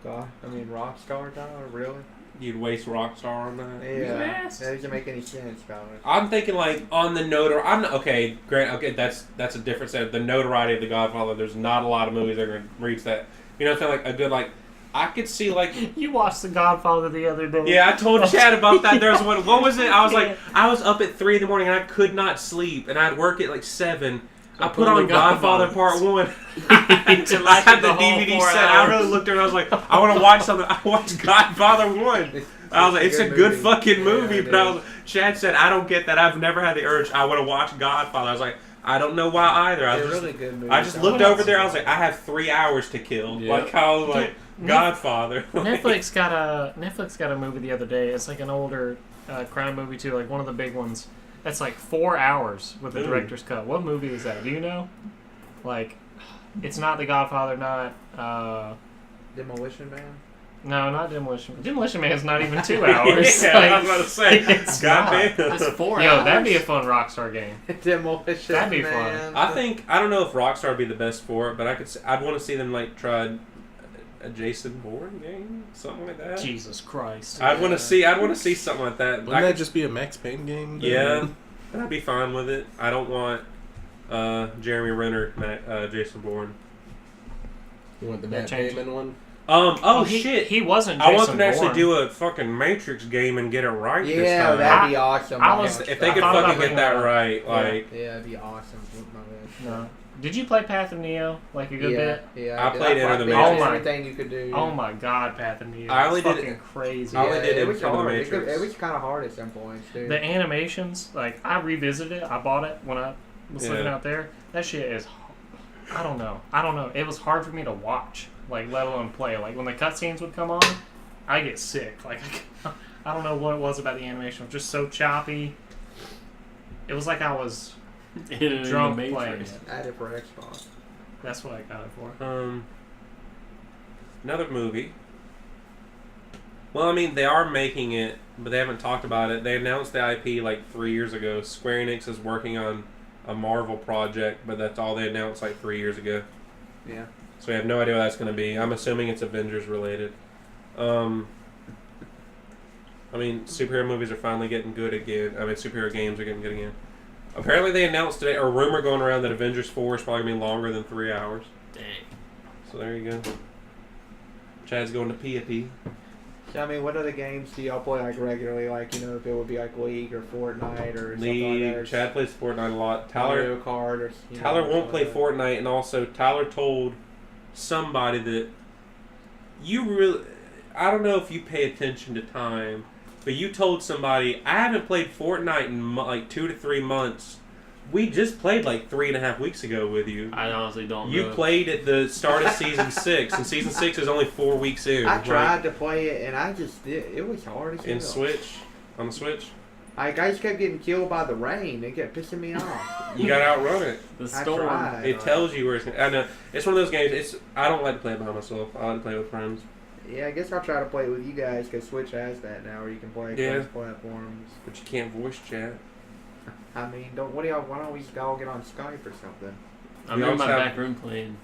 God, I mean, Rockstar, Tyler, really? You'd waste Rockstar on that? Yeah. Yes. That doesn't make any sense, Tyler. I'm thinking like on the notoriety. Okay, that's a different set. The notoriety of The Godfather. There's not a lot of movies that are gonna reach that. You know what I'm saying? Like a good like. I could see like. You watched The Godfather the other day. Yeah, I told Chad about that. There was one. What was it? I was like, I was up at 3 a.m. and I could not sleep, and I'd work at like 7. I put on Godfather Part 1. I had the DVD set. I really looked at it and I was like, I want to watch something. I watched Godfather 1. I was like, it's a good fucking movie. But Chad said, I don't get that. I've never had the urge. I want to watch Godfather. I was like, I don't know why either. They're really good movies. I just looked over there. I was like, I have 3 hours to kill. Yeah. Like I was like, Godfather. Netflix got a movie the other day. It's like an older crime movie too, like one of the big ones. That's like 4 hours with the director's cut. What movie is that? Do you know? Like, it's not The Godfather, not Demolition Man? no, not Demolition. Demolition Man's not even 2 hours. Yeah, Like, I was about to say. it's Goddamn. It's 4 hours. Yo, that'd be a fun Rockstar game. Demolition That'd be Man. I don't know if Rockstar would be the best for it, but I'd want to see them like try a Jason Bourne game, something like that. Jesus Christ. I'd want to see something like that. Wouldn't that just be a Max Payne game? Yeah, I'd be fine with it. I don't want Jeremy Renner, Jason Bourne. You want the That Matt changed. Damon one? Shit! He wasn't Jason I want them to actually Bourne. do a fucking Matrix game and get it right this Yeah, time. that'd be awesome. If they could thought about fucking get bringing that that up. right, like Yeah, that'd be awesome. No. Did you play Path of Neo like a good bit? Yeah, I played Enter the beat Matrix. everything you could do. Oh my God, Path of Neo. I only It's did fucking crazy. I only did it was Enter the hard. Matrix. It was kind of hard at some points, dude. The animations, like I revisited it. I bought it when I was living out there. That shit is. I don't know. It was hard for me to watch, like let alone play. Like when the cutscenes would come on, I get sick. Like I don't know what it was about the animation. It was just so choppy. It was like I was drunk playing it. I had it for Xbox. That's what I got it for. Another movie. Well, I mean, they are making it, but they haven't talked about it. They announced the IP like 3 years ago. Square Enix is working on a Marvel project, but that's all they announced like 3 years ago. Yeah. So we have no idea what that's going to be. I'm assuming it's Avengers related. I mean, superhero movies are finally getting good again. I mean, superhero games are getting good again. Apparently they announced today, or a rumor going around that Avengers 4 is probably going to be longer than 3 hours. Dang. So there you go. Chad's going to pee. So, I mean, what other games do y'all play like regularly? Like, you know, if it would be like League or Fortnite or something like that. Or Chad plays Fortnite a lot. Mario Kart or Tyler won't play something like Fortnite, and also Tyler told somebody that you really, I don't know if you pay attention to time, but you told somebody, I haven't played Fortnite in like 2 to 3 months. We just played like 3.5 weeks ago with you. I honestly don't know. You played at the start of Season 6, and Season 6 is only 4 weeks in. I tried to play it, and I just it was hard as hell. On the Switch. I guys kept getting killed by the rain. It kept pissing me off. You gotta outrun it. The I storm. tried. It tells you where it's. I know it's one of those games. I don't like to play it by myself. I like to play with friends. Yeah, I guess I'll try to play it with you guys because Switch has that now, where you can play across platforms. But you can't voice chat. I mean, why don't we all get on Skype or something? I'm We in my also have- back room playing.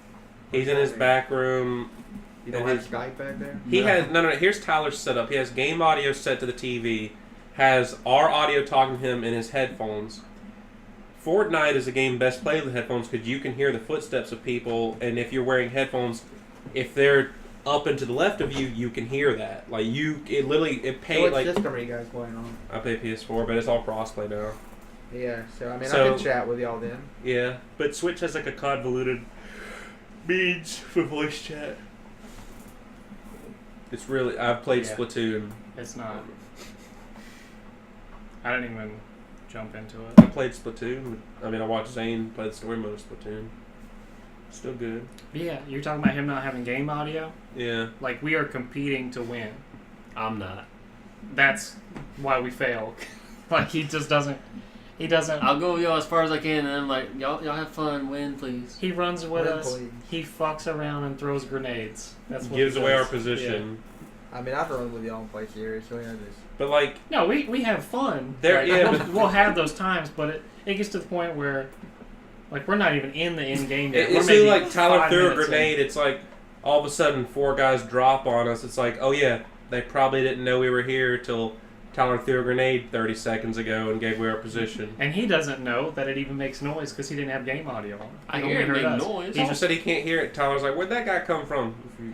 He's in his back room. You don't And have Skype back there? He has no. Here's Tyler's setup. He has game audio set to the TV. Has our audio talking to him in his headphones. Fortnite is a game best played with headphones because you can hear the footsteps of people, and if you're wearing headphones, if they're up and to the left of you, you can hear that. Like it So what like system are you guys playing on? I play PS4, but it's all crossplay now. Yeah, so I mean, So- I can chat with y'all then. Yeah, but Switch has like a convoluted means for voice chat. It's really. I've played Yeah. Splatoon. It's not. I didn't even jump into I it. played Splatoon. I mean, I watched Zane play the story mode of Splatoon. Still good. Yeah, you're talking about him not having game audio? Yeah. Like, we are competing to win. I'm not. That's why we fail. Like, he just doesn't... He doesn't... I'll go with y'all as far as I can, and I'm like, y'all have fun, win, please. He runs with Win, us. please. He fucks around and throws grenades. That's what Gives he away does. our position. I mean, I've run with y'all and play series, so yeah, just... But like, No, we have fun. There- Like, yeah, we'll have those times, but it gets to the point where, like, we're not even in the end game yet. it's We're maybe like Tyler 5 threw a minutes grenade. It's like all of a sudden 4 guys drop on us. It's like, oh yeah, they probably didn't know we were here till Tyler threw a grenade 30 seconds ago and gave away our position. And he doesn't know that it even makes noise because he didn't have game audio on. I He hear only it heard make us. noise. He just said he can't hear it. Tyler's like, where'd that guy come from? If you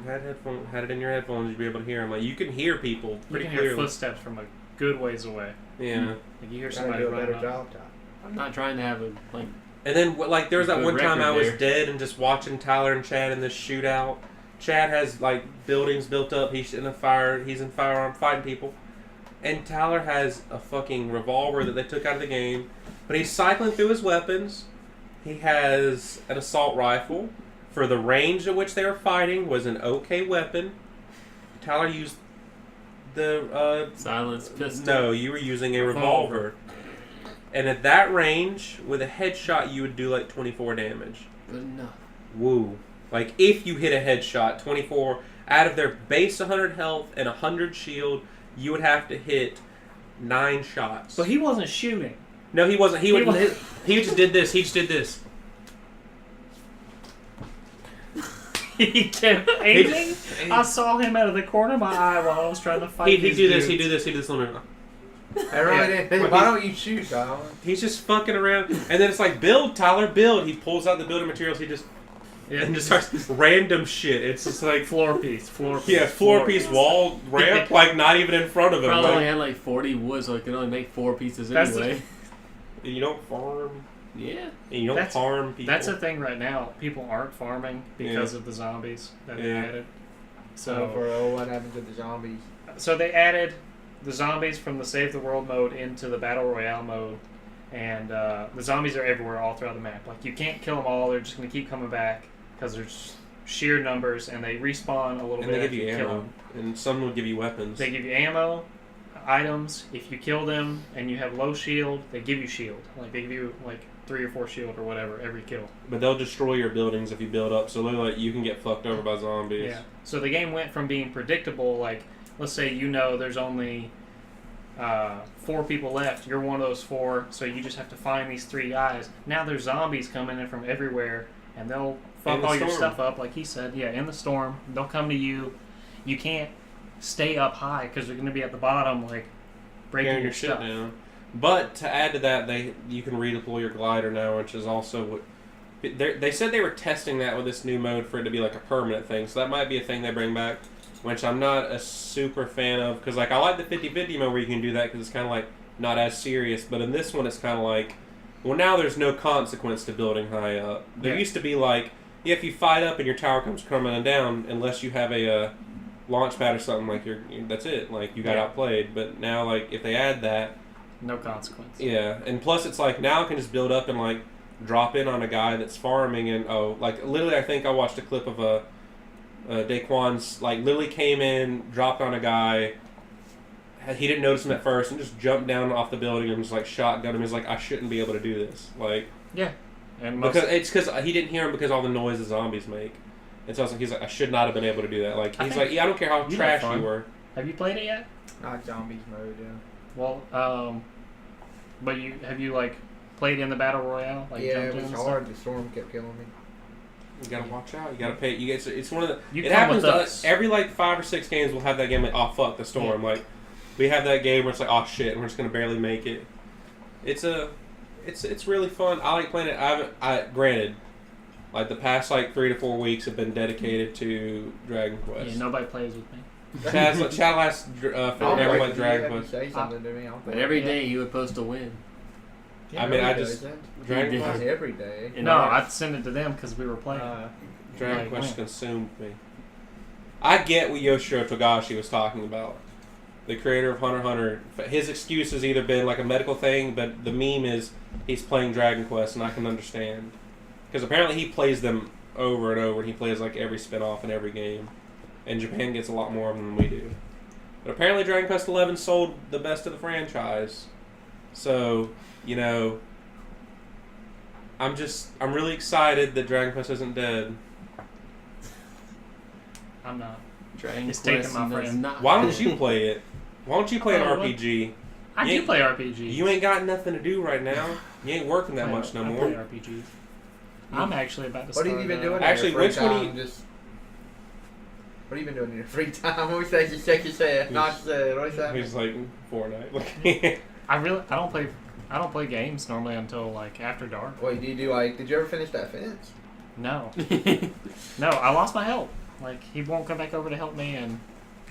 had it in your headphones, you'd be able to hear him. Like, you can hear people You pretty can hear clearly. footsteps from a good ways away. Yeah. Like, you hear Gotta somebody do a running better up. job, Ty. I'm not trying to have a, like, And then, like, there was that Good one time record I was there. dead and just watching Tyler and Chad in this shootout. Chad has, like, buildings built up. He's in firearm fighting people. And Tyler has a fucking revolver that they took out of the game. But he's cycling through his weapons. He has an assault rifle. For the range at which they were fighting was an okay weapon. Tyler used the, silence pistol. no, you were using a revolver. And at that range, with a headshot, you would do like 24 damage. Good enough. Woo. Like, if you hit a headshot, 24, out of their base 100 health and 100 shield, you would have to hit 9 shots. But he wasn't shooting. No, he wasn't. He just did this. He just did this. He kept aiming. I saw him out of the corner of my eye while I was trying to fight. He'd do this. He'd do this. He'd do this. Hey, right then, why don't you shoot, Tyler? He's just fucking around. And then it's like, build, Tyler, build. He pulls out the building materials. He just... Yeah, and just starts random shit. It's just like... floor piece. Floor piece, wall, ramp, like not even in front of him. Probably Like, only had like 40 wood, so it could only make 4 pieces That's anyway. you don't farm. Yeah. And you don't That's- harm people. That's the thing right now. People aren't farming because of the zombies that they Yeah. added. So, So, what happened to the zombies? so they added the zombies from the Save the World mode into the Battle Royale mode. And the zombies are everywhere all throughout the map. Like, you can't kill them all. They're just going to keep coming back because there's sheer numbers, and they respawn a little And bit they give after you kill ammo. them. And some will give you weapons. They give you ammo, items. If you kill them and you have low shield, they give you shield. Like, they give you, like, 3 or 4 shield or whatever every kill. But they'll destroy your buildings if you build up. So literally, like, you can get fucked over by zombies. Yeah. So the game went from being predictable, like, let's say you know there's only 4 people left. You're one of those 4, so you just have to find these 3 guys. Now there's zombies coming in from everywhere, and they'll fuck In the all your storm. stuff up, like he said. Yeah, in the storm. They'll come to you. You can't stay up high because they're going to be at the bottom, like, breaking Carrying your your shit stuff. down. But to add to that, you can redeploy your glider now, which is also what... They said they were testing that with this new mode for it to be like a permanent thing, so that might be a thing they bring back, which I'm not a super fan of, because like I like the 50-50 mode where you can do that because it's kind of like not as serious, but in this one it's kind of like, well, now there's no consequence to building high up. There Yeah. used to be like, yeah, if you fight up and your tower comes crumbling down, unless you have a launch pad or something, like that's it, like you got Yeah. outplayed. But now, like, if they add that, No consequence. yeah, and plus it's like now it can just build up and like drop in on a guy that's farming, and like literally I think I watched a clip of Daquan's, like, literally came in, dropped on a guy. He didn't notice him at first and just jumped down off the building and was like shotgun him. He's like, I shouldn't be able to do this, like, Yeah. And most, because he didn't hear him because all the noise the zombies make. And so I was like, he's like, I should not have been able to do that. Like, I he's think like, yeah, I don't care how you trash had fun. you were. have you played it yet? Not zombies mode, yeah. Well, but have you like played in the battle royale? Like, Yeah, jumped it in was and hard. The storm kept killing me. You gotta watch out. You gotta pay. It's one of the. You it come happens with to us. every like 5 or 6 games. We'll have that game like, oh fuck the storm. Like, we have that game where it's like, oh shit, and we're just gonna barely make it. It's really fun. I like playing it. Granted, like the past like 3 to 4 weeks have been dedicated to Dragon Quest. Yeah, nobody plays with me. Chad last forever like Dragon Quest. Say something to me. I'll But play every it. day he would post a win. Yeah, I mean, I every just- day, Dragon did. not Quest. every day. In No, our- I'd send it to them because we were playing. Dragon Like, Quest when? consumed me. I get what Yoshiro Togashi was talking about. The creator of Hunter x Hunter. His excuse has either been like a medical thing, but the meme is he's playing Dragon Quest, and I can understand. Because apparently he plays them over and over, and he plays like every spin-off in every game. And Japan gets a lot more of them than we do. But apparently Dragon Quest XI sold the best of the franchise. So, I'm really excited that Dragon Quest isn't dead. I'm not. Dragon It's Quest taking my friend. not Why don't you play it? Why don't you play an RPG? I do play RPGs. You ain't got nothing to do right now. You ain't working that much no I more. play RPGs. I'm actually about to start. What have you been doing? Actually, in your which free one time? What have you been doing in your free time? What say you shake your head? Not said. What is that? He's like Fortnite. I don't play games normally until like after dark. Wait, did you ever finish that fence? No. No, I lost my help. Like, he won't come back over to help me, and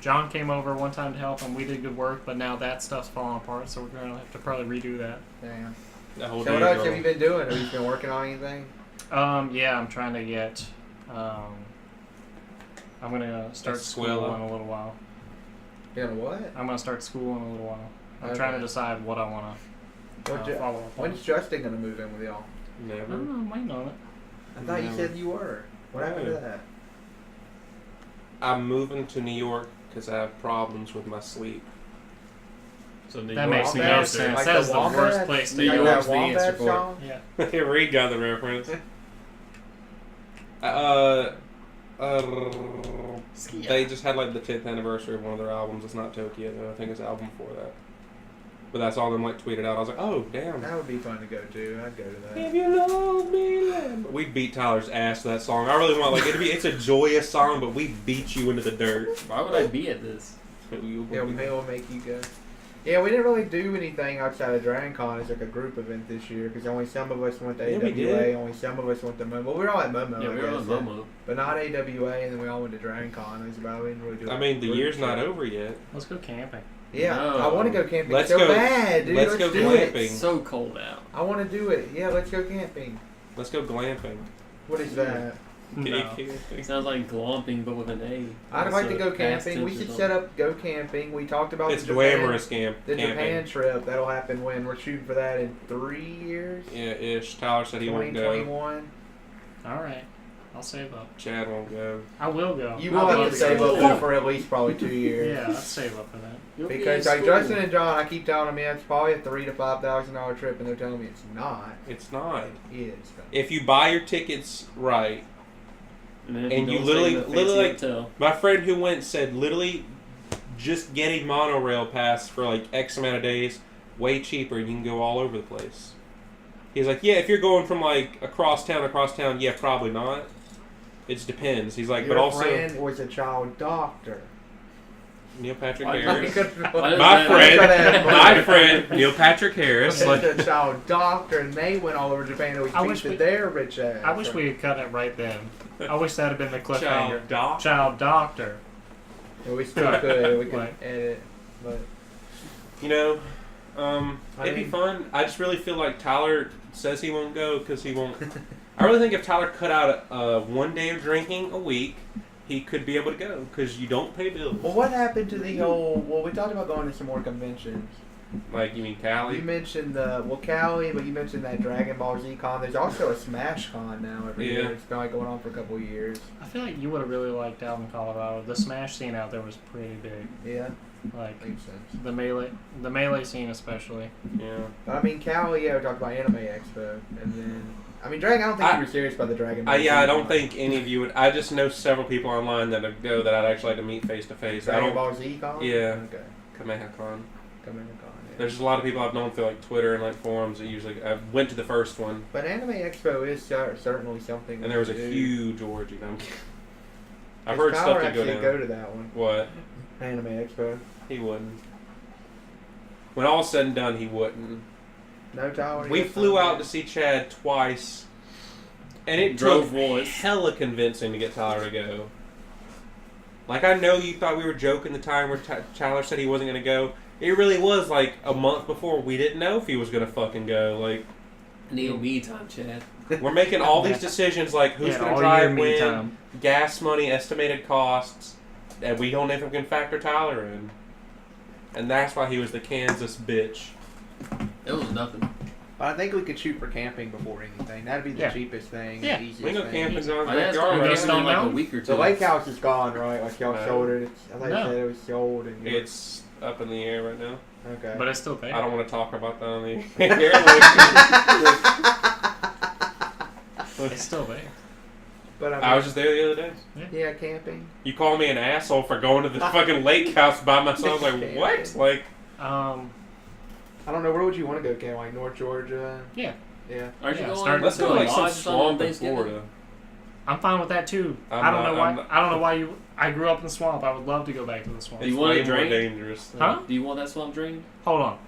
John came over one time to help, and we did good work, but now that stuff's falling apart, so we're going to have to probably redo that. Damn. That whole So what else have you been doing? Have you been working on anything? Yeah, I'm trying to get, I'm going to start school in a little while. You know what? I'm going to start school in a little while. I'm Okay. trying to decide what I want to follow up on. When's Justin gonna move in with y'all? I Never. don't know, I'm waiting on it. I thought you No. said you were. What happened to that? I'm moving to New York because I have problems with my sleep. So New That York makes no Wombats? sense. Like That is the Wombats? worst place to New Like go. York's that the answer Wombat for it. song? Yeah. Reed got the reference. They just had like the 10th anniversary of one of their albums. It's not Tokyo though. I think it's the album before that. But that's all them like tweeted out. I was like, oh damn. That would be fun to go to. I'd go to that. If you love me, let me. We beat Tyler's ass to that song. I really want it's a joyous song, but we beat you into the dirt. Why would I be at this? Yeah, we'll make you go. Yeah, we didn't really do anything outside of Dragon Con as like a group event this year because only some of us went to Yeah, we AWA, did. only some of us went to Momo. Well, we were all at Momo, Yeah, I we were on guess, Momo. but not AWA, and then we all went to Dragon Con. It was about we didn't really do. I a mean, the group year's not trip. over yet. Let's go camping. Yeah, No. I want to go camping Let's so go- bad, dude. let's Let's go do glamping. it. It's so cold out. I want to do it. Yeah, let's go camping. Let's go glamping. What is that? No. It sounds like glomping, but with an A. I'd like to go Past camping. We tense or should something. set up go camping. We talked about It's the Japan, glamorous the camping. Japan trip. That'll happen when we're shooting for that in 3 years. Yeah, ish. Tyler said he won't go. 2021. All right. I'll save up. Chad won't go. I will go. You I'll will have love to save go. up there for at least probably 2 years. Yeah, I'll save up for that. You'll be Because in like school. Justin and John, I keep telling them, yeah, it's probably a $3,000 to $5,000 trip, and they're telling me it's not. It's not. It is. If you buy your tickets right, And, then if and you don't literally- stay in the literally, fancy hotel. my friend who went said literally just getting monorail pass for like X amount of days, way cheaper. You can go all over the place. He's like, yeah, if you're going from like across town, yeah, probably not. It just depends. He's like, Your but also friend was a child doctor. Neil Patrick Why- Harris. Why does My that- my friend Neil Patrick Harris. was Like, a child doctor, and they went all over Japan and I we wish feasted we- their rich ass. I wish we had cut it right then. I wish that had been the cliffhanger. child doc. Child doctor. Yeah, we still could. We could Right. edit, but You know, it'd be mean- fun. I just really feel like Tyler says he won't go because he won't. I really think if Tyler cut out 1 day of drinking a week, he could be able to go because you don't pay bills. well, what happened to the whole? Well, we talked about going to some more conventions. Like, you mean Cali? You mentioned Cali, but you mentioned that Dragon Ball Z con. There's also a Smash con now every Yeah. year. It's been like going on for a couple of years. I feel like you would have really liked out in Colorado. The Smash scene out there was pretty big. Yeah, Like makes sense. the melee scene especially. Yeah. But I mean, Cali, yeah, we talked about Anime Expo, and then I mean, Dragon. I don't think you were serious about the Dragon Ball. Yeah, I Z don't con. think any of you would. I just know several people online that would go that I'd actually like to meet face to face. I Dragon don't. Ball Z con. Yeah. Okay. KamehaCon. Come in con. Yeah. There's just a lot of people I've known through like Twitter and like forums that usually. I went to the first one, But Anime Expo is certainly something. and there was a to do. huge orgy. I've Does heard Tyler stuff to actually go down. go to that one. What? Anime Expo. He wouldn't. When all said and done, he wouldn't. No, Tyler. We yes, flew no. out to see Chad twice, and it Drove took once. hella convincing to get Tyler to go. Like, I know you thought we were joking the time where Tyler said he wasn't going to go. It really was like a month before. We didn't know if he was going to fucking go. Like, Need me time, Chad. we're making all these decisions like who's Yeah, going to all drive your me when, time. gas money, estimated costs, and we don't even can factor Tyler in. And that's why he was the Kansas bitch. It was nothing. But I think we could shoot for camping before anything. That'd be the Yeah. cheapest thing. Yeah. The easiest We can go thing. camping in John's I asked backyard. him go to Stone in like a Mountain? week or two. The lake house is gone, right? Like y'all No. sold it. I thought you No. said it was sold. And It's up in the air right now. okay. But it's still there. I don't want to talk about that on the air. It's still there. But I was just there the other day. yeah, camping. You call me an asshole for going to the fucking lake house by myself. I was like, what? Like, I don't know. Where would you want to go, Cam? Like North Georgia? Yeah. Yeah. Aren't you Yeah, going? start- let's go to like some lodge or something on swamp in Thanksgiving? Florida. I'm fine with that too. I'm I don't not- know why. I'm not- I don't know why you. I grew up in the swamp. I would love to go back to the swamp. You It's want way it more drained? dangerous. Huh? Do you want that swamp drained? Hold on.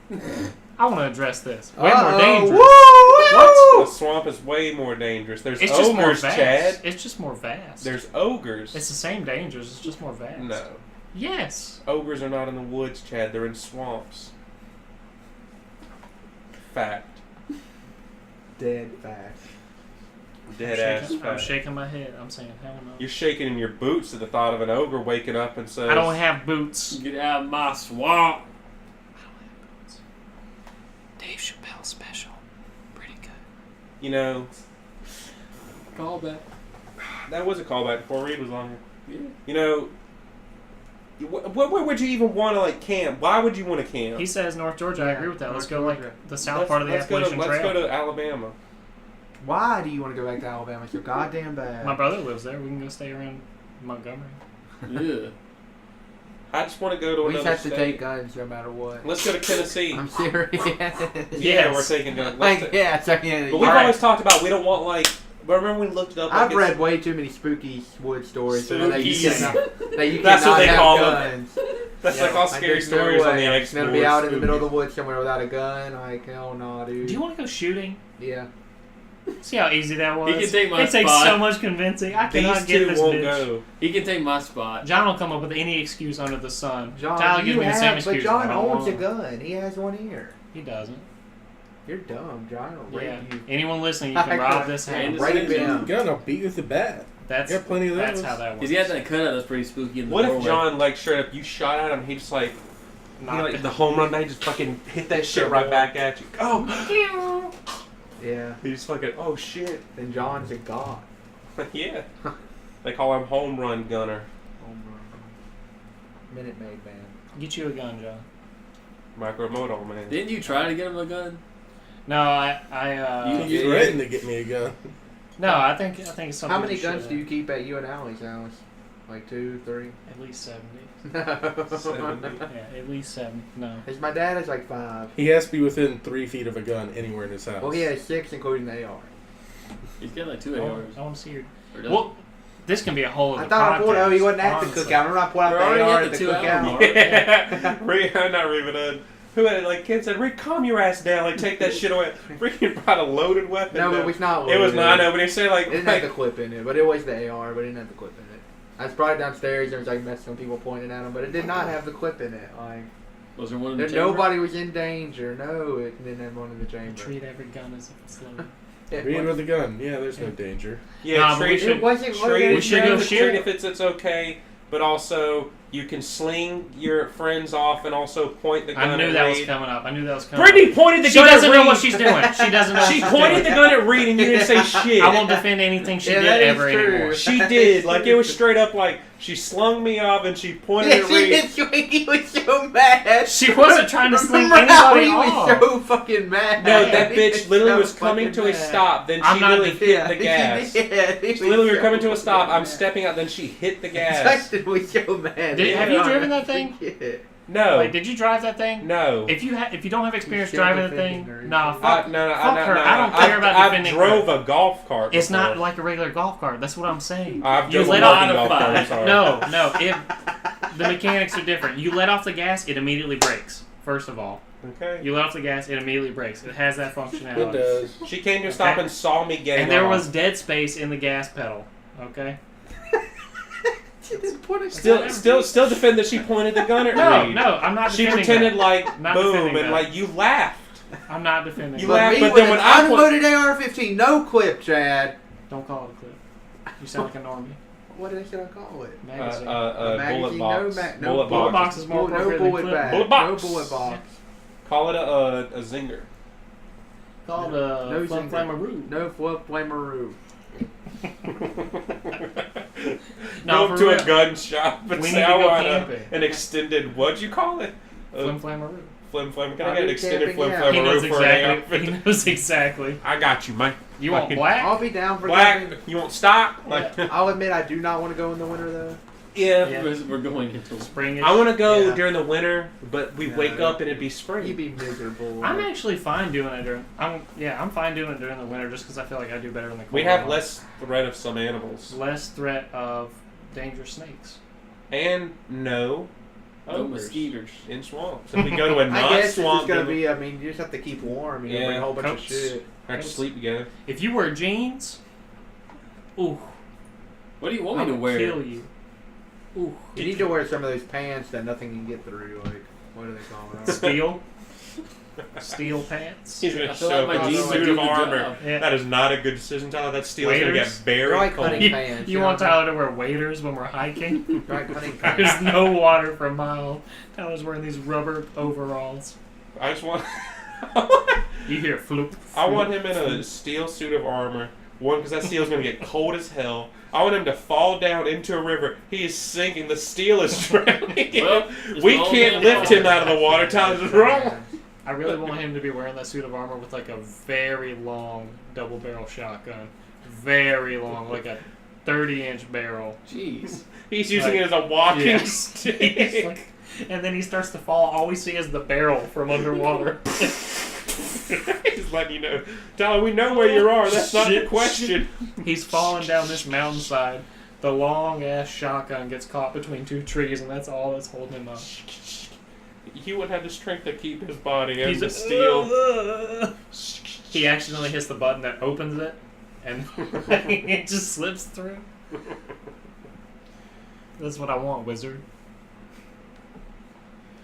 I want to address this. Way more Uh-oh. dangerous. Woo! The swamp is way more dangerous. There's It's just more ogres, vast. Chad. It's just more vast. There's ogres. It's the same dangers. It's just more vast. No. Yes. Ogres are not in the woods, Chad. They're in swamps. Fact. Dead fact. Dead ass I'm fact. shaking my head. I'm saying, hell no. You're shaking in your boots at the thought of an ogre waking up and says, I don't have boots. Get out of my swamp. Dave Chappelle special. Pretty good. You know, Call back. that was a callback before Reed was on here. Yeah. You know, where would you even want to like camp? Why would you want to camp? He says North Georgia. I agree with that. Let's North go like Georgia. the south part of the Appalachian Let's Trail. go to Alabama. Why do you want to go back to Alabama? It's so goddamn bad. My brother lives there. We can go stay around Montgomery. Yeah. I just want to go to We just another have to state. take guns no matter what. Let's go to Tennessee. I'm serious. Yeah, Yes. we're taking guns. Like, yeah, it's like, yeah. But we've Alright. always talked about we don't want like. Remember we looked it up. Like I've read way too many spooky wood stories that you Spookies. cannot, that you That's cannot what they have call them. guns. That's Yeah, like all like, scary there's no stories on way the I'm X. gonna be out in the middle of the woods somewhere without a gun. Like, hell no, dude. Do you want to go shooting? Yeah. See how easy that was? He can take my It takes spot. so much convincing. I cannot These get two this won't bitch. go. He can take my spot. John will come up with any excuse under the sun. John, Tyler you gives me the same have, excuse. but John I don't owns a want. gun. He has one here. He doesn't. You're dumb, John. I'll Yeah. rape you. Anyone listening, you can rob this And house. it's- Rape him. Gun, I'll beat you with the bat. That's Got plenty of That's those. how that works. Because he had that cutout that's pretty spooky in the What if doorway. John like straight up you shot at him? He just like. You know, like the home run, they just fucking hit that shit right back at you. Oh! Yeah. He just fucking, oh shit. Then John's a god. Yeah. They call him home run gunner. Home run. Minute Maid man. Get you a gun, John. Micromoto, man. Didn't you try to get him a gun? No, I You threatened to get me a gun. no, I think it's something. How many we guns should, do you keep at you and Allie's house? Like 2, 3? At least 70. No. 70. Yeah, at least 70. No. His, my dad has like 5. He has to be within 3 feet of a gun anywhere in his house. Well, he has 6, including the AR. He's got like 2 I ARs. want to see your. Or doesn't Well, this can be a whole. I other thought I pulled. Oh, he podcast, wasn't at the honestly. cookout. Remember I pulled out We're the already AR at at the the 2 hour cookout. mark. Yeah. Rick, not Riven. Who had it? Like, kid said, Rick, calm your ass down. Like, take that shit away. Freaking brought a loaded weapon. No, but down. it's not. It was loaded. not. I know, but he said, like, It didn't have the clip in it, but it was the AR, but it didn't have the clip in it. I was brought it downstairs. There was like messing with people pointing at him, but it did not have the clip in it. Like Was there one in the there, chamber? nobody was in danger. No, it didn't have one in the chamber. Treat every gun as if it's loaded. It Read was- with a gun. Yeah, there's no danger. yeah, Nah, but we treat should- It wasn't treat, loaded. we should go treat shoot. if it's okay, but also you can sling your friends off and also point the gun I knew at that was Reed. coming up. I knew that was coming Brittany up. pointed the She gun doesn't at know Reed. what she's doing. She doesn't know. She what she's pointed the doing. gun at Reed and you didn't say shit. I won't defend anything she Yeah, did that is ever true. anymore. She did. Like, it was straight up like, she slung me off and she pointed Yeah, at she Reed. did. He was so mad. She wasn't trying to sling Remember how anybody he off. was so fucking mad. No, that He bitch literally so was coming fucking to a mad. stop, then I'm she not literally hit the he gas. did. He She literally was were coming to so a stop, fucking I'm mad. stepping out, then she hit the gas. Justin was so mad. Have you driven that thing? Yeah. No. Like, did you drive that thing? No. If you don't have experience still driving the defending thing, her. nah, fuck. No, fuck her. I don't care about I've defending drove her. a golf cart It's not before. like a regular golf cart. That's what I'm saying. I've You driven let a off walking golf cart, I'm sorry. no. The mechanics are different. You let off the gas, it immediately brakes. First of all, Okay. you let off the gas, it immediately brakes. It has that It functionality. does. She came to a stop Okay. and saw me getting And there off. was dead space in the gas pedal. Okay. Still defend that she pointed the gun at No, Reed. no, I'm not She defending pretended that. like Not boom defending and that. like you laughed. I'm not defending. You that. laugh, Me but with then when an I put- unloaded AR-15, no clip, Chad. Don't call it a clip. You sound like a normie. What should I call it? Magazine. Bullet magazine, box. no Bullet bullet box. box is more No appropriate than bullet clip. bag. Bullet box. No bullet box. Call it a zinger. called No Flum single. Flamaroo. No fluff flamaroo. Go for to real. a gun shop and We say, need to I go want camping. an extended, what'd you call it? Flim Flamaroo. Flim Flam. Can I I get an do extended camping, Flim yeah. He knows Flamaroo for an exactly. He outfit? knows exactly. I got you, man. You want Fucking black? I'll be down for Black. camping. You want stock? Like, I'll admit I do not want to go in the winter though. Yeah. We're going until Spring. I want to go Yeah. during the winter, but we No. wake up and it'd be spring. You'd be miserable. I'm actually fine doing it during. I'm fine doing it during the winter just because I feel like I do better in the cold. We have months. less threat of some animals. less threat of dangerous snakes. And no ogres mosquitoes. in swamps. If we go to a I not guess it's swamp, just gonna then we be. I mean, you just have to keep warm. You know, Yeah. bring a whole bunch Coats. of shit. have to sleep together. If you wear jeans, ooh, What do you want I me to will wear? kill you. Ooh, You need to wear some of those pants that nothing can get through. Like, what do they call it? steel, steel pants. He's going I to feel show like up my in a jeans would suit do of the armor. job. Yeah. That is not a good decision, Tyler. That steel is going to Waders? get very They're like cold. hunting pants. You want Tyler to wear waders when we're hiking? They're like hunting There's pants. no water for a mile. Tyler's wearing these rubber overalls. I just want... You hear floop. I want floop, him in a steel suit of armor. One, because that steel is going to get cold as hell. I want him to fall down into a river. He is sinking. The steel is drowning. Well, We there's can't no lift him out of the water. Tyler's wrong. I really want him to be wearing that suit of armor with like a very long double barrel shotgun. Very long, like a 30-inch barrel. Jeez. He's using Like, it as a walking yeah. stick. He's like- and then he starts to fall. All we see is the barrel from underwater. He's letting you know. Tyler, we know where you are. That's not the Shit, question. He's falling down this mountainside. The long ass shotgun gets caught between two trees, and that's all that's holding him up. He wouldn't have the strength to keep his body and He's the steel. He accidentally hits the button that opens it, and it just slips through. That's what I want, wizard.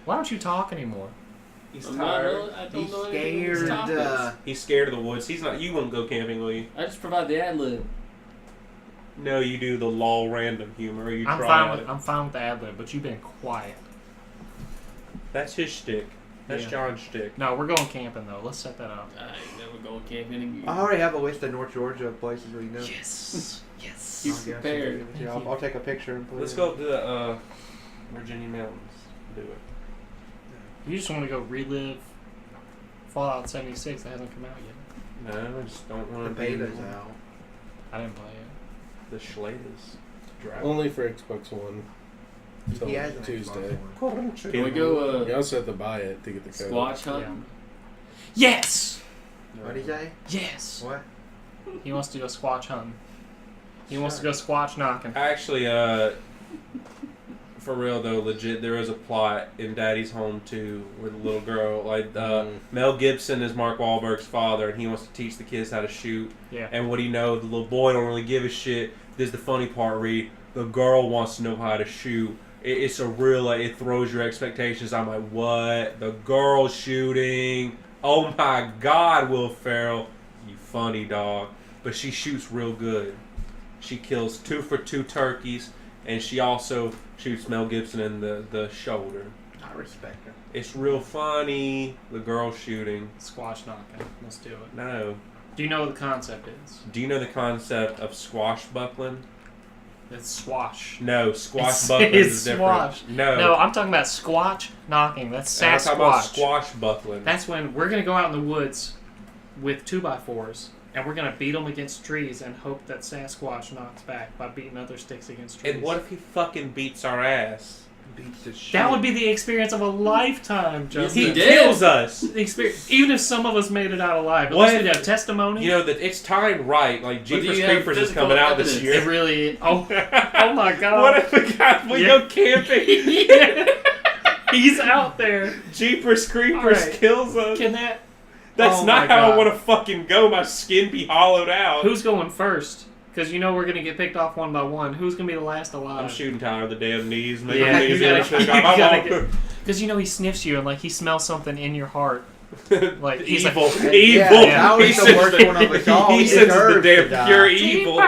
Why don't you talk anymore? He's I'm not tired. really, I don't He's know anything about these scared. topics. He's scared of the woods. He's not. You won't go camping, will you? I just provide the ad lib. No, you do the lol random humor. Or you I'm try fine it. with the ad lib, but you've been quiet. That's his shtick. That's Yeah. John's shtick. No, we're going camping though. Let's set that up. I ain't never going camping again. I already have a list of North Georgia places we know. Yes, yes. You I'll get prepared. some- yeah, I'll take a picture and put Let's it go up to the Virginia mountains. Do it. You just want to go relive Fallout 76 that hasn't come out yet. No, I just don't The want to beta's out. I didn't play it. The Schlaters. Only for Xbox One. Till He has an Tuesday. Xbox One. Can we go You also have to buy it to get the code. squatch hunting? Yes! What'd he say? Yes! What? He wants to go squatch hunting. He wants to go squatch knocking. Actually, for real though, legit, there is a plot in Daddy's Home 2 with a little girl. Like, Mel Gibson is Mark Wahlberg's father, and he wants to teach the kids how to shoot. Yeah. And what do you know? The little boy don't really give a shit. This is the funny part, Reed. The girl wants to know how to shoot. It's a real, like, it throws your expectations. I'm like, what? The girl shooting? Oh my God, Will Ferrell. You funny dog. But she shoots real good. She kills 2 for 2 turkeys, and she also shoots Mel Gibson in the shoulder. I respect her. It's real funny. The girl shooting. Squash knocking. Let's do it. No. Do you know what the concept is? Do you know the concept of squashbuckling? It's swash. No, squashbuckling is different. Squash. No. No, I'm talking about squatch knocking. That's I'm talking about Sasquatch. squashbuckling. That's when we're going to go out in the woods with 2x4s, and we're going to beat them against trees and hope that Sasquatch knocks back by beating other sticks against trees. And what if he fucking beats our ass? Beats the shit. That would be the experience of a lifetime, Justin. He He did. kills us. The experience, even if some of us made it out alive, at What least we'd if- have testimony. You know that it's timed right. Like do Jeepers you have Creepers is physical coming out this evidence? It year. really. Oh my God! What if we Yeah. go camping? He's out there. Jeepers Creepers Alright. kills us. Can that? That's Oh not my how I God. want to fucking go. My skin be hollowed out. Who's going first? Because you know we're gonna get picked off one by one. Who's gonna be the last alive? I'm shooting Tyler the damn knees. Make Yeah, his knees you gotta- pick you up. I'm gotta all- Because you know he sniffs you and like he smells something in your heart. Like he's evil, like, evil. Yeah, that was He the says worst the- one of us all. He He says the deserves to damn die. pure evil.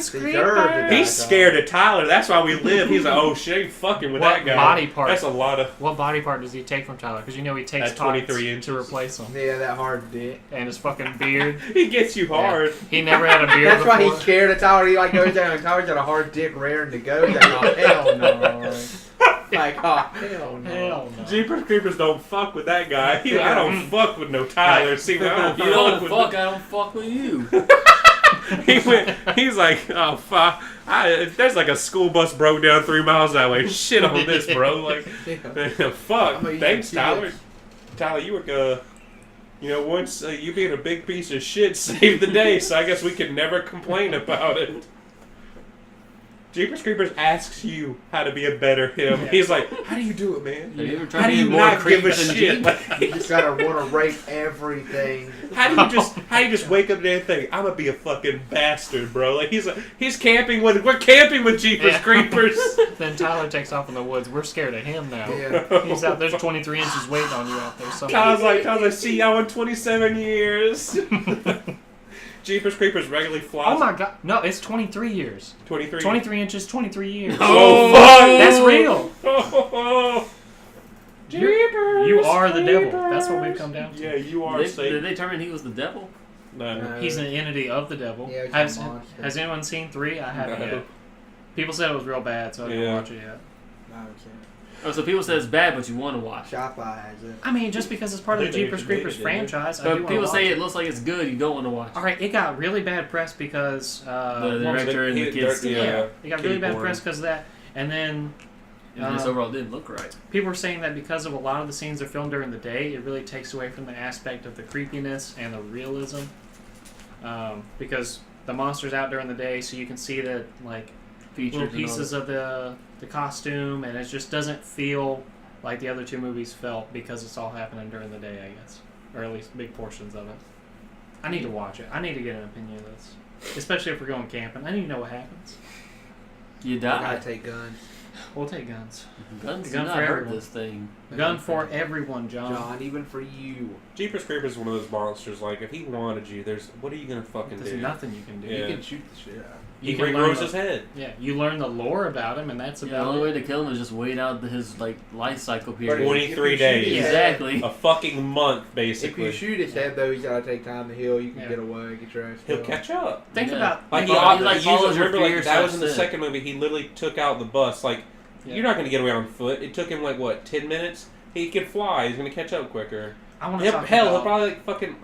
Jeepers Deserved Creepers. to die. He's scared of Tyler. That's why we live. He's like, oh shit, I ain't fucking with What that guy. body part? That's a lot of. What body part does he take from Tyler? Because you know he takes At 23 tights inches. to replace him. Yeah, that hard dick. And his fucking beard. He gets you hard. He never had a beard That's before. why he's scared of Tyler. He like goes down and Tyler's got a hard dick raring to go. He's like, oh hell no. Like, oh hell no. Hell no. Jeepers Creepers don't fuck with that guy. I don't fuck with no Tyler. See, I don't You don't fuck fuck, I don't fuck with you. He's like, oh fuck. There's like a school bus broke down 3 miles that way. Shit on this, bro. Like, fuck. I'm a Thanks, young Tyler. kid. Tyler, you were once you being a big piece of shit saved the day, so I guess we can never complain about it. Jeepers Creepers asks you how to be a better him. Yeah. He's like, how do you do it, man? Have you ever tried How to do be you more not give creepy a than shit? Jeep? Like, You just gotta want to rape everything. how do you just wake up today and think I'm gonna be a fucking bastard, bro? Like we're camping with Jeepers Yeah. Creepers. Then Tyler takes off in the woods. We're scared of him now. Yeah. He's out. There's 23 inches weight on you out there. Somewhere. Tyler's like, see y'all in 27 years. Jeepers Creepers regularly flies. Oh my god. No, it's 23 years. 23. 23 inches, 23 years. Oh, fuck! That's real. Oh, Jeepers. You are the devil. Creepers. That's what we've come down to. Yeah, you are Did Satan. they determine he was the devil? No. He's an entity of the devil. Yeah, he's has, a monster. has anyone seen 3? I haven't No. yet. People said it was real bad, so I didn't Yeah. watch it yet. No, it's Oh, so people say it's bad, but you want to watch. Shopify has it. I mean, just because it's part of the They Jeepers debated Creepers it, franchise, I do But want people to say watch it looks like it's good. You don't want to watch. All right, it got really bad press because The what was it? director and the kids. Yeah. It got Kitty really bad porn. press because of that, and then And this overall didn't look right. people were saying that because of a lot of the scenes are filmed during the day, it really takes away from the aspect of the creepiness and the realism. Because the monster's out during the day, so you can see the like Features little pieces of the costume, and it just doesn't feel like the other 2 movies felt because it's all happening during the day, I guess, or at least big portions of it. I need to watch it. I need to get an opinion of this, especially if we're going camping. I need to know what happens. You I gotta die. take guns. We'll take guns. Guns Gun do not for hurt everyone. this thing. Gun for everyone, John. John, even for you. Jeepers Creepers is one of those monsters. Like, if he wanted you, what are you gonna fucking There's do? nothing you can do. Yeah. You can shoot the shit out. He You can learn regrows his head. Yeah, you learn the lore about him, and that's Yeah, the about only way it. to kill him is just wait out his like life cycle period. 23 days. Yeah. Exactly. A fucking month, If basically. you shoot his head, though, he's gotta take time to heal. You can Yeah. get away, get your ass He'll killed. catch up. Think Yeah. about Like, He like follows your remember, like, fears that was in the instead. second movie. He literally took out the bus. Like, Yeah. you're not going to get away on foot. It took him, like, what, 10 minutes? He could fly. He's going to catch up quicker. I want to talk He'll about. probably, like, fucking...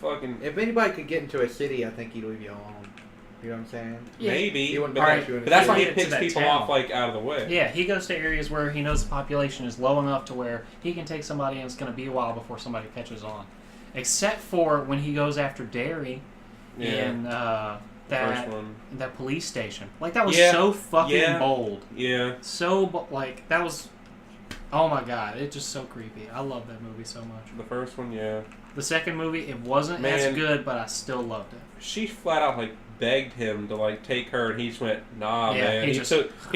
fucking... If anybody could get into a city, I think he'd leave you alone. You know what I'm saying? Yeah. Maybe. He wouldn't But, Alright, put you in a but that's why city. he Get to picks that people town. off, like, out of the way. Yeah, he goes to areas where he knows the population is low enough to where he can take somebody and it's going to be a while before somebody catches on. Except for when he goes after Derry in First one. that police station. Like, that was Yeah. so fucking Yeah. bold. Yeah. Like, that was... Oh my god, it's just so creepy. I love that movie so much. The first one, yeah. The second movie, it wasn't Man. as good, but I still loved it. She flat out, like, begged him to, like, take her, and he just went, nah, Yeah, man. he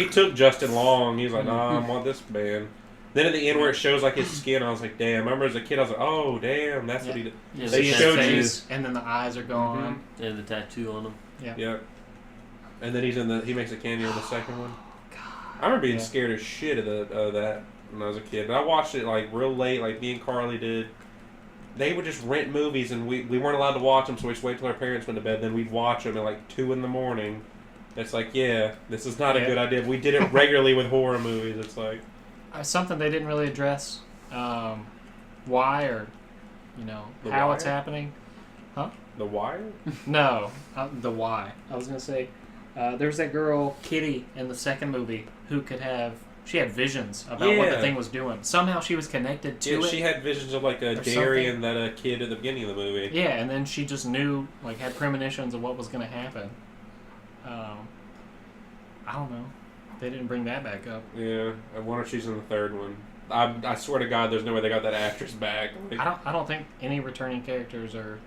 He took Justin Long. He was like, nah, I want this man. Then at the end where it shows, like, his skin, I was like, damn. I remember as a kid, I was like, oh, damn, that's what he did. Yeah, They See his showed you- face, and then the eyes are gone. And the tattoo on him. Yep. And then he makes a cameo in the second one. I remember being Yeah. scared as shit of that when I was a kid. But I watched it, like, real late, like me and Carly did. They would just rent movies, and we weren't allowed to watch them, so we'd just wait till our parents went to bed. Then we'd watch them at, like, 2 in the morning. It's like, yeah, this is not a Yeah. good idea. We did it regularly with horror movies. It's like... Something they didn't really address, why or, The how Wire? it's happening. The Wire? No, the why. I was going to say, there's that girl, Kitty, in the second movie, who she had visions about what the Yeah. thing was doing. Somehow she was connected to Yeah, it. she had visions of, like, a Or dairy something. and that kid at the beginning of the movie. Yeah, and then she just knew, like, had premonitions of what was going to happen. I don't know. They didn't bring that back up. Yeah, I wonder if she's in the third one. I swear to God, there's no way they got that actress back. Like, I don't think any returning characters are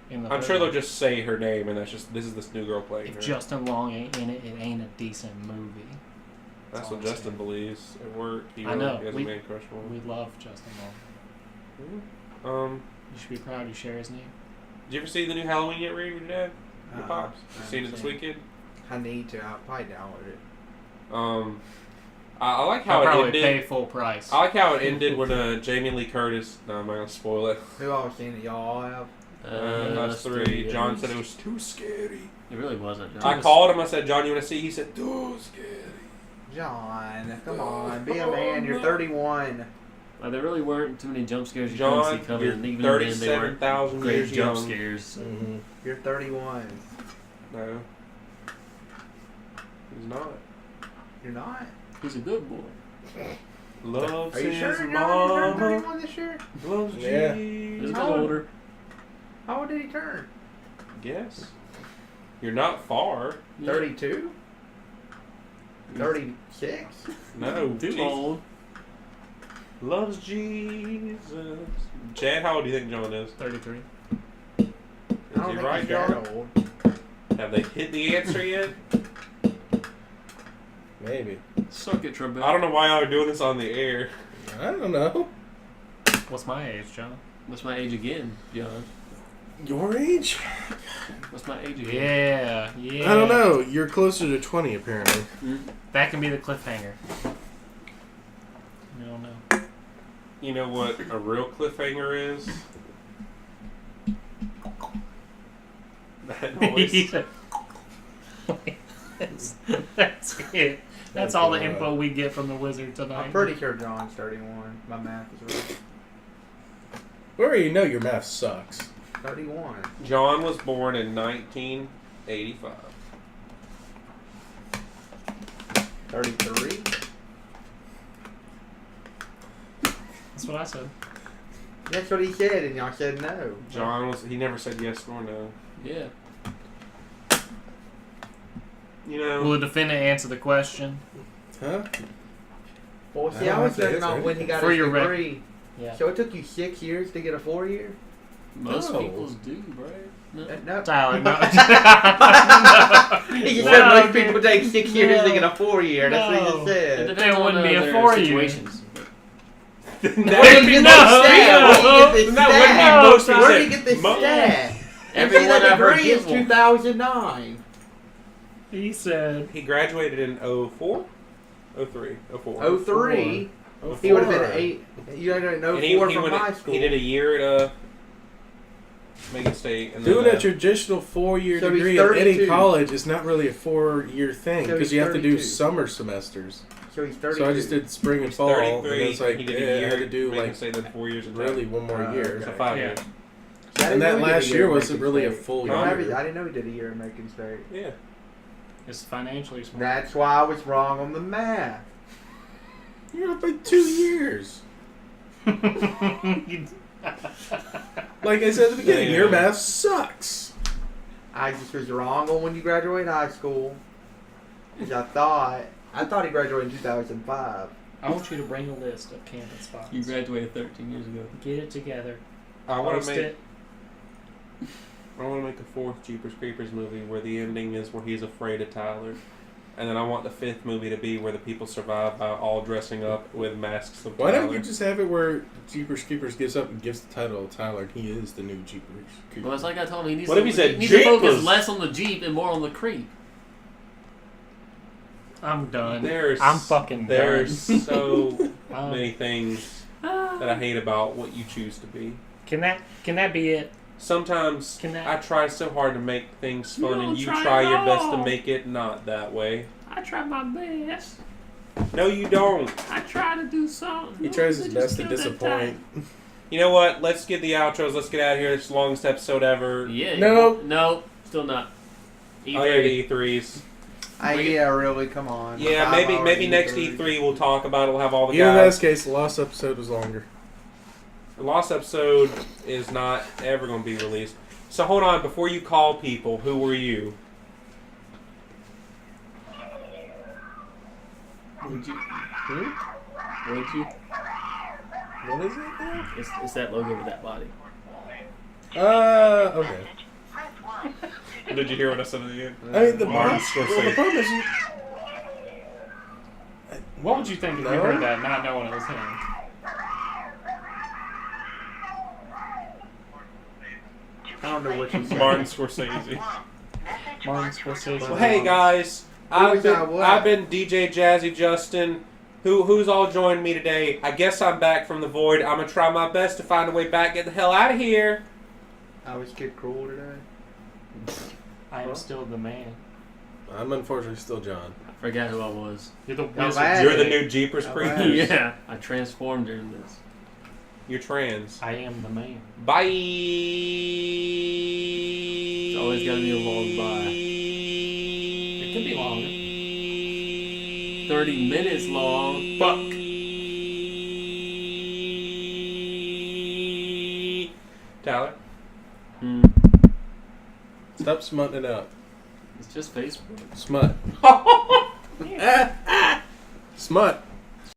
in the I'm third sure they'll one. just say her name, and this is this new girl playing If her. Justin Long ain't in it, it ain't a decent movie. That's all what I'm Justin saying. believes at work. He I really know. has a We- man crush on him. We love Justin Long. You should be proud you share his name. Did you ever see the new Halloween yet, Reed, with your dad? Your Pops. You seen it this weekend? I need to. I'll probably download it. I like how I'll it probably ended. pay full price. I like how it ended when Jamie Lee Curtis. No, I'm not gonna spoil it. Who all seen it? Y'all all have? That's three. John said it was too scary. It really wasn't. John. I called him. I said, John, you want to see? He said, too scary. John, come on, be a man. You're 31. Like, there really weren't too many jump scares you John, couldn't see coming. you're And even then, they weren't 37,000 great years jump young. scares. Mm-hmm. You're 31. No. He's not. You're not? He's a good boy. Loves Are you his sure, John? You turned mama. 31 this year? Loves Yeah. He's a Jesus. bit older. How old did he turn? Guess. You're not far. 32? 36? No. Too Jesus. old. Loves Jesus. Chad, how old do you think John is? 33. I Is don't he think right, he's that John? old. Have they hit the answer yet? Maybe. Suck it, Trebek. I don't know why y'all are doing this on the air. I don't know. What's my age, John? What's my age again, John? Your age? What's my age again? Yeah, yeah. I don't know. You're closer to 20, apparently. That can be the cliffhanger. I don't know. You know what a real cliffhanger is? That noise. that's it. That's all the info we get from the wizard tonight. I'm pretty sure John's 31. My math is right. We already know your math sucks. 31. John was born in 1985. 33? That's what I said. That's what he said, and y'all said no. John was. He never said yes nor no. Yeah. You know. Will the defendant answer the question? Huh? Well, I see, don't I was have to judging answer on when he got For his your rec- degree. Yeah. So it took you 6 years to get a 4-year? Most No. people's do, bro. No. No. Tyler, no. He just No, said most dude. people take 6 years to No. get a 4-year. That's what No. he just said. There wouldn't be a their 4 year. situations. Where did he get No, this stat? Where did he get this That wouldn't be stat? most Where did people he get this said. stat? Everyone that I've heard degree is give one. 2009. He said, He graduated in 04? 03? 04. 03. Oh, He would have been 4. 8. You had to And know he 4 from went- high school. He did a year at Megan State. And Doing then, a traditional 4-year So he's degree at any 32. college is not really a 4-year thing So because he's you have to do 32. summer semesters. So he's 32. So I just did spring and he's fall, and 33. it's like he did a yeah, I year. had to do Megan like State, then 4 years. really one more year. So okay. 5 Yeah. years. I didn't And that know he did a last year year at wasn't Macon really a State. full I year. didn't know he did a year at Macon State. Yeah. it's financially smart. That's why I was wrong on the math. You're up by 2 years. Like I said at the beginning, Yeah. your math sucks. I just was wrong on when you graduate high school. 'Cause I thought he graduated in 2005. I want you to bring a list of camping spots. You graduated 13 years ago. Get it together. I want Post to make. it. I want to make a 4th Jeepers Creepers movie where the ending is where he's afraid of Tyler. And then I want the 5th movie to be where the people survive by all dressing up with masks of Why Tyler. don't you just have it where Jeepers Creepers gives up and gives the title to Tyler and he is the new Jeepers Creepers? Well, it's like I told him, he needs, What to, if he said he needs to focus Jeepers? less on the Jeep and more on the creep. I'm done. There's, I'm fucking done. There's so Um, many things that I hate about what you choose to be. Can that be it? Sometimes Can that- I try so hard to make things You fun, don't and you try try at your best to all. make it not that way. I try my best. No, you don't. I try to do something. He tries his Just best to kill that disappoint. You know what? Let's get the outros. Let's get out of here. It's the longest episode ever. time. Yeah. No. Still not. Oh, yeah, the E3s. Yeah, really, come on. Yeah, 5 maybe hours next E3. E3 we'll talk about it. We'll have all the Even in guys. this case, the last episode was longer. The lost episode is not ever going to be released. So hold on, before you call people, who were you? Would you? Hmm? Would you? What is it now? It's that logo with that body. Okay. Did you hear what I said at the end? I mean, the Martin problem, Scorsese. the problem is you... What would you think if you No. heard that not knowing it was him? I don't know what you said. Martin Scorsese. Martin Scorsese. Well, hey guys, I've been DJ Jazzy Justin. Who's all joined me today? I guess I'm back from the void. I'm gonna try my best to find a way back. Get the hell out of here. I was Kid Cruel today. I am still the man. I'm unfortunately still John. I forgot who I was. You're the Now, wizard. that- You're the new Jeepers Creepers. Yeah, I transformed during this. You're trans. I am the man. Bye. It's always gotta be a long bye. It could be longer. 30 minutes long. Fuck. Tyler. Stop smutting it out. It's just Facebook. Smut. Smut.